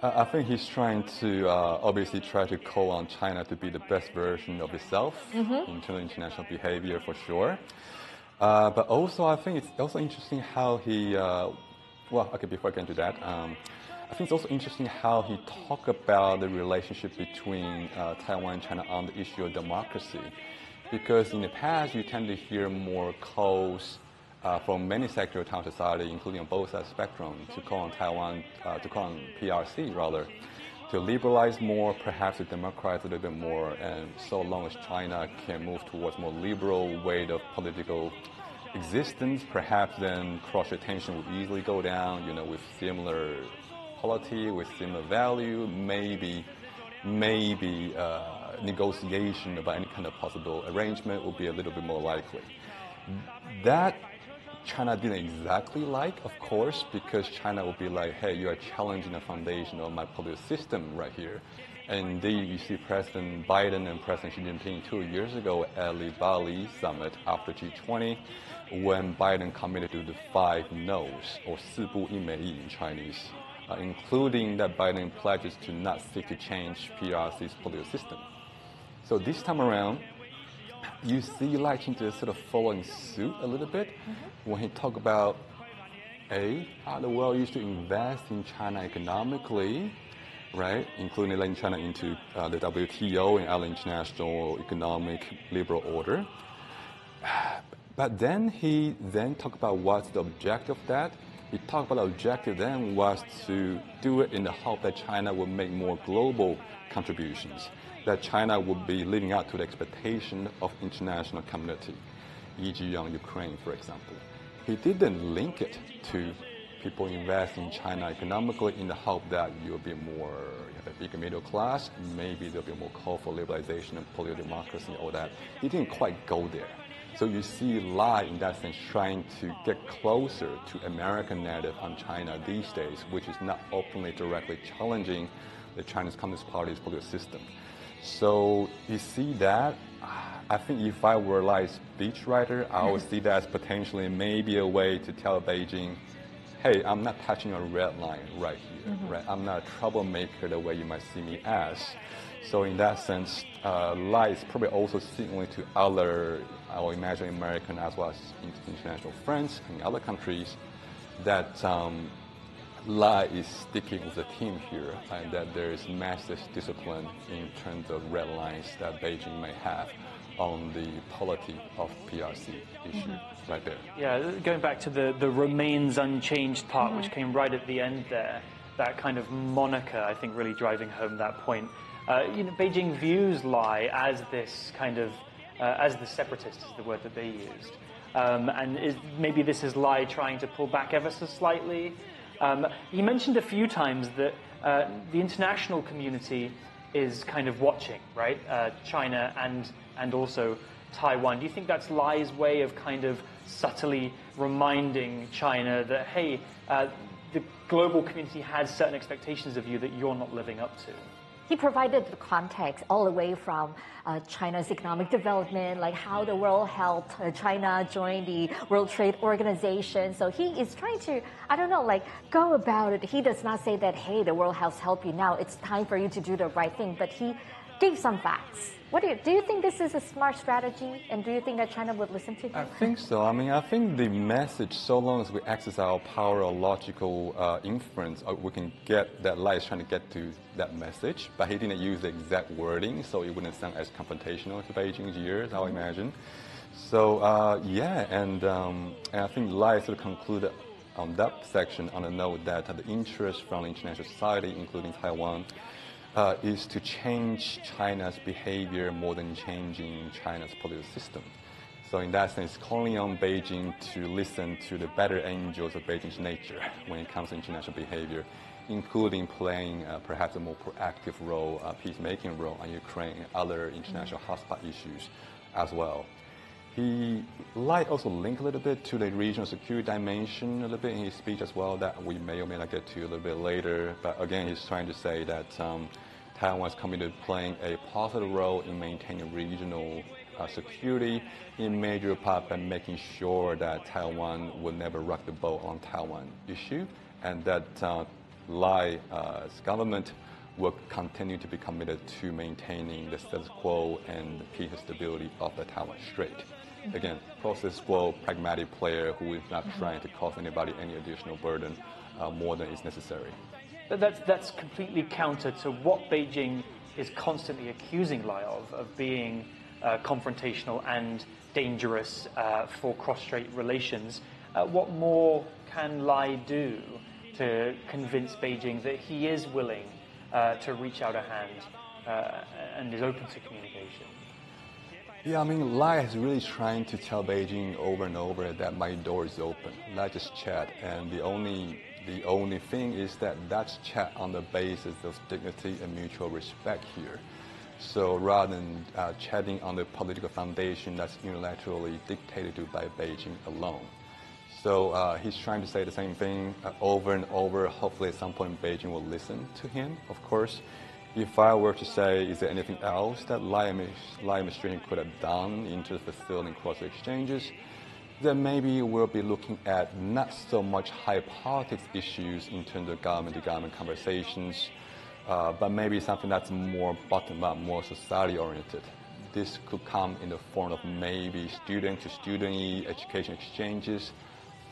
I think he's trying to obviously try to call on China to be the best version of itself in terms of international behavior, for sure. But also, I think it's also interesting how he, before I get into that, I think it's also interesting how he talked about the relationship between Taiwan and China on the issue of democracy. Because in the past, you tend to hear more calls from many sectors of Taiwan society, including on both sides of the spectrum, to call on Taiwan, to call on PRC rather, to liberalize more, perhaps to democratize a little bit more, and so long as China can move towards more liberal way of political existence, perhaps then cross-strait tension will easily go down, with similar polity, with similar value, maybe negotiation about any kind of possible arrangement will be a little bit more likely. That China didn't exactly like, of course, because China would be like, hey, you are challenging the foundation of my political system right here. And indeed, you see President Biden and President Xi Jinping 2 years ago at the Bali summit after G20, when Biden committed to the 5 no's, or 四不一美意 in Chinese, including that Biden pledges to not seek to change PRC's political system. So this time around, you see Lai Ching-te sort of following suit a little bit when he talked about how the world used to invest in China economically, right, including letting China into the WTO and other international economic liberal order. But then he talked about what's the objective of that. He talked about the objective then was to do it in the hope that China would make more global contributions, that China would be living up to the expectation of international community, e.g. on Ukraine, for example. He didn't link it to people invest in China economically in the hope that you'll be more, a bigger middle class, maybe there'll be more call for liberalization and political democracy and all that. He didn't quite go there. So you see Lai, in that sense, trying to get closer to American narrative on China these days, which is not openly, directly challenging the Chinese Communist Party's political system. So you see that. I think if I were Lai's speechwriter, I would see that as potentially maybe a way to tell Beijing, hey, I'm not touching a red line right here, right? I'm not a troublemaker the way you might see me as. So in that sense, Lai is probably also signaling to other, I would imagine, American as well as international friends in other countries that Lai is sticking with the team here, and that there is massive discipline in terms of red lines that Beijing may have on the polity of PRC issue right there. Yeah, going back to the remains unchanged part, which came right at the end there, that kind of moniker, I think, really driving home that point. Beijing views Lai as this kind of, as the separatist is the word that they used. And maybe this is Lai trying to pull back ever so slightly. He mentioned a few times that the international community is kind of watching, right? China and also Taiwan. Do you think that's Lai's way of kind of subtly reminding China that, hey, the global community has certain expectations of you that you're not living up to? He provided the context all the way from China's economic development, like how the world helped China join the World Trade Organization. So he is trying to, I don't know, like go about it. He does not say that, hey, the world has helped you now, it's time for you to do the right thing. But he gave some facts. What do you think this is a smart strategy? And do you think that China would listen to him? I think so. I mean, I think the message, so long as we access our power or logical inference, we can get that Lai is trying to get to that message. But he didn't use the exact wording, so it wouldn't sound as confrontational to Beijing's ears, I would imagine. So, yeah, and I think Lai sort of concluded on that section on a note that the interest from the international society, including Taiwan, is to change China's behavior more than changing China's political system. So in that sense, calling on Beijing to listen to the better angels of Beijing's nature when it comes to international behavior, including playing perhaps a more proactive role, peacemaking role on Ukraine and other international hotspot issues as well. He also linked a little bit to the regional security dimension a little bit in his speech as well, that we may or may not get to a little bit later. But again, he's trying to say that Taiwan is committed to playing a positive role in maintaining regional security, in major part by making sure that Taiwan will never rock the boat on Taiwan issue, and that Lai's government will continue to be committed to maintaining the status quo and the peace and stability of the Taiwan Strait. Again, process quo, pragmatic player who is not trying to cause anybody any additional burden more than is necessary. That's completely counter to what Beijing is constantly accusing Lai of being confrontational and dangerous for cross-strait relations. What more can Lai do to convince Beijing that he is willing to reach out a hand and is open to communication? Yeah, I mean, Lai is really trying to tell Beijing over and over that my door is open. Let's just chat. And the only thing is that that's chat on the basis of dignity and mutual respect here. So rather than chatting on the political foundation that's unilaterally dictated to by Beijing alone. So he's trying to say the same thing over and over. Hopefully at some point Beijing will listen to him, of course. If I were to say, is there anything else that Lai administration could have done into facilitating cross exchanges, then maybe we'll be looking at not so much high politics issues in terms of government-to-government conversations, but maybe something that's more bottom-up, more society-oriented. This could come in the form of maybe student-to-student education exchanges,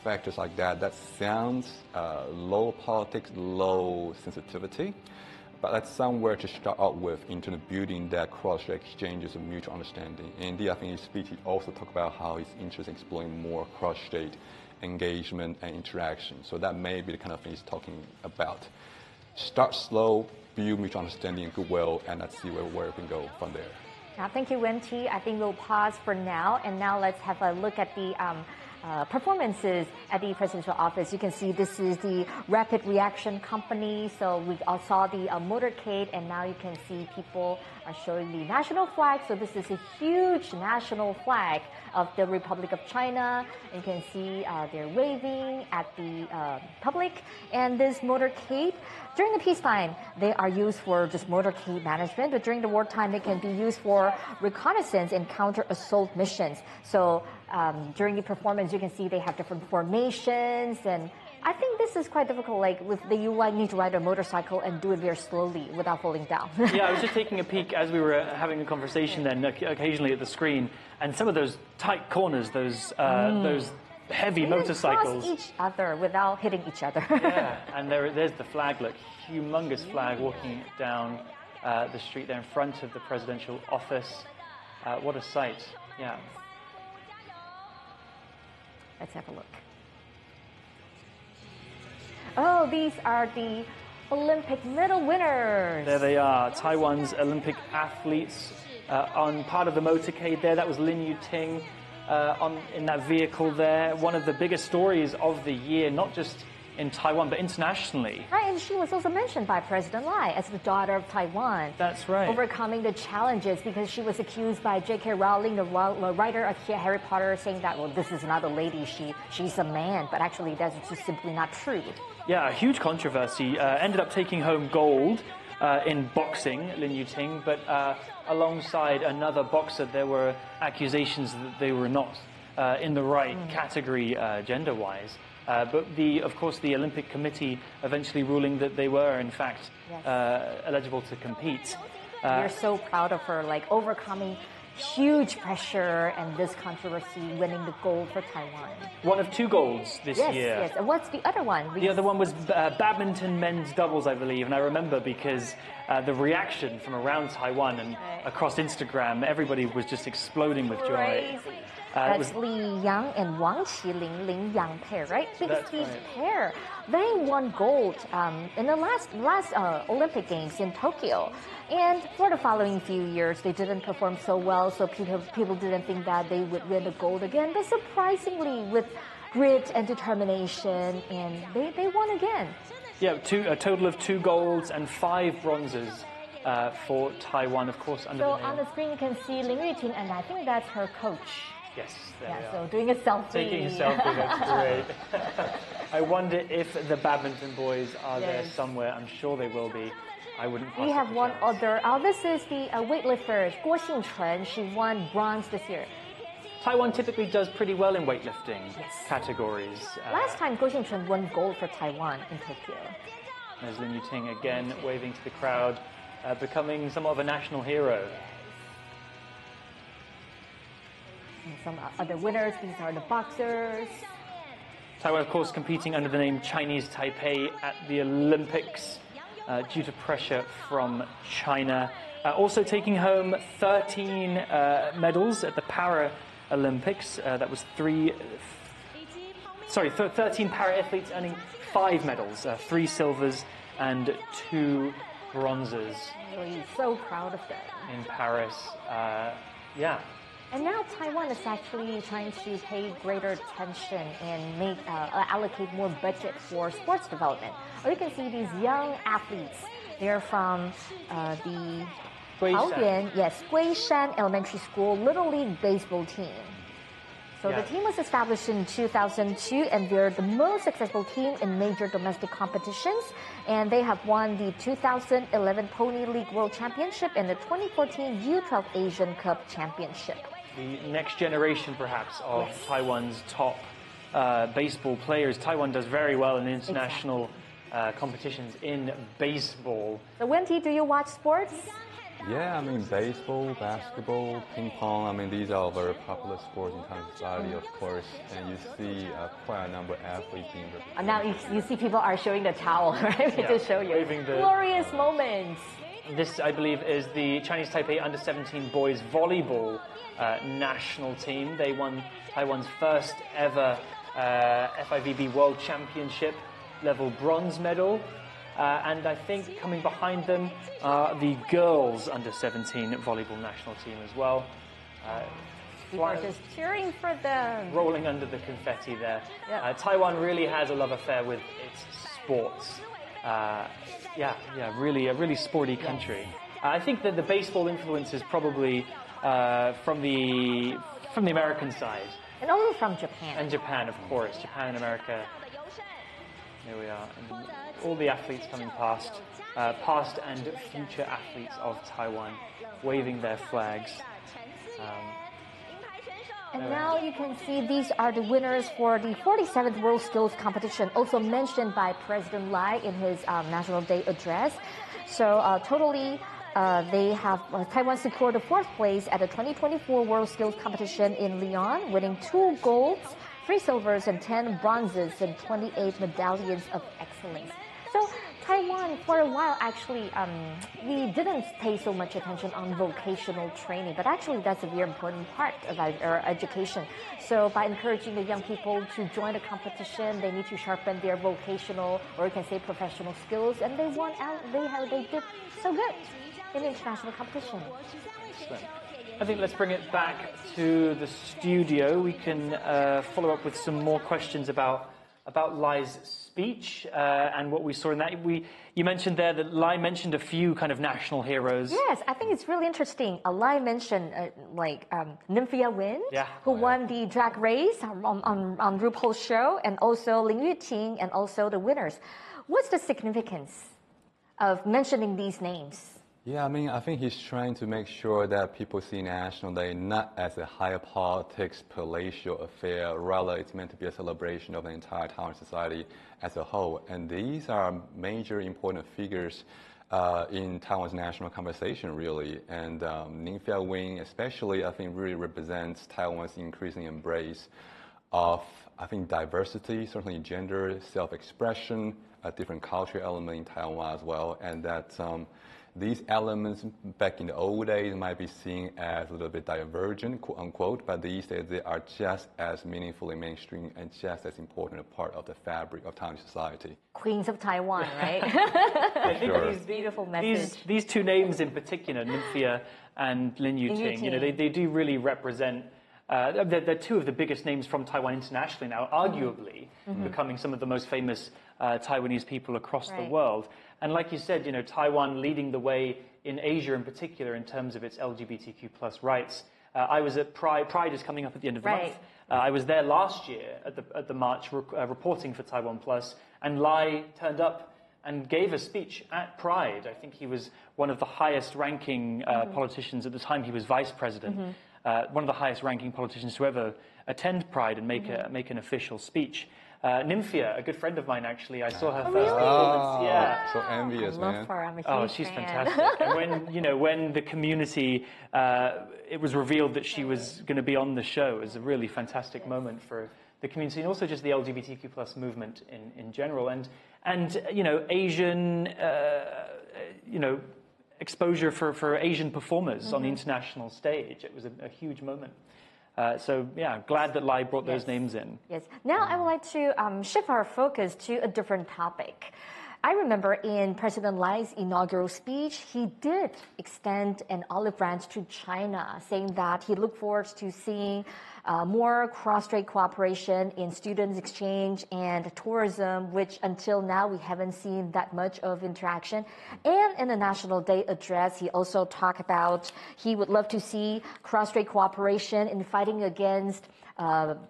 factors like that. That sounds low politics, low sensitivity. But that's somewhere to start out with in terms of building that cross-strait exchanges of mutual understanding. Indeed, I think in his speech he also talked about how he's interested in exploring more cross-strait engagement and interaction. So that may be the kind of thing he's talking about. Start slow, build mutual understanding and goodwill, and let's see where we can go from there. Now, thank you, Wen-Ti. I think we'll pause for now, and now let's have a look at the performances at the presidential office. You can see this is the Rapid Reaction Company. So we all saw the motorcade, and now you can see people are showing the national flag. So this is a huge national flag of the Republic of China. And you can see they're waving at the public. And this motorcade, during the peacetime, they are used for just motorcade management, but during the wartime, they can be used for reconnaissance and counter-assault missions. So during the performance, you can see they have different formations, and I think this is quite difficult. Like with you need to ride a motorcycle and do it very slowly without falling down. Yeah, I was just taking a peek as we were having a conversation then occasionally at the screen, and some of those tight corners, those heavy motorcycles. Cross each other without hitting each other. Yeah, and there's the flag. Look, humongous flag walking down the street there in front of the presidential office. What a sight! Yeah. Let's have a look. Oh, these are the Olympic medal winners. There they are, Taiwan's Olympic athletes on part of the motorcade there. That was Lin Yuting in that vehicle there. One of the biggest stories of the year, not just in Taiwan, but internationally. Right, and she was also mentioned by President Lai as the daughter of Taiwan. That's right. Overcoming the challenges because she was accused by J.K. Rowling, the writer of Harry Potter, saying that, well, this is not a lady, she's a man. But actually, that's just simply not true. Yeah, a huge controversy. Ended up taking home gold. in boxing, Lin Yuting, but alongside another boxer, there were accusations that they were not in the right category gender-wise. But of course, the Olympic Committee eventually ruling that they were, in fact, eligible to compete. We're so proud of her, like overcoming huge pressure and this controversy, winning the gold for Taiwan. One of 2 golds this year. Yes, and what's the other one? The other one was badminton men's doubles, I believe, and I remember because the reaction from around Taiwan and across Instagram, everybody was just exploding with joy. That's Li Yang and Wang Qilin, Lin Yang pair, right? Big speed pair. They won gold in the last Olympic Games in Tokyo. And for the following few years, they didn't perform so well, so people didn't think that they would win the gold again. But surprisingly, with grit and determination, and they won again. Yeah, a total of 2 golds and 5 bronzes for Taiwan, of course. Under so on the screen, you can see Lin Yuting, and I think that's her coach. Yes, there we are. So doing a selfie. Taking a selfie, that's great. I wonder if the badminton boys are there somewhere. I'm sure they will be. I wouldn't pass. We have one other. This is the weightlifter, Guo Xingchen. She won bronze this year. Taiwan typically does pretty well in weightlifting categories. Last time, Guo Xingchen won gold for Taiwan in Tokyo. There's Lin Yuting again, waving to the crowd, becoming somewhat of a national hero. And some other winners, these are the boxers. Taiwan, of course, competing under the name Chinese Taipei at the Olympics due to pressure from China. Also taking home 13 medals at the Paralympics. That was 13 para-athletes earning 5 medals, 3 silvers and 2 bronzes. Really so proud of them. In Paris, yeah. And now Taiwan is actually trying to pay greater attention and allocate more budget for sports development. Or you can see these young athletes. They're from the Guishan Elementary School Little League baseball team. So the team was established in 2002, and they're the most successful team in major domestic competitions. And they have won the 2011 Pony League World Championship and the 2014 U12 Asian Cup Championship. The next generation, perhaps, of Taiwan's top baseball players. Taiwan does very well in international competitions in baseball. So, Wendy, do you watch sports? Yeah, I mean, baseball, basketball, ping pong, I mean, these are very popular sports in Taiwan society, of course, and you see quite a number of athletes being represented. Now you see people are showing the towel, right? To show you. Glorious moments. This, I believe, is the Chinese Taipei Under-17 boys volleyball national team. They won Taiwan's first ever FIVB World Championship level bronze medal. And I think coming behind them are the girls Under-17 volleyball national team as well. People are just cheering for them. Rolling under the confetti there. Taiwan really has a love affair with its sports. Really a really sporty country. I think that the baseball influence is probably from the American side. And also from Japan. And Japan, of course. Japan and America. Here we are. And all the athletes coming past. Past and future athletes of Taiwan waving their flags. And now you can see these are the winners for the 47th World Skills Competition, also mentioned by President Lai in his National Day address. So totally, they have Taiwan secured the 4th place at the 2024 World Skills Competition in Lyon, winning 2 golds, 3 silvers, and 10 bronzes, and 28 medallions of excellence. So Taiwan, for a while, actually, we didn't pay so much attention on vocational training, but actually that's a very important part of our education. So by encouraging the young people to join the competition, they need to sharpen their vocational, or you can say professional skills, and they won out. They did so good in the international competition. Excellent. I think let's bring it back to the studio. We can follow up with some more questions about Lai's speech and what we saw in that. You mentioned there that Lai mentioned a few kind of national heroes. Yes, I think it's really interesting. Lai mentioned Nymphia Wind, who won the drag race on RuPaul's show, and also Lin Yuting, and also the winners. What's the significance of mentioning these names? Yeah, I mean, I think he's trying to make sure that people see National Day not as a higher politics, palatial affair, rather it's meant to be a celebration of the entire Taiwan society as a whole. And these are major important figures in Taiwan's national conversation, really. And Ning Wing especially, I think, really represents Taiwan's increasing embrace of, I think, diversity, certainly gender, self-expression, a different cultural element in Taiwan as well, and that these elements back in the old days might be seen as a little bit divergent, quote unquote, but these days they are just as meaningfully mainstream and just as important a part of the fabric of Taiwan society. Queens of Taiwan, right? I think Sure. these beautiful message. These two names in particular, Nymphia and Lin Yuting, you know, they do really represent. They're two of the biggest names from Taiwan internationally now, arguably becoming some of the most famous Taiwanese people across the world. And like you said, you know, Taiwan leading the way in Asia in particular in terms of its LGBTQ+ rights. I was at Pride. Pride is coming up at the end of the month. I was there last year at the march reporting for TaiwanPlus, and Lai turned up and gave a speech at Pride. I think he was one of the highest-ranking politicians at the time. He was vice president. One of the highest-ranking politicians to ever attend Pride and make an official speech. Nymphia, a good friend of mine, actually, I saw her first performance. Yeah, so envious, man. Love her. I'm a huge she's fan. fantastic. And when the community, it was revealed that she was going to be on the show, it was a really fantastic moment for the community and also just the LGBTQ+ movement in general. And you know, Asian, exposure for Asian performers on the international stage. It was a huge moment. So, yeah, glad that Lai brought those names in. Yes. Now I would like to shift our focus to a different topic. I remember in President Lai's inaugural speech, he did extend an olive branch to China, saying that he looked forward to seeing more cross-strait cooperation in students exchange and tourism, which until now we haven't seen that much of interaction. And in the National Day address, he also talked about he would love to see cross-strait cooperation in fighting against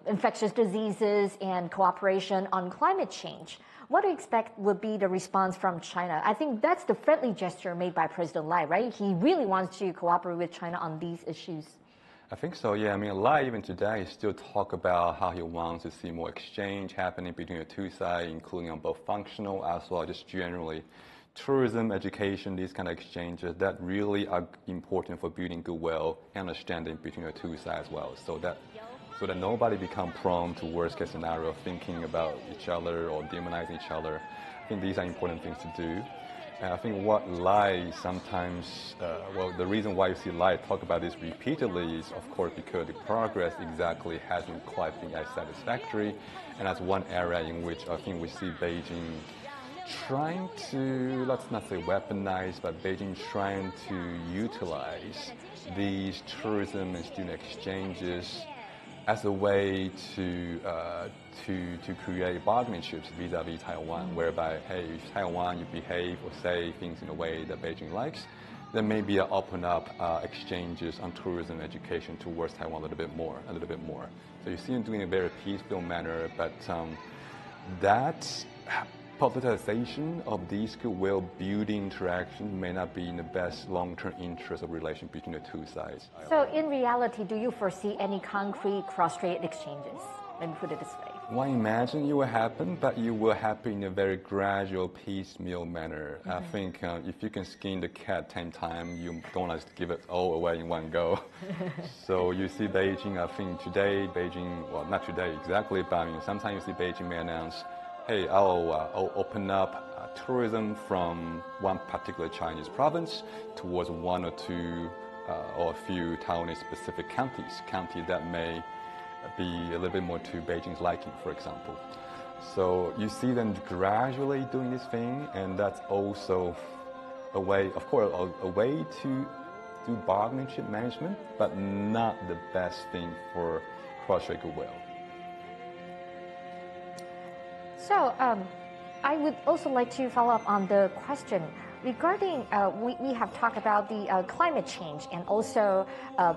infectious diseases and cooperation on climate change. What do you expect would be the response from China? I think that's the friendly gesture made by President Lai, right? He really wants to cooperate with China on these issues. I think so, yeah. I mean, Lai even today still talk about how he wants to see more exchange happening between the two sides, including on both functional as well as just generally tourism, education, these kind of exchanges that really are important for building goodwill and understanding between the two sides as well. So that nobody become prone to worst case scenario of thinking about each other or demonizing each other. I think these are important things to do. And I think what Lai sometimes, the reason why you see Lai talk about this repeatedly is, of course, because the progress exactly hasn't quite been as satisfactory. And that's one area in which I think we see Beijing trying to, let's not say weaponize, but Beijing trying to utilize these tourism and student exchanges as a way to create bargaining chips vis-a-vis Taiwan, whereby, hey, if Taiwan, you behave or say things in a way that Beijing likes, then maybe I'll open up exchanges on tourism and education towards Taiwan a little bit more. So you see them doing it in a very peaceful manner, but that politicization of these goodwill building interactions may not be in the best long-term interest of relation between the two sides. So in reality, do you foresee any concrete cross-strait exchanges? Let me put it this way. Well, imagine it will happen, but it will happen in a very gradual, piecemeal manner. I think if you can skin the cat 10 times, you don't want to give it all away in one go. So you see Beijing, I think today, well, not today exactly, but I mean, sometimes you see Beijing may announce, hey, I'll open up tourism from one particular Chinese province towards one or two or a few Taiwanese-specific counties that may be a little bit more to Beijing's liking, for example. So you see them gradually doing this thing, and that's also a way, of course, a way to do bargaining chip management, but not the best thing for cross-strait goodwill. So I would also like to follow up on the question, Regarding, we have talked about the climate change, and also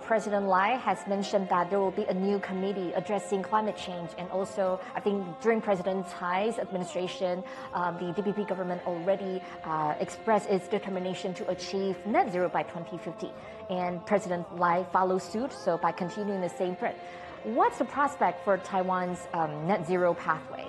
President Lai has mentioned that there will be a new committee addressing climate change, and also I think during President Tsai's administration, the DPP government already expressed its determination to achieve net zero by 2050, and President Lai follows suit, so by continuing the same thread. What's the prospect for Taiwan's net zero pathway?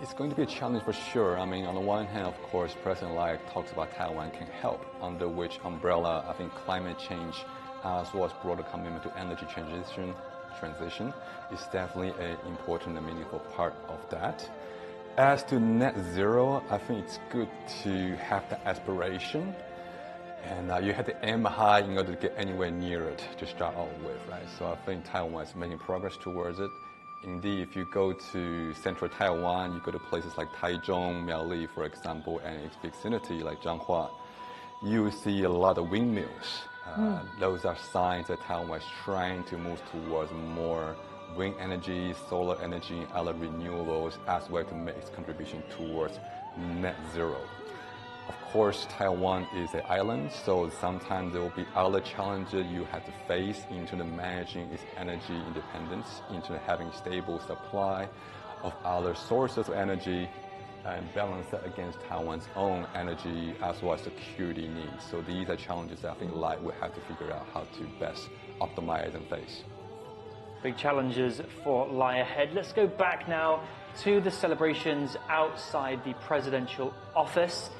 It's going to be a challenge for sure. I mean, on the one hand, of course, President Lai talks about Taiwan can help, under which umbrella I think climate change as well as broader commitment to energy transition is definitely an important and meaningful part of that. As to net zero, I think it's good to have the aspiration, and you have to aim high in order to get anywhere near it to start out with, right? So I think Taiwan is making progress towards it. Indeed, if you go to central Taiwan, you go to places like Taichung, Miaoli, for example, and its vicinity like Zhanghua, you see a lot of windmills. Those are signs that Taiwan is trying to move towards more wind energy, solar energy, and other renewables as well to make its contribution towards net zero. Of course, Taiwan is an island, so sometimes there will be other challenges you have to face into the managing its energy independence, into having stable supply of other sources of energy, and balance that against Taiwan's own energy as well as security needs. So these are challenges that I think Lai will have to figure out how to best optimize and face. Big challenges for Lai ahead. Let's go back now to the celebrations outside the presidential office.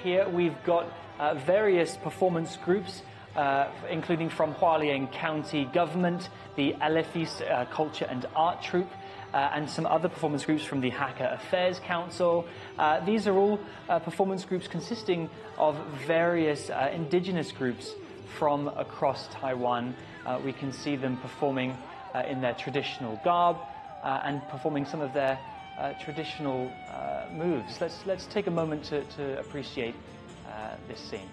Here we've got various performance groups, including from Hualien County Government, the Alefis Culture and Art Troupe, and some other performance groups from the Hakka Affairs Council. These are all performance groups consisting of various indigenous groups from across Taiwan. We can see them performing in their traditional garb and performing some of their traditional moves. Let's take a moment to appreciate this scene.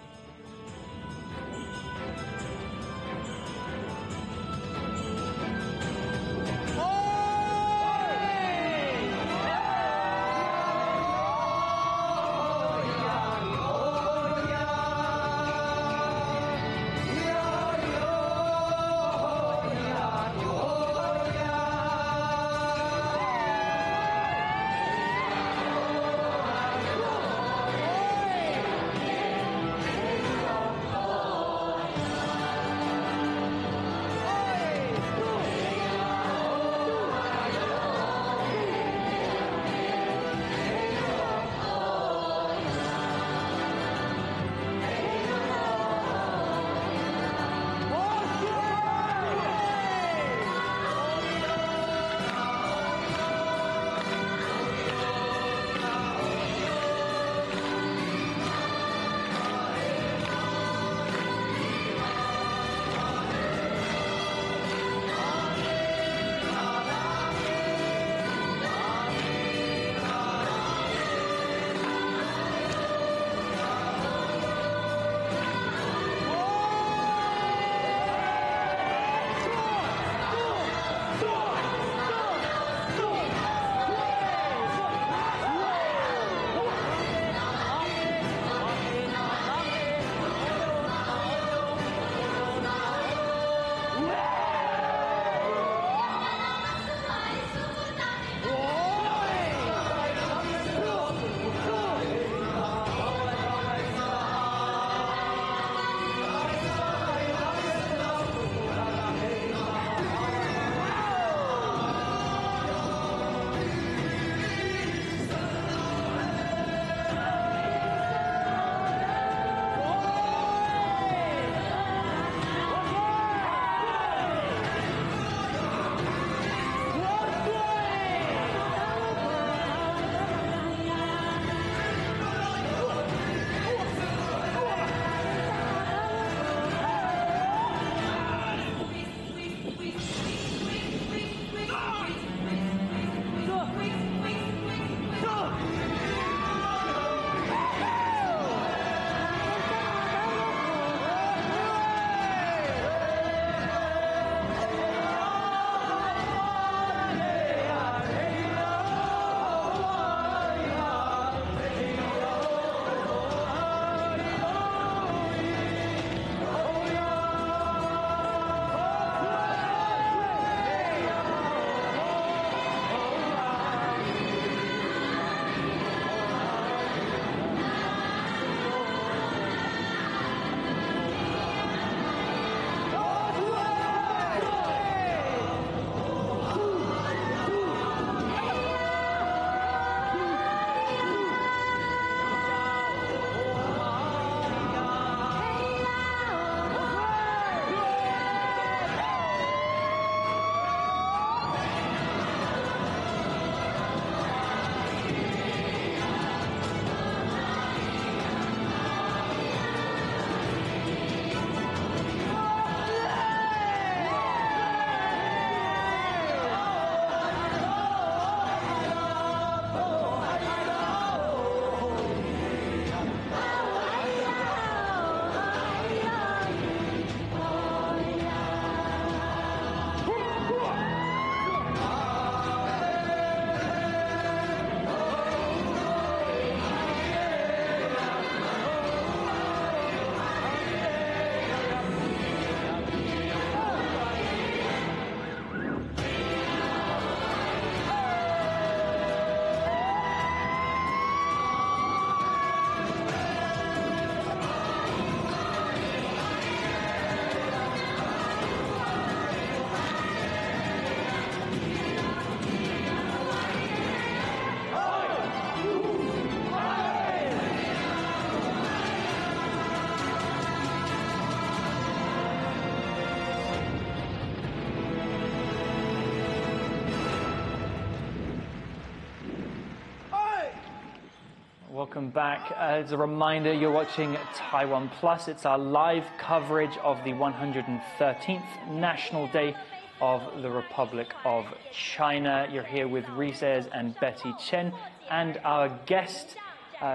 Welcome back. As a reminder, you're watching Taiwan Plus. It's our live coverage of the 113th National Day of the Republic of China. You're here with Reece Ayers and Betty Chen, and our guest,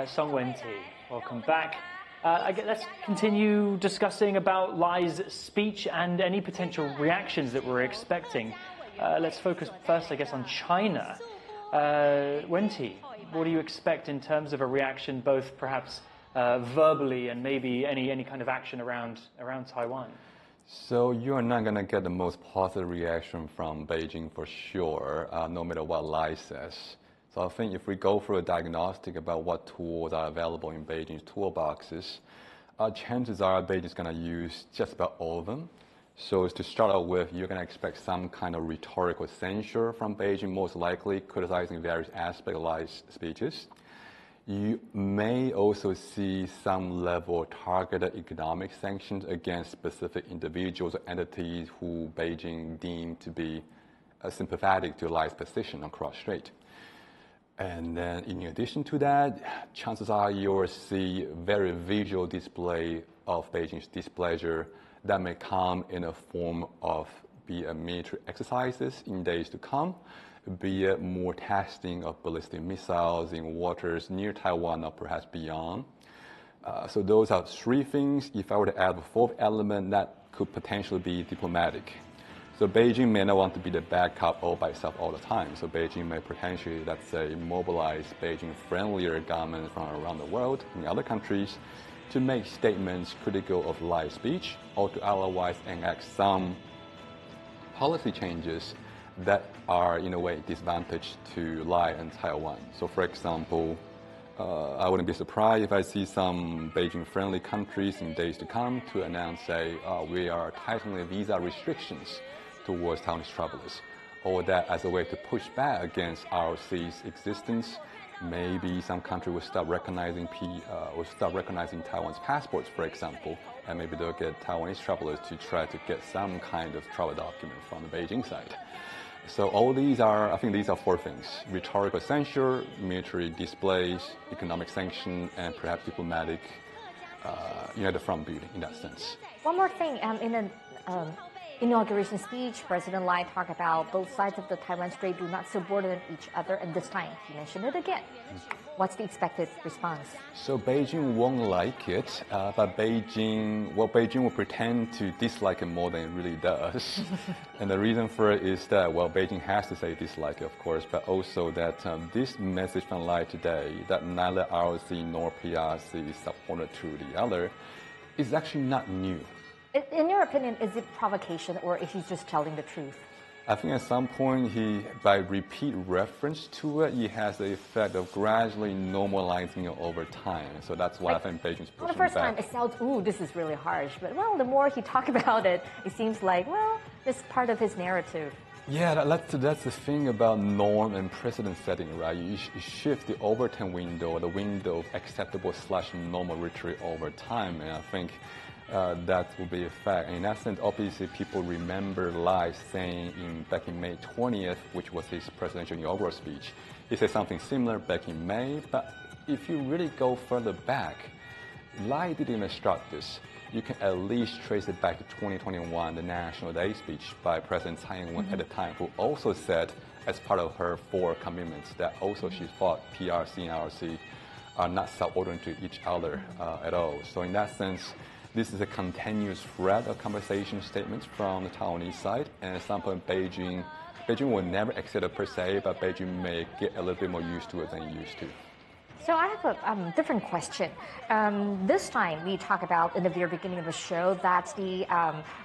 Song Wen-ti. Welcome back. Let's continue discussing about Lai's speech and any potential reactions that we're expecting. Let's focus first, I guess, on China. Wen-ti, what do you expect in terms of a reaction, both perhaps verbally and maybe any kind of action around Taiwan? So you're not going to get the most positive reaction from Beijing for sure, no matter what Lai says. So I think if we go through a diagnostic about what tools are available in Beijing's toolboxes, chances are Beijing is going to use just about all of them. So to start out with, you're going to expect some kind of rhetorical censure from Beijing, most likely criticizing various aspects of Lai's speeches. You may also see some level of targeted economic sanctions against specific individuals or entities who Beijing deemed to be sympathetic to Lai's position on cross-strait. And then in addition to that, chances are you'll see very visual display of Beijing's displeasure that may come in a form of be it military exercises in days to come, be it more testing of ballistic missiles in waters near Taiwan or perhaps beyond. So those are three things. If I were to add a fourth element, that could potentially be diplomatic. So Beijing may not want to be the bad cop all by itself all the time. So Beijing may potentially, let's say, mobilize Beijing-friendlier governments from around the world in other countries to make statements critical of Lai's speech, or to otherwise enact some policy changes that are, in a way, disadvantage to Lai and Taiwan. So, for example, I wouldn't be surprised if I see some Beijing-friendly countries in days to come to announce, say, we are tightening visa restrictions towards Taiwanese travelers, or that as a way to push back against ROC's existence. Maybe some country will start recognizing Taiwan's passports, for example, and maybe they'll get Taiwanese travelers to try to get some kind of travel document from the Beijing side. So all these are, I think these are four things: rhetorical censure, military displays, economic sanction, and perhaps diplomatic, the front building in that sense. One more thing, in an inauguration speech, President Lai talked about both sides of the Taiwan Strait do not subordinate each other, and this time he mentioned it again. What's the expected response? So Beijing won't like it, but Beijing will pretend to dislike it more than it really does. And the reason for it is that, Beijing has to say dislike it, of course, but also that this message from Lai today, that neither ROC nor PRC is subordinate to the other, is actually not new. In your opinion, is it provocation, or is he just telling the truth? I think at some point, by repeat reference to it, he has the effect of gradually normalizing it over time. So that's why I think Beijing's pushing back. The first time, it sounds, ooh, this is really harsh. But, the more he talks about it, it seems like, it's part of his narrative. Yeah, that's the thing about norm and precedent setting, right? You shift the overturn window, the window of acceptable/normal rhetoric over time, and I think that will be a fact. And in that sense, obviously, people remember Lai saying back in May 20th, which was his presidential inaugural speech. He said something similar back in May, but if you really go further back, Lai didn't even start this. You can at least trace it back to 2021, the National Day speech by President Tsai Ing-wen at the time, who also said, as part of her 4 commitments, that also she thought PRC and ROC are not subordinate to each other at all. So in that sense, this is a continuous thread of conversation statements from the Taiwanese side, and at some point Beijing will never accept it per se, but Beijing may get a little bit more used to it than it used to. So I have a different question. This time we talk about, in the very beginning of the show, that the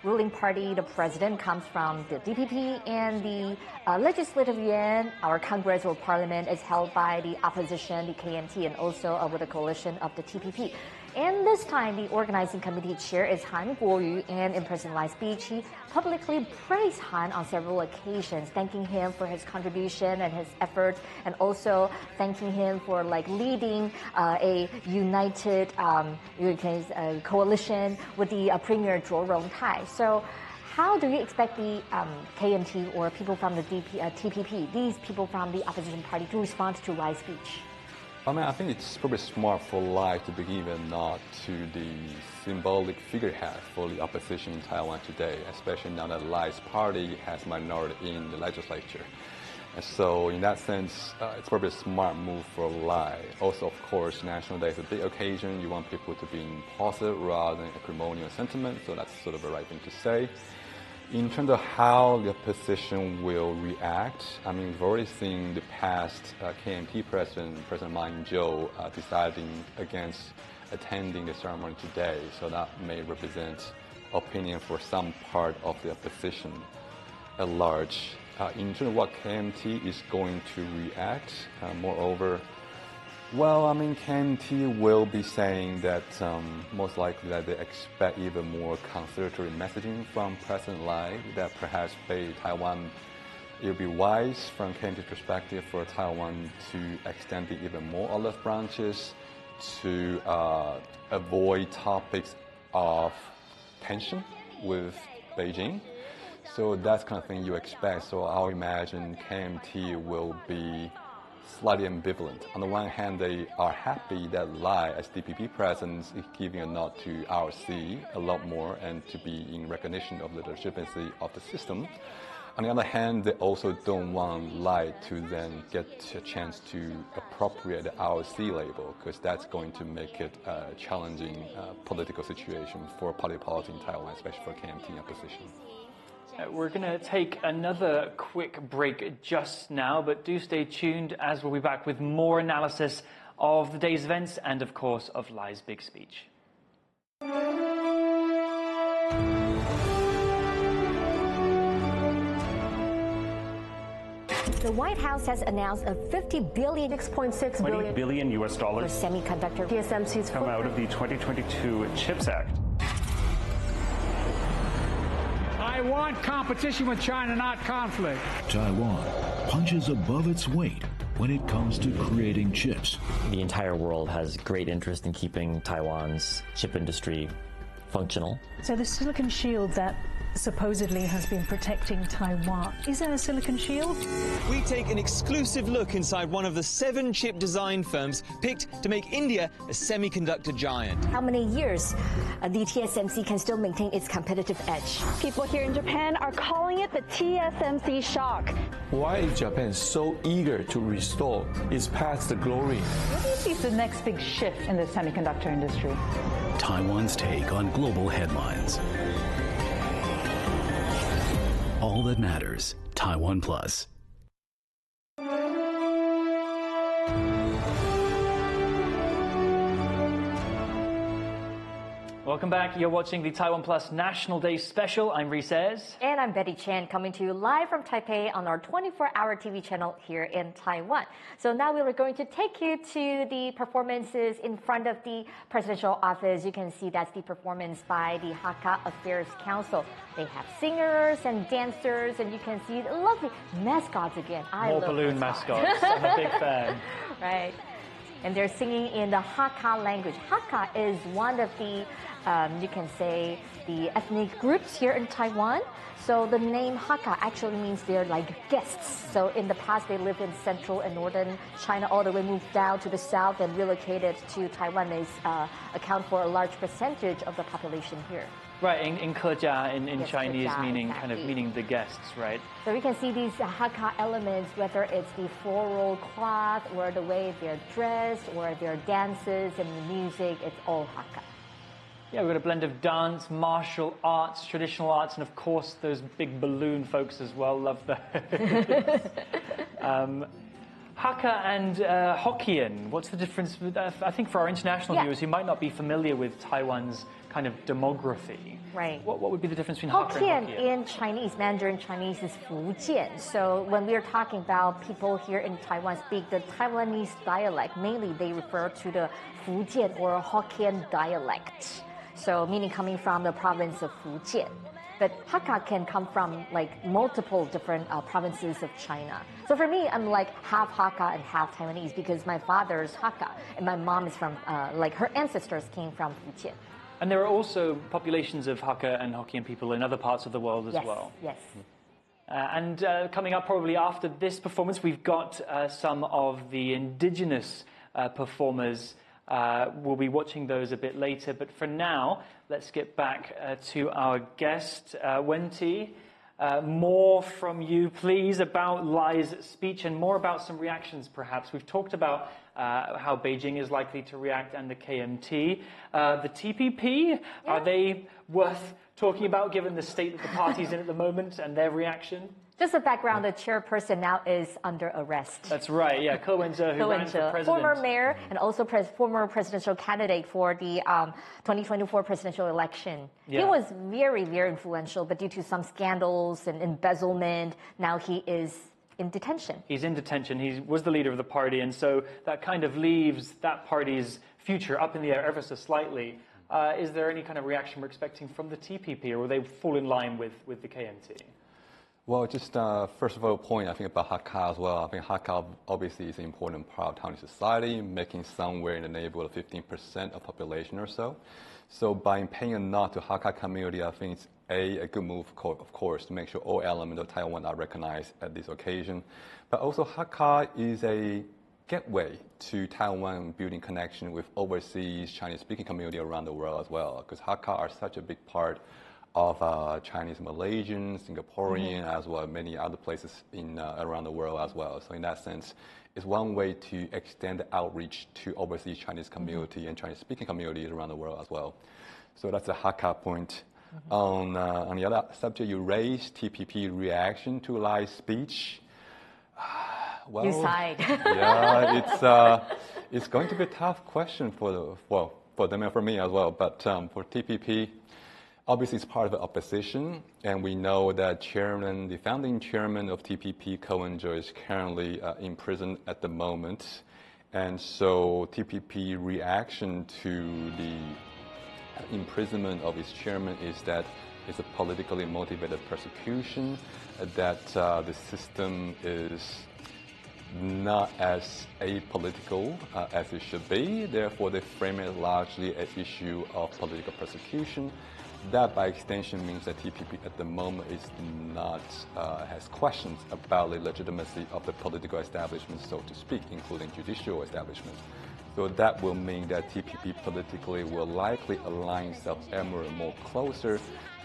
ruling party, the president, comes from the DPP, and the legislative yuan, our Congress or Parliament, is held by the opposition, the KMT, and also with a coalition of the TPP. And this time, the organizing committee chair is Han Kuo-yu, and in President Lai's speech, he publicly praised Han on several occasions, thanking him for his contribution and his efforts, and also thanking him for leading a united coalition with the Premier Zhuo Rongtai. So, how do you expect the KMT or people from the TPP, these people from the opposition party, to respond to Lai's speech? I mean, I think it's probably smart for Lai to begin with not to the symbolic figurehead for the opposition in Taiwan today, especially now that Lai's party has minority in the legislature. And so in that sense, it's probably a smart move for Lai. Also, of course, National Day is a big occasion. You want people to be in positive rather than acrimonious sentiment, so that's sort of the right thing to say. In terms of how the opposition will react, I mean, we've already seen the past KMT President Lai Ching-te, deciding against attending the ceremony today. So that may represent opinion for some part of the opposition at large. In terms of what KMT is going to react, moreover, well, I mean, KMT will be saying that most likely that they expect even more conciliatory messaging from President Lai, that perhaps Taiwan, it would be wise from KMT's perspective for Taiwan to extend it even more olive branches, to avoid topics of tension with Beijing. So that's kind of thing you expect. So I'll imagine KMT will be slightly ambivalent. On the one hand, they are happy that Lai, as DPP president, is giving a nod to RC a lot more and to be in recognition of the legitimacy of the system. On the other hand, they also don't want Lai to then get a chance to appropriate the RC label, because that's going to make it a challenging political situation for party politics in Taiwan, especially for KMT opposition. We're going to take another quick break just now, but do stay tuned as we'll be back with more analysis of the day's events and, of course, of Lai's big speech. The White House has announced a $50 billion, $6.6 billion US dollars for semiconductor TSMC's come out of the 2022 CHIPS Act. Taiwan competition with China, not conflict. Taiwan punches above its weight when it comes to creating chips. The entire world has great interest in keeping Taiwan's chip industry functional. So the silicon shield that supposedly has been protecting Taiwan, is that a silicon shield? We take an exclusive look inside one of the 7 chip design firms picked to make India a semiconductor giant. How many years the TSMC can still maintain its competitive edge? People here in Japan are calling it the TSMC shock. Why is Japan so eager to restore its past glory? What do you see as the next big shift in the semiconductor industry? Taiwan's take on global headlines. All that matters, TaiwanPlus. Welcome back. You're watching the TaiwanPlus National Day Special. I'm Reece Ayers. And I'm Betty Chen, coming to you live from Taipei on our 24-hour TV channel here in Taiwan. So now we are going to take you to the performances in front of the presidential office. You can see that's the performance by the Hakka Affairs Council. They have singers and dancers, and you can see lovely mascots again. More balloon mascots. I'm a big fan. Right. And they're singing in the Hakka language. Hakka is one of the, you can say, the ethnic groups here in Taiwan. So the name Hakka actually means they're like guests. So in the past, they lived in central and northern China, all the way moved down to the south and relocated to Taiwan. They account for a large percentage of the population here. Right, in Kejia, in Yes, Chinese, Kejia, meaning exactly. kind of meaning the guests, right? So we can see these Hakka elements, whether it's the floral cloth or the way they're dressed or their dances and the music, it's all Hakka. Yeah, we've got a blend of dance, martial arts, traditional arts, and of course those big balloon folks as well. Love those. Hakka and Hokkien, what's the difference? I think for our international viewers who might not be familiar with Taiwan's kind of demography, right? What would be the difference between Hakka and Hokkien? In Chinese, Mandarin Chinese is Fujian. So when we're talking about people here in Taiwan speak the Taiwanese dialect, mainly they refer to the Fujian or Hokkien dialect. So meaning coming from the province of Fujian. But Hakka can come from like multiple different provinces of China. So for me, I'm like half Hakka and half Taiwanese because my father's Hakka and my mom is from, like her ancestors came from Fujian. And there are also populations of Hakka and Hokkien people in other parts of the world as well. Yes. And coming up probably after this performance, we've got some of the indigenous performers. We'll be watching those a bit later. But for now, let's get back to our guest, Wen-ti. More from you, please, about Lai's speech and more about some reactions, perhaps. We've talked about how Beijing is likely to react and the KMT. The TPP, are they worth talking about given the state that the party's in at the moment and their reaction? Just a background, the chairperson now is under arrest. That's right, yeah. Ko Wen-je, who ran for president. Former mayor and also former presidential candidate for the 2024 presidential election. Yeah. He was very, very influential, but due to some scandals and embezzlement, now he is in detention. He's in detention. He was the leader of the party, and so that kind of leaves that party's future up in the air ever so slightly. Is there any kind of reaction we're expecting from the TPP, or will they fall in line with the KMT? Well, just first of all, point I think about Hakka as well. I think Hakka obviously is an important part of Taiwanese society, making somewhere in the neighborhood of 15% of population or so. So by paying a nod to Hakka community, I think it's a good move, of course, to make sure all elements of Taiwan are recognized at this occasion. But also Hakka is a gateway to Taiwan building connection with overseas Chinese-speaking community around the world as well, because Hakka are such a big part of Chinese, Malaysian, Singaporean, as well as many other places around the world as well. So in that sense, it's one way to extend the outreach to overseas Chinese community and Chinese-speaking communities around the world as well. So that's the Hakka point. On the other subject you raised, TPP reaction to Lai's speech. Well, you sighed. Yeah, it's going to be a tough question for them and for me as well. But for TPP, obviously, it's part of the opposition, and we know that the founding chairman of TPP, Ko Wen-je, is currently in prison at the moment. And so TPP reaction to the imprisonment of its chairman is that it's a politically motivated persecution, that the system is not as apolitical as it should be. Therefore, they frame it largely as an issue of political persecution. That, by extension, means that TPP at the moment is not has questions about the legitimacy of the political establishment, so to speak, including judicial establishment. So that will mean that TPP politically will likely align itself ever more closer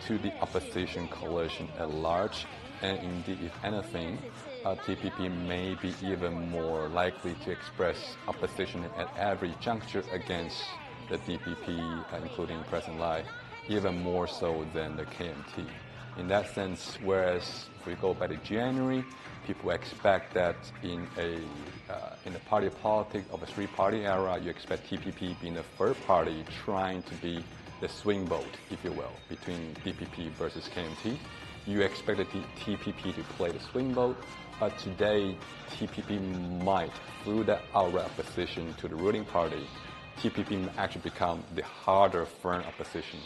to the opposition coalition at large. And indeed, if anything, TPP may be even more likely to express opposition at every juncture against the DPP, including President Lai, even more so than the KMT. In that sense, whereas if we go back to January, people expect that in the party politics of a three-party era, you expect TPP being the third party trying to be the swing vote, if you will, between DPP versus KMT. You expect the TPP to play the swing vote, but today TPP might, through that outright opposition to the ruling party, TPP might actually become the harder, firm opposition,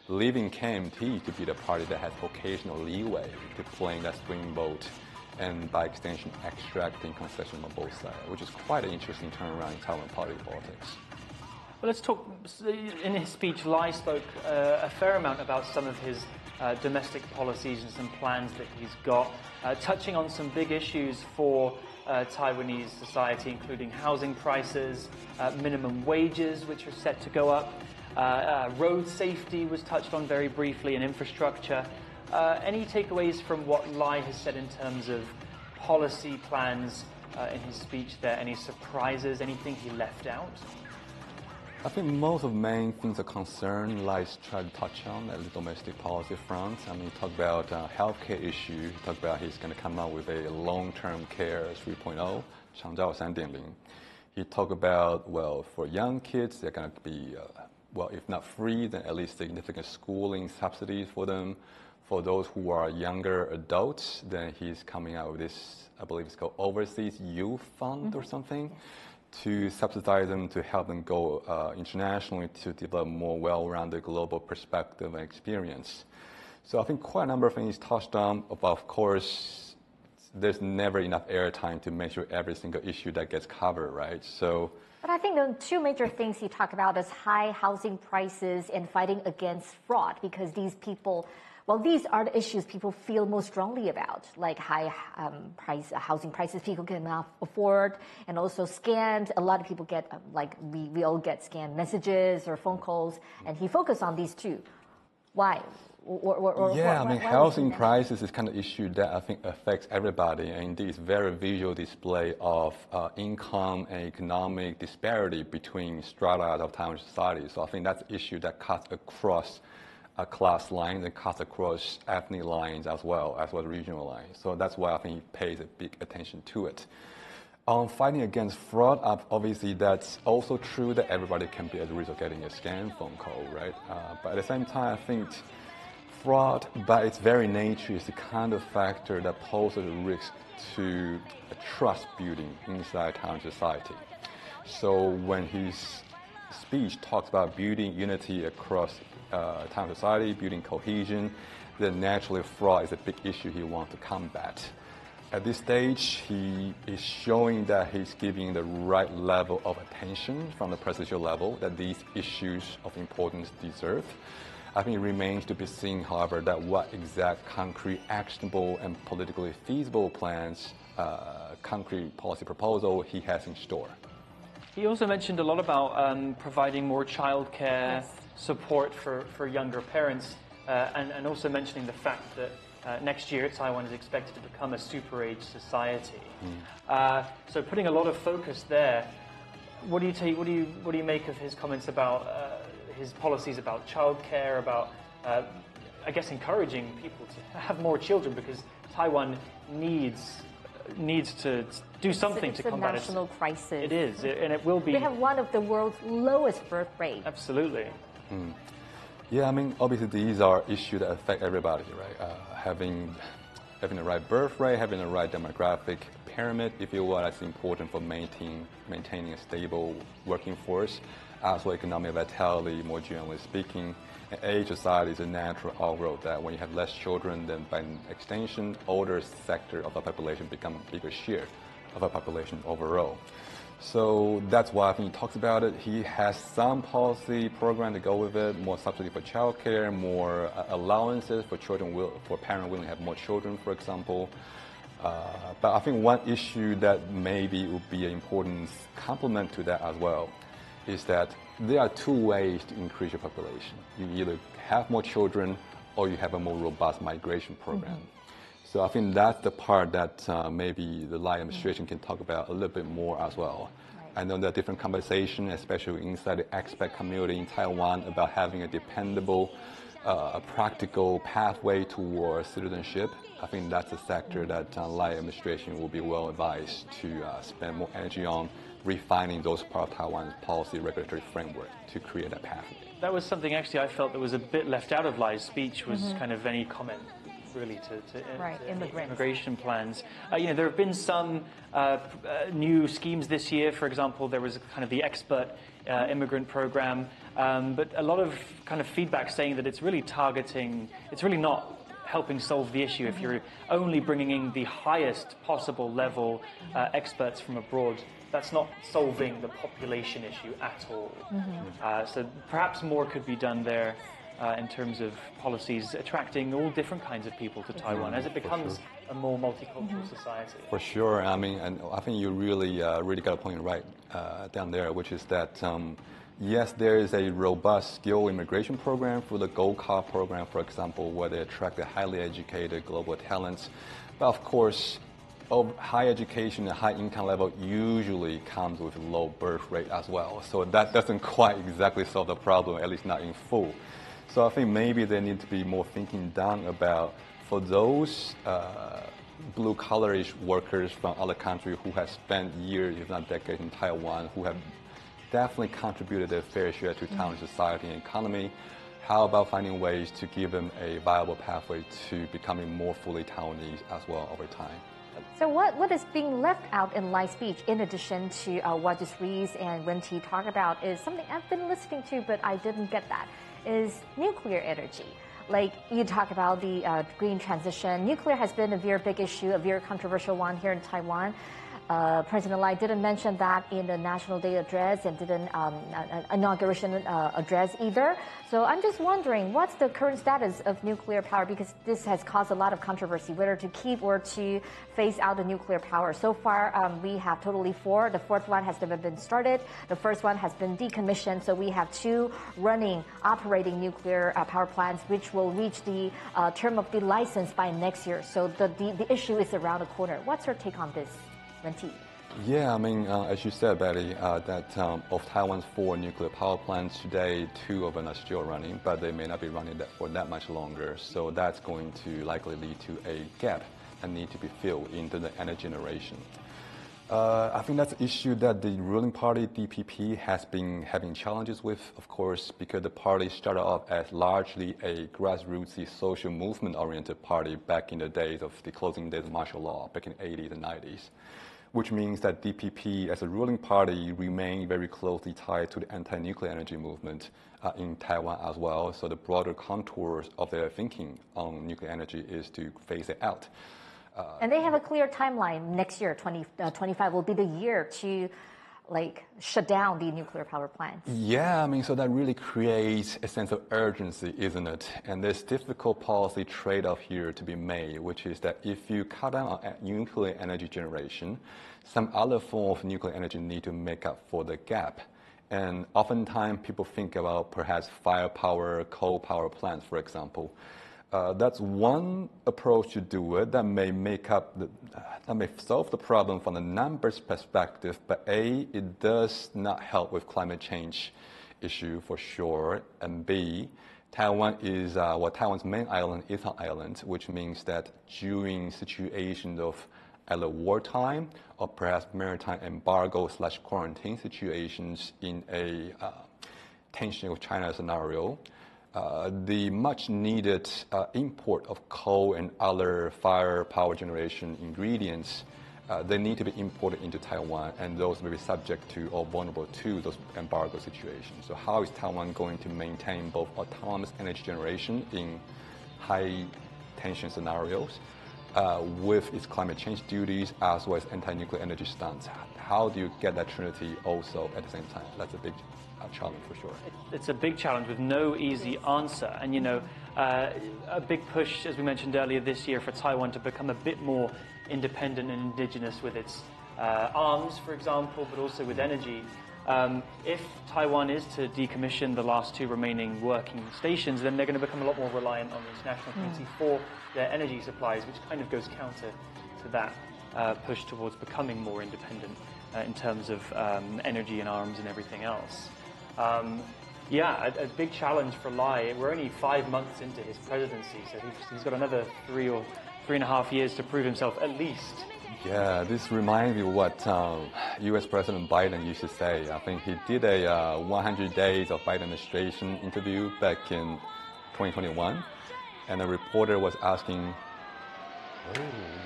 leaving KMT to be the party that has occasional leeway to playing that swing vote and by extension extracting concession on both sides, which is quite an interesting turnaround in Taiwan party politics. Well, let's talk. In his speech, Lai spoke a fair amount about some of his domestic policies and some plans that he's got, touching on some big issues for Taiwanese society, including housing prices, minimum wages, which are set to go up. Road safety was touched on very briefly, and infrastructure. Any takeaways from what Lai has said in terms of policy plans in his speech there? Any surprises, anything he left out? I think most of the main things of concern Lai's tried to touch on at the domestic policy front. I mean, he talked about healthcare issue. He talked about he's going to come out with a long-term care 3.0, 长照 3.0. He talked about, well, for young kids, they're going to be, well, if not free, then at least significant schooling subsidies for them. For those who are younger adults, then he's coming out with this, I believe it's called Overseas Youth Fund or something, to subsidize them, to help them go internationally to develop more well-rounded global perspective and experience. So I think quite a number of things touched on, but of course, there's never enough airtime to make sure every single issue that gets covered, right? So. But I think the two major things he talked about is high housing prices and fighting against fraud, because these people Well, these are the issues people feel most strongly about, like high housing prices people cannot afford, and also scanned. A lot of people get, like we all get scanned messages or phone calls, and he focused on these two. Why? Housing prices is kind of issue that I think affects everybody, and indeed it's very visual display of income and economic disparity between strata of Taiwan society. So I think that's an issue that cuts across class lines and cuts across ethnic lines as well as regional lines. So that's why I think he pays a big attention to it. On fighting against fraud, obviously that's also true that everybody can be at risk of getting a scam phone call, right? But at the same time, I think fraud, by its very nature, is the kind of factor that poses a risk to a trust building inside Taiwan society. So when his speech talks about building unity across Taiwan society, building cohesion, then naturally fraud is a big issue he wants to combat. At this stage, he is showing that he's giving the right level of attention from the presidential level that these issues of importance deserve. I think it remains to be seen, however, that what exact concrete, actionable, and politically feasible plans, concrete policy proposal he has in store. He also mentioned a lot about providing more childcare support for younger parents, and also mentioning the fact that next year Taiwan is expected to become a super age society. So putting a lot of focus there. What do you make of his comments about his policies about childcare, about I guess encouraging people to have more children, because Taiwan needs to do something to combat it. It's a national crisis. It is, and it will be. We have one of the world's lowest birth rates. Absolutely. Yeah, I mean, obviously these are issues that affect everybody, right? Having the right birth rate, having the right demographic pyramid, if you will, that's important for maintaining a stable working force, as well as economic vitality, more generally speaking. An age society is a natural outgrowth that when you have less children, then by extension, older sector of the population become a bigger share of a population overall. So that's why I think he talks about it. He has some policy program to go with it, more subsidy for childcare, more allowances for parents willing to have more children, for example. But I think one issue that maybe would be an important complement to that as well is that there are two ways to increase your population. You either have more children or you have a more robust migration program. So I think that's the part that maybe the Lai administration can talk about a little bit more as well. I know there are different conversations, especially inside the expat community in Taiwan, about having a dependable, practical pathway towards citizenship. I think that's a sector that Lai administration will be well advised to spend more energy on refining those part of Taiwan's policy regulatory framework to create that pathway. That was something actually I felt that was a bit left out of Lai's speech, was kind of any comment really to immigration plans. There have been some new schemes this year. For example, there was kind of the expert immigrant program, but a lot of kind of feedback saying that it's really not helping solve the issue if you're only bringing in the highest possible level experts from abroad. That's not solving the population issue at all. So perhaps more could be done there. In terms of policies attracting all different kinds of people to Taiwan as it becomes a more multicultural society. For sure. I mean, and I think you really got a point right down there, which is that yes, there is a robust skill immigration program through the Gold Card program, for example, where they attract the highly educated global talents. But of course, high education and high income level usually comes with low birth rate as well. So that doesn't quite exactly solve the problem, at least not in full. So I think maybe there needs to be more thinking done about, for those blue-collar-ish workers from other countries who have spent years, if not decades, in Taiwan, who have definitely contributed their fair share to Taiwan society and economy. How about finding ways to give them a viable pathway to becoming more fully Taiwanese as well over time? So what is being left out in Lai's speech, in addition to what Reece and Wen-Ti talk about, is something I've been listening to, but I didn't get that, is nuclear energy. Like you talk about the green transition. Nuclear has been a very big issue, a very controversial one here in Taiwan. President Lai didn't mention that in the National Day address and didn't inauguration address either. So I'm just wondering, what's the current status of nuclear power? Because this has caused a lot of controversy, whether to keep or to phase out the nuclear power. So far, we have totally 4. The 4th one has never been started. The first one has been decommissioned. So we have 2 running, operating nuclear power plants, which will reach the term of the license by next year. So the issue is around the corner. What's your take on this, Wen-Ti? Yeah, I mean, as you said, Betty, that of Taiwan's 4 nuclear power plants today, 2 of them are still running, but they may not be running for that much longer. So that's going to likely lead to a gap and need to be filled into the energy generation. I think that's an issue that the ruling party, DPP, has been having challenges with, of course, because the party started off as largely a grassroots social movement-oriented party back in the days of the closing days of martial law, back in the 80s and 90s. Which means that DPP, as a ruling party, remain very closely tied to the anti-nuclear energy movement in Taiwan as well. So the broader contours of their thinking on nuclear energy is to phase it out. And they have a clear timeline. Next year, 2025, will be the year to shut down the nuclear power plants. Yeah, I mean, so that really creates a sense of urgency, isn't it? And there's difficult policy trade-off here to be made, which is that if you cut down on nuclear energy generation, some other form of nuclear energy need to make up for the gap. And oftentimes people think about perhaps firepower, coal power plants, for example. That's one approach to do it that may that may solve the problem from the numbers perspective, but A, it does not help with climate change issue for sure, and B, Taiwan is, Taiwan's main island is an island, which means that during situations of either wartime or perhaps maritime embargo/quarantine situations in a tension with China scenario, the much needed import of coal and other fire power generation ingredients, they need to be imported into Taiwan, and those may be subject to or vulnerable to those embargo situations. So how is Taiwan going to maintain both autonomous energy generation in high tension scenarios with its climate change duties as well as anti-nuclear energy stance? How do you get that trinity also at the same time? That's a big challenge for sure. It's a big challenge with no easy answer. And, a big push, as we mentioned earlier this year, for Taiwan to become a bit more independent and indigenous with its arms, for example, but also with energy. If Taiwan is to decommission the last 2 remaining working stations, then they're going to become a lot more reliant on the international community for their energy supplies, which kind of goes counter to that push towards becoming more independent in terms of energy and arms and everything else. A big challenge for Lai. We're only 5 months into his presidency, so he's got another 3 or 3.5 years to prove himself at least. Yeah, this reminds me of what U.S. President Biden used to say. I think he did a 100 days of Biden administration interview back in 2021, and a reporter was asking,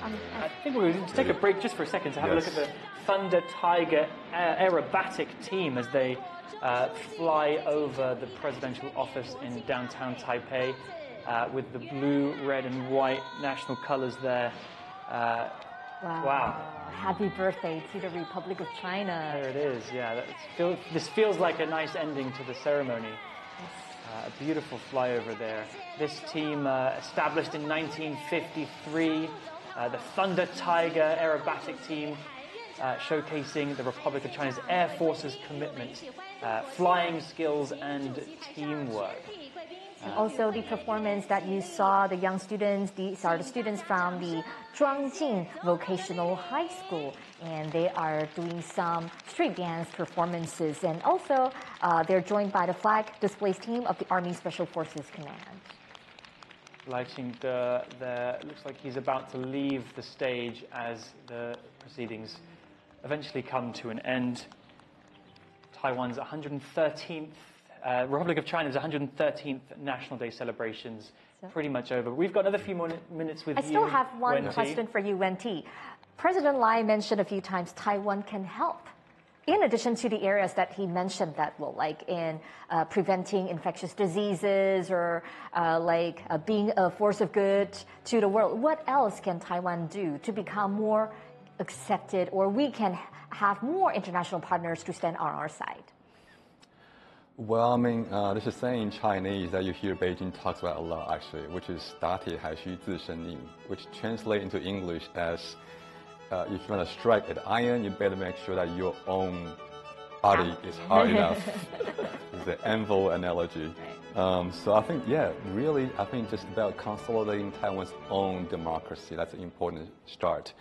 I think we're going to take a break just for a second to have a look at the Thunder Tiger aerobatic team as they fly over the presidential office in downtown Taipei with the blue, red and white national colors there. Wow. Happy birthday to the Republic of China. There it is, yeah. This feels like a nice ending to the ceremony. A beautiful flyover there. This team established in 1953, the Thunder Tiger aerobatic team, showcasing the Republic of China's Air Force's commitment, flying skills and teamwork. And also the performance that you saw, the young students, these are the students from the Zhuangjing Vocational High School, and they are doing some street dance performances, and also they're joined by the flag displays team of the Army Special Forces Command. Lai Ching-te there looks like he's about to leave the stage as the proceedings eventually come to an end. Taiwan's 113th Republic of China's 113th National Day celebrations pretty much over. We've got another few more minutes with you. I still have one Wen-Ti. question for you, Wen-Ti. President Lai mentioned a few times Taiwan can help. In addition to the areas that he mentioned that like in preventing infectious diseases or being a force of good to the world, what else can Taiwan do to become more accepted, or we can have more international partners to stand on our side? Well, I mean, there's a saying in Chinese that you hear Beijing talks about a lot, actually, which is 打铁还需自身硬, which translates into English as if you want to strike at iron, you better make sure that your own body is hard enough. It's the anvil analogy. So I think, yeah, really, I think just about consolidating Taiwan's own democracy. That's an important start.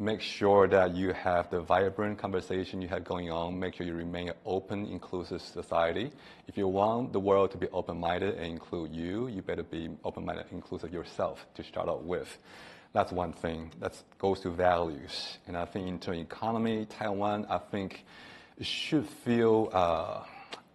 Make sure that you have the vibrant conversation you have going on. Make sure you remain an open, inclusive society. If you want the world to be open-minded and include you, you better be open-minded and inclusive yourself to start out with. That's one thing. That goes to values. And I think in terms of economy, Taiwan, I think, should feel,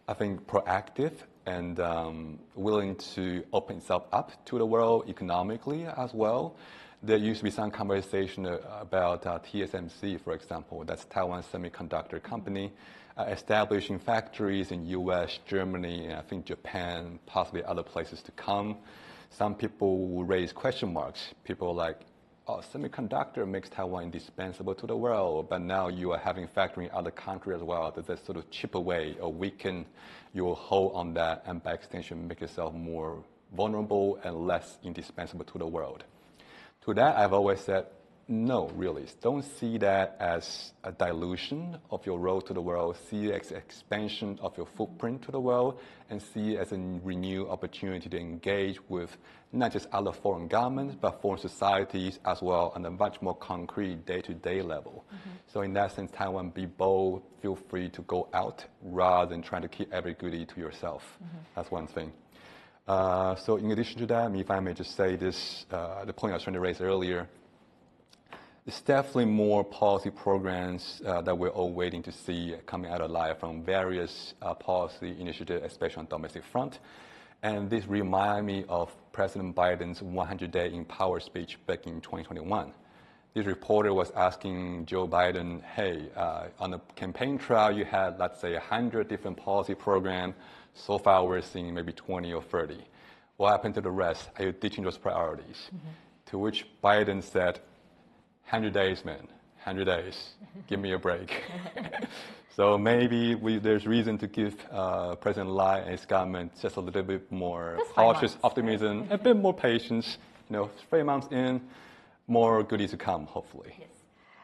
proactive and willing to open itself up to the world economically as well. There used to be some conversation about TSMC, for example. That's Taiwan Semiconductor Company, establishing factories in U.S., Germany, and I think Japan, possibly other places to come. Some people will raise question marks. People are like, oh, semiconductor makes Taiwan indispensable to the world, but now you are having factory in other countries as well. Does that sort of chip away or weaken your hold on that, and by extension make yourself more vulnerable and less indispensable to the world? To that, I've always said, no, really. Don't see that as a dilution of your role to the world. See it as expansion of your footprint to the world, and see it as a renewed opportunity to engage with not just other foreign governments, but foreign societies as well on a much more concrete day-to-day level. So in that sense, Taiwan, be bold, feel free to go out rather than trying to keep every goodie to yourself. That's one thing. So in addition to that, if I may just say this, the point I was trying to raise earlier, there's definitely more policy programs that we're all waiting to see coming out alive from various policy initiatives, especially on domestic front. And this reminds me of President Biden's 100-day in power speech back in 2021. This reporter was asking Joe Biden, hey, on the campaign trail, you had, let's say, 100 different policy programs. So far, we're seeing maybe 20 or 30. What happened to the rest? Are you ditching those priorities? To which Biden said, 100 days, man, 100 days. Give me a break. So maybe there's reason to give President Lai and his government just a little bit more cautious optimism, a bit more patience. 3 months in, more goodies to come, hopefully. Yes.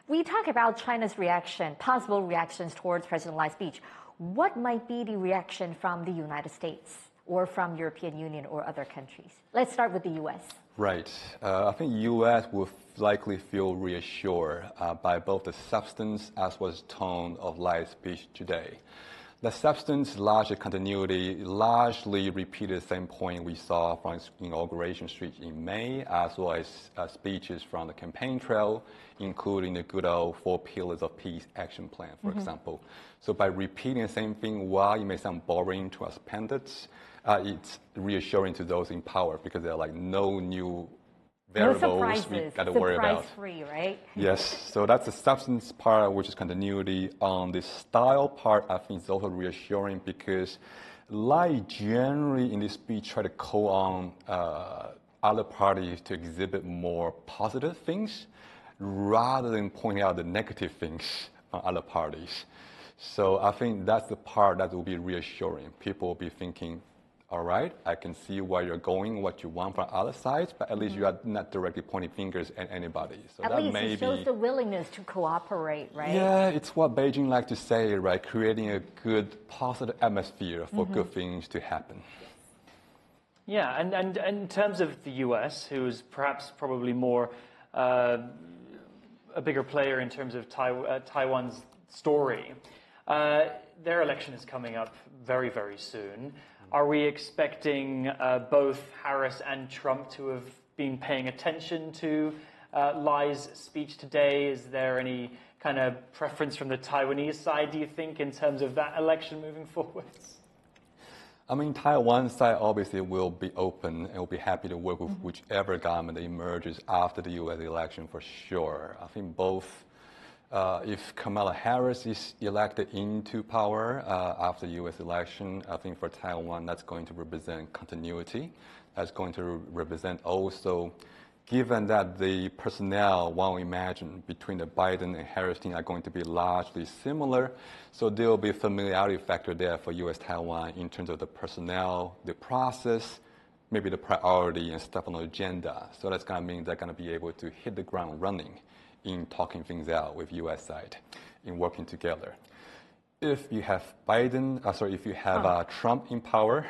We talk about China's reaction, possible reactions towards President Lai's speech. What might be the reaction from the United States or from European Union or other countries? Let's start with the U.S. Right. I think U.S. will likely feel reassured by both the substance as well as tone of Lai's speech today. The substance, larger continuity, largely repeated the same point we saw from his inauguration speech in May, as well as speeches from the campaign trail, including the good old 4 pillars of peace action plan, for example. So by repeating the same thing, while it may sound boring to us pundits, it's reassuring to those in power because there are like no new variables we've got to worry about. Surprise-free, right? Yes, so that's the substance part, which is continuity. On the style part, I think it's also reassuring because Lai generally in this speech tried to call on other parties to exhibit more positive things rather than pointing out the negative things on other parties. So I think that's the part that will be reassuring. People will be thinking, all right, I can see where you're going, what you want from other sides, but at least you are not directly pointing fingers at anybody. So at that least may it shows the willingness to cooperate, right? Yeah, it's what Beijing like to say, right? Creating a good, positive atmosphere for good things to happen. Yeah, and in terms of the U.S., who is perhaps probably more a bigger player in terms of Taiwan's story, their election is coming up very, very soon. Are we expecting both Harris and Trump to have been paying attention to Lai's speech today? Is there any kind of preference from the Taiwanese side, do you think, in terms of that election moving forwards? I mean, Taiwan side obviously will be open and will be happy to work with whichever government emerges after the U.S. election for sure. I think both, if Kamala Harris is elected into power after the U.S. election, I think for Taiwan that's going to represent continuity. That's going to represent also given that the personnel, one would imagine, between the Biden and Harris team are going to be largely similar, so there will be a familiarity factor there for U.S.-Taiwan in terms of the personnel, the process, maybe the priority and stuff on the agenda. So that's going to mean they're going to be able to hit the ground running in talking things out with U.S. side, in working together. If you have Trump in power,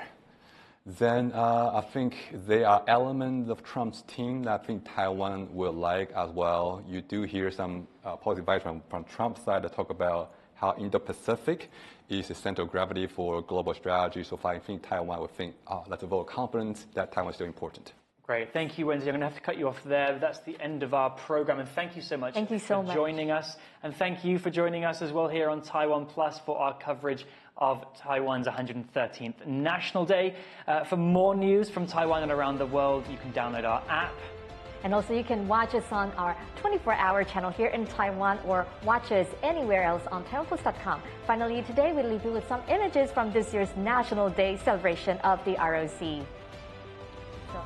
then I think there are elements of Trump's team that I think Taiwan will like as well. You do hear some policy advice from Trump's side that talk about how Indo-Pacific is the center of gravity for global strategy. So I think Taiwan would think, that's a vote of confidence that Taiwan is still important. Great. Thank you, Wendy. I'm going to have to cut you off there. That's the end of our program. And thank you so much for joining us. And thank you for joining us as well here on Taiwan Plus for our coverage of Taiwan's 113th National Day. For more news from Taiwan and around the world, you can download our app. And also you can watch us on our 24-hour channel here in Taiwan or watch us anywhere else on TaiwanPlus.com. Finally, today we leave you with some images from this year's National Day celebration of the ROC. So,